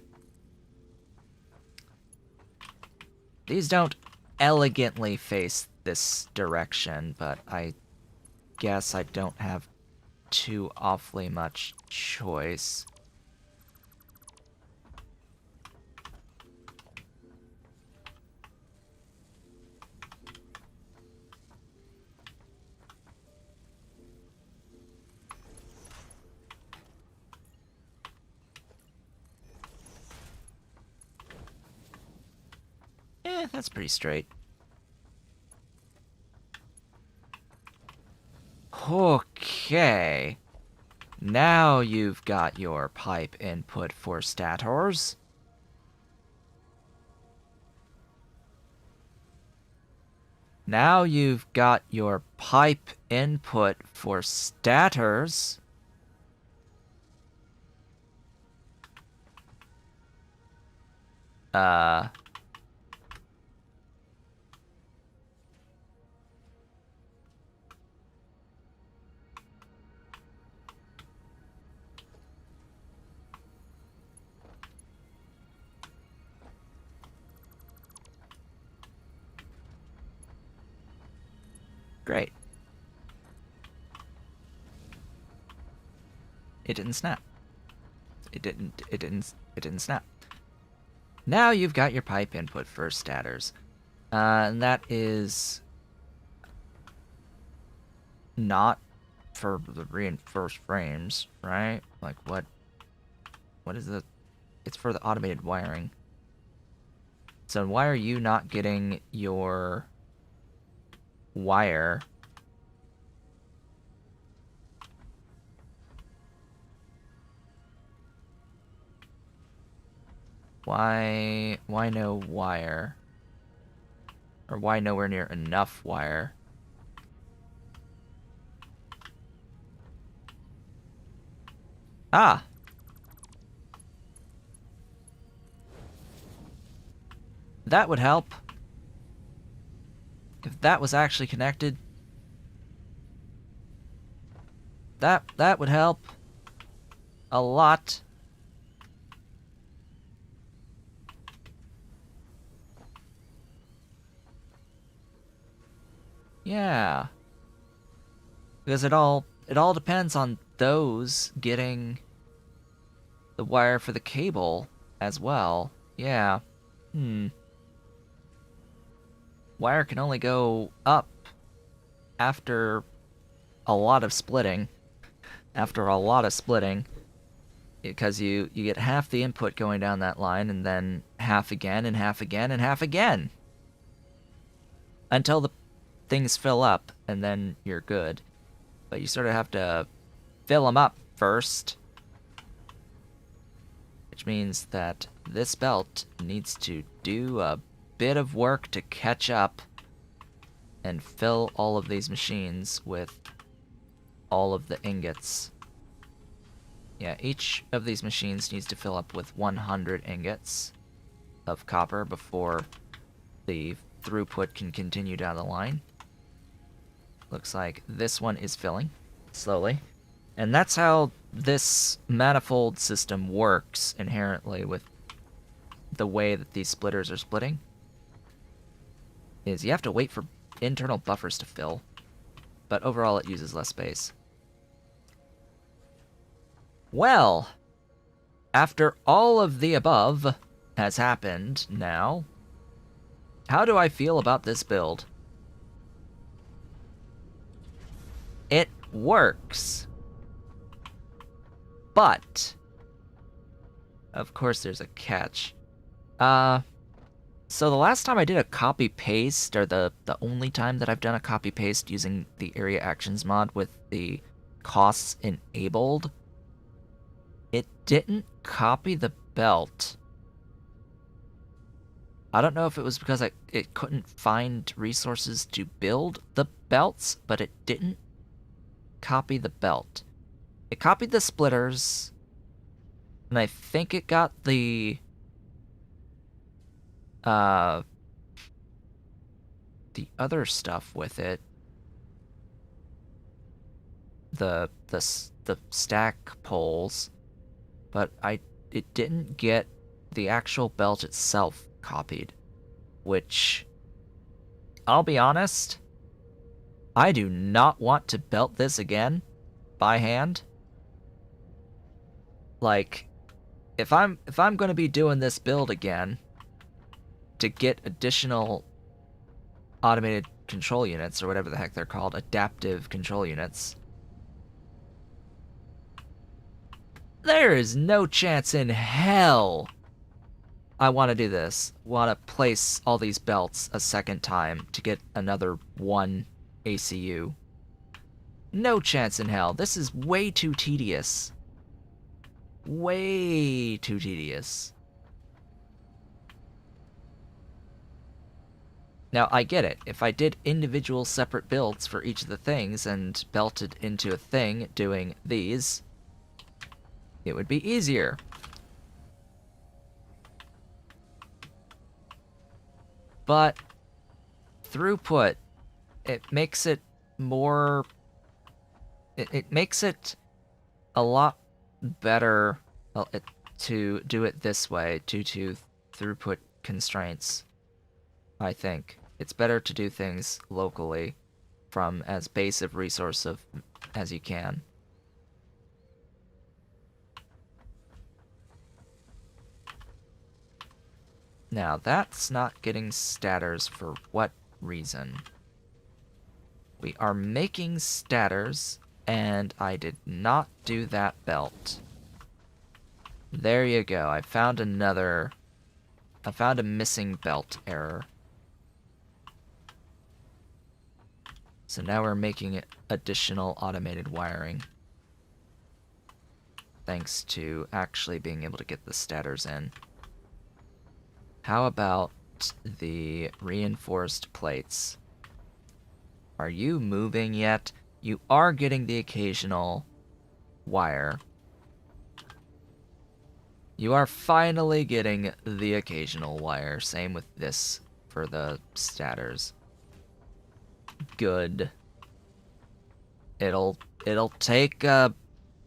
These don't elegantly face this direction, but I guess I don't have too awfully much choice. That's pretty straight. Okay. Now you've got your pipe input for stators. Now you've got your pipe input for stators. Great. It didn't snap. It didn't snap. Now you've got your pipe input for stators. And that is not for the reinforced frames, right? Like what is the... It's for the automated wiring. So why are you not getting your wire? Why no wire? Or why nowhere near enough wire? Ah! That would help. If that was actually connected. That would help. A lot. Yeah. Because it all depends on those getting the wire for the cable as well. Yeah. Wire can only go up after a lot of splitting. After a lot of splitting. Because you get half the input going down that line, and then half again, and half again, and half again. Until the things fill up, and then you're good. But you sort of have to fill them up first. Which means that this belt needs to do a bit of work to catch up and fill all of these machines with all of the ingots. Yeah, each of these machines needs to fill up with 100 ingots of copper before the throughput can continue down the line. Looks like this one is filling slowly. And that's how this manifold system works inherently with the way that these splitters are splitting. Is you have to wait for internal buffers to fill, but overall it uses less space. Well, after all of the above has happened now, how do I feel about this build? It works. But, of course there's a catch. So the last time I did a copy-paste, or the only time that I've done a copy-paste using the Area Actions mod with the costs enabled, it didn't copy the belt. I don't know if it was because it couldn't find resources to build the belts, but it didn't copy the belt. It copied the splitters, and I think it got the other stuff with it. The stack poles, but it didn't get the actual belt itself copied, which, I'll be honest, I do not want to belt this again by hand. Like, if I'm going to be doing this build again to get additional automated control units, or whatever the heck they're called, adaptive control units, there is no chance in hell I want to do this. Want to place all these belts a second time to get another 1 ACU. No chance in hell. This is way too tedious. Way too tedious. Now, I get it. If I did individual separate builds for each of the things and belted into a thing doing these, it would be easier. But throughput, it makes it more... It makes it a lot better to do it this way due to throughput constraints, I think. It's better to do things locally from as base of resource as you can. Now, that's not getting statters for what reason? We are making statters, and I did not do that belt. There you go. I found a missing belt error. So now we're making additional automated wiring. Thanks to actually being able to get the statters in. How about the reinforced plates? Are you moving yet? You are getting the occasional wire. You are finally getting the occasional wire. Same with this for the statters. Good. It'll take a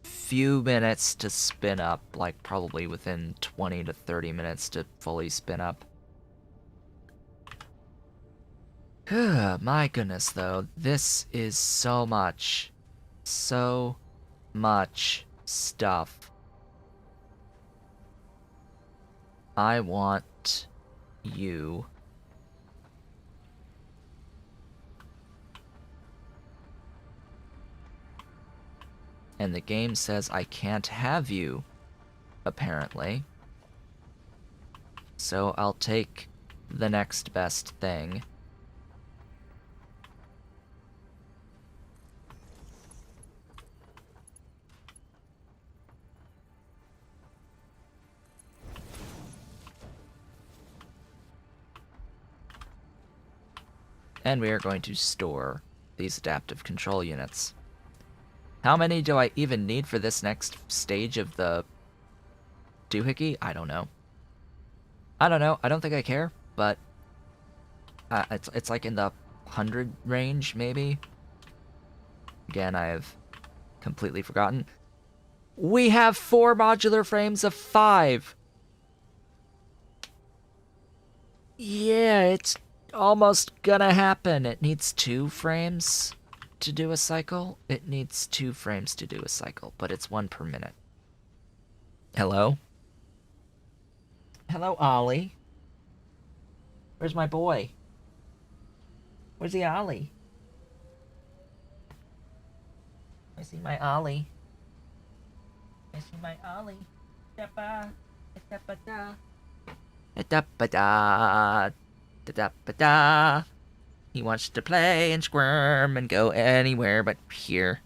few minutes to spin up, like probably within 20 to 30 minutes to fully spin up. My goodness, though, this is so much. so much stuff. I want you. And the game says I can't have you, apparently. So I'll take the next best thing. And we are going to store these adaptive control units. How many do I even need for this next stage of the doohickey? I don't know. I don't know. I don't think I care, but it's like in the 100 range, maybe. Again, I have completely forgotten. We have 4 modular frames of 5. Yeah, it's almost gonna happen. It needs 2 frames to do a cycle. It needs 2 frames to do a cycle, but it's 1 per minute. Hello? Hello, Ollie. Where's my boy? Where's the Ollie? I see my Ollie. I see my Ollie. Da-ba, da-ba-da. Da-ba-da. Da-da-ba-da. He wants to play and squirm and go anywhere but here.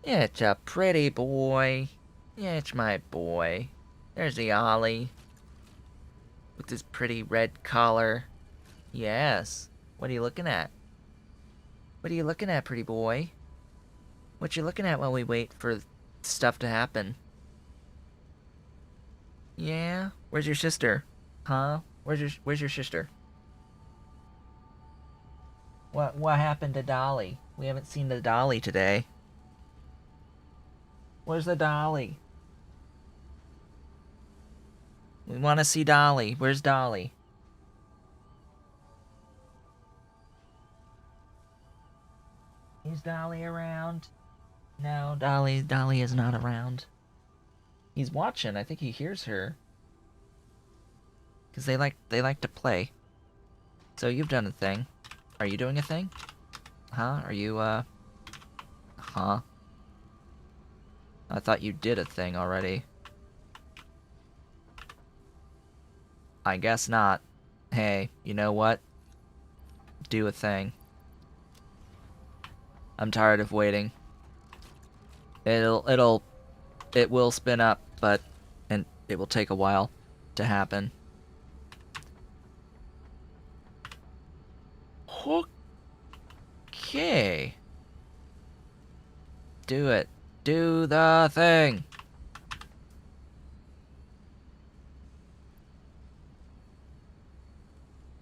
It's a pretty boy. It's my boy. There's the Ollie. With his pretty red collar. Yes. What are you looking at? What are you looking at, pretty boy? What you looking at while we wait for stuff to happen? Yeah? Where's your sister? Huh? Where's your sister? What happened to Dolly? We haven't seen the Dolly today. Where's the Dolly? We want to see Dolly. Where's Dolly? Is Dolly around? No, Dolly is not around. He's watching. I think he hears her. Cause they like to play. So you've done a thing. Are you doing a thing? Huh? Are you huh? I thought you did a thing already. I guess not. Hey, you know what? Do a thing. I'm tired of waiting. It will spin up, and it will take a while to happen. Okay. Do it. Do the thing.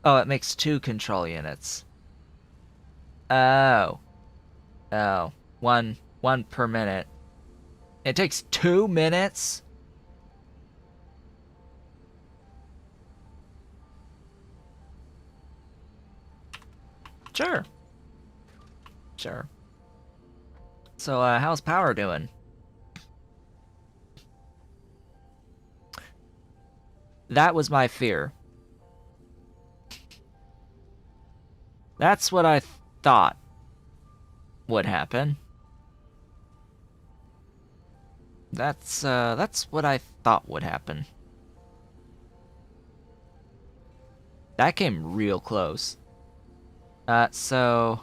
Oh, it makes 2 control units. Oh. Oh. One per minute. It takes 2 minutes? Sure. Sure. So, how's power doing? That was my fear. That's what I thought would happen. That's what I thought would happen. That came real close. So...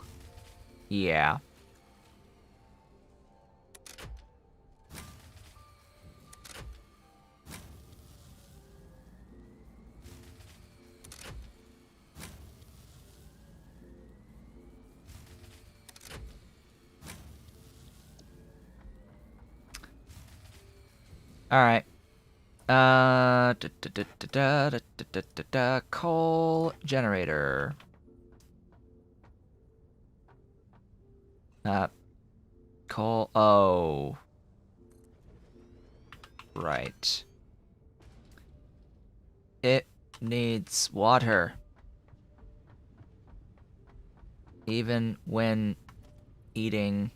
yeah. Alright. Coal generator. Coal. Oh. Right. It needs water. Even when eating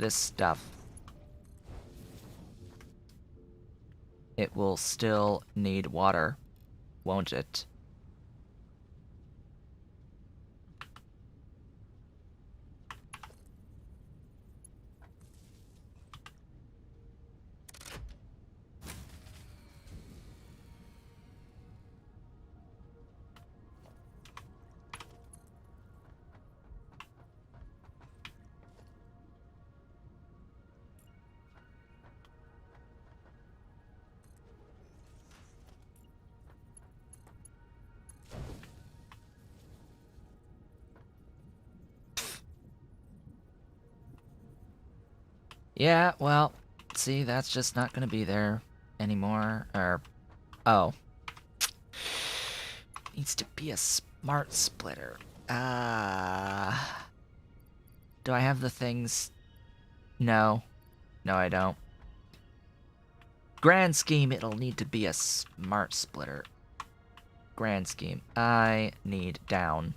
this stuff, it will still need water, won't it? Yeah, well, see, that's just not gonna be there anymore. Oh. Needs to be a smart splitter. Do I have the things? No. No, I don't. Grand scheme, it'll need to be a smart splitter. Grand scheme. I need down.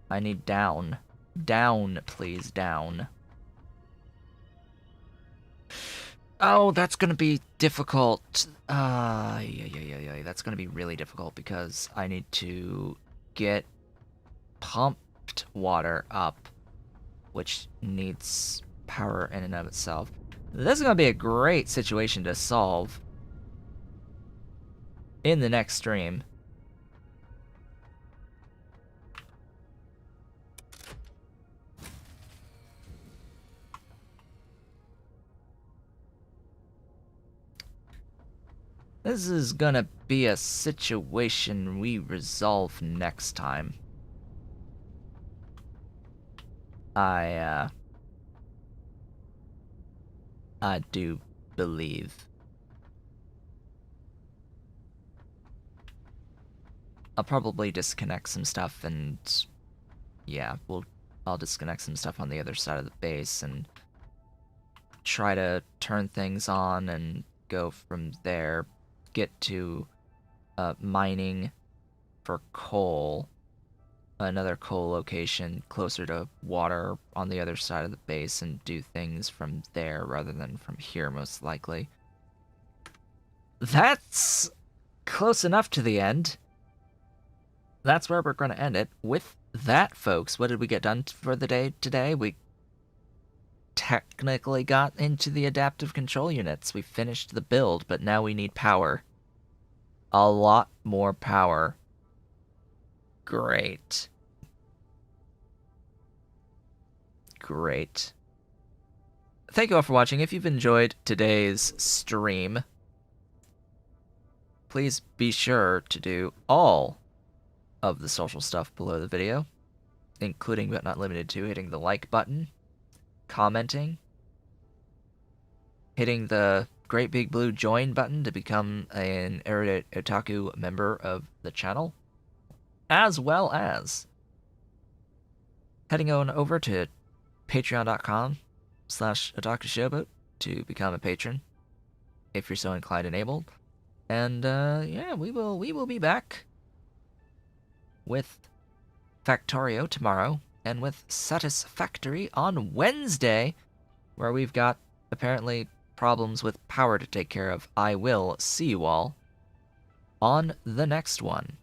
I need down. Down, please, down. Oh, that's gonna be difficult. Yeah. That's gonna be really difficult because I need to get pumped water up, which needs power in and of itself. This is gonna be a great situation to solve in the next stream. This is gonna be a situation we resolve next time. I do believe. I'll probably disconnect some stuff and yeah, I'll disconnect some stuff on the other side of the base and try to turn things on and go from there. Get to mining for coal, another coal location closer to water on the other side of the base, and do things from there rather than from here, most likely. That's close enough to the end. That's where we're going to end it. With that, folks, what did we get done for the day today? We technically got into the adaptive control units. We finished the build, but now we need power. A lot more power. Great. Great. Thank you all for watching. If you've enjoyed today's stream, please be sure to do all of the social stuff below the video, including but not limited to hitting the like button, commenting, hitting the great big blue join button to become an Erudite Otaku member of the channel, as well as heading on over to patreon.com/otakushowboat to become a patron, if you're so inclined and able. And yeah, we will be back with Factorio tomorrow, and with Satisfactory on Wednesday, where we've got apparently problems with power to take care of. I will see you all on the next one.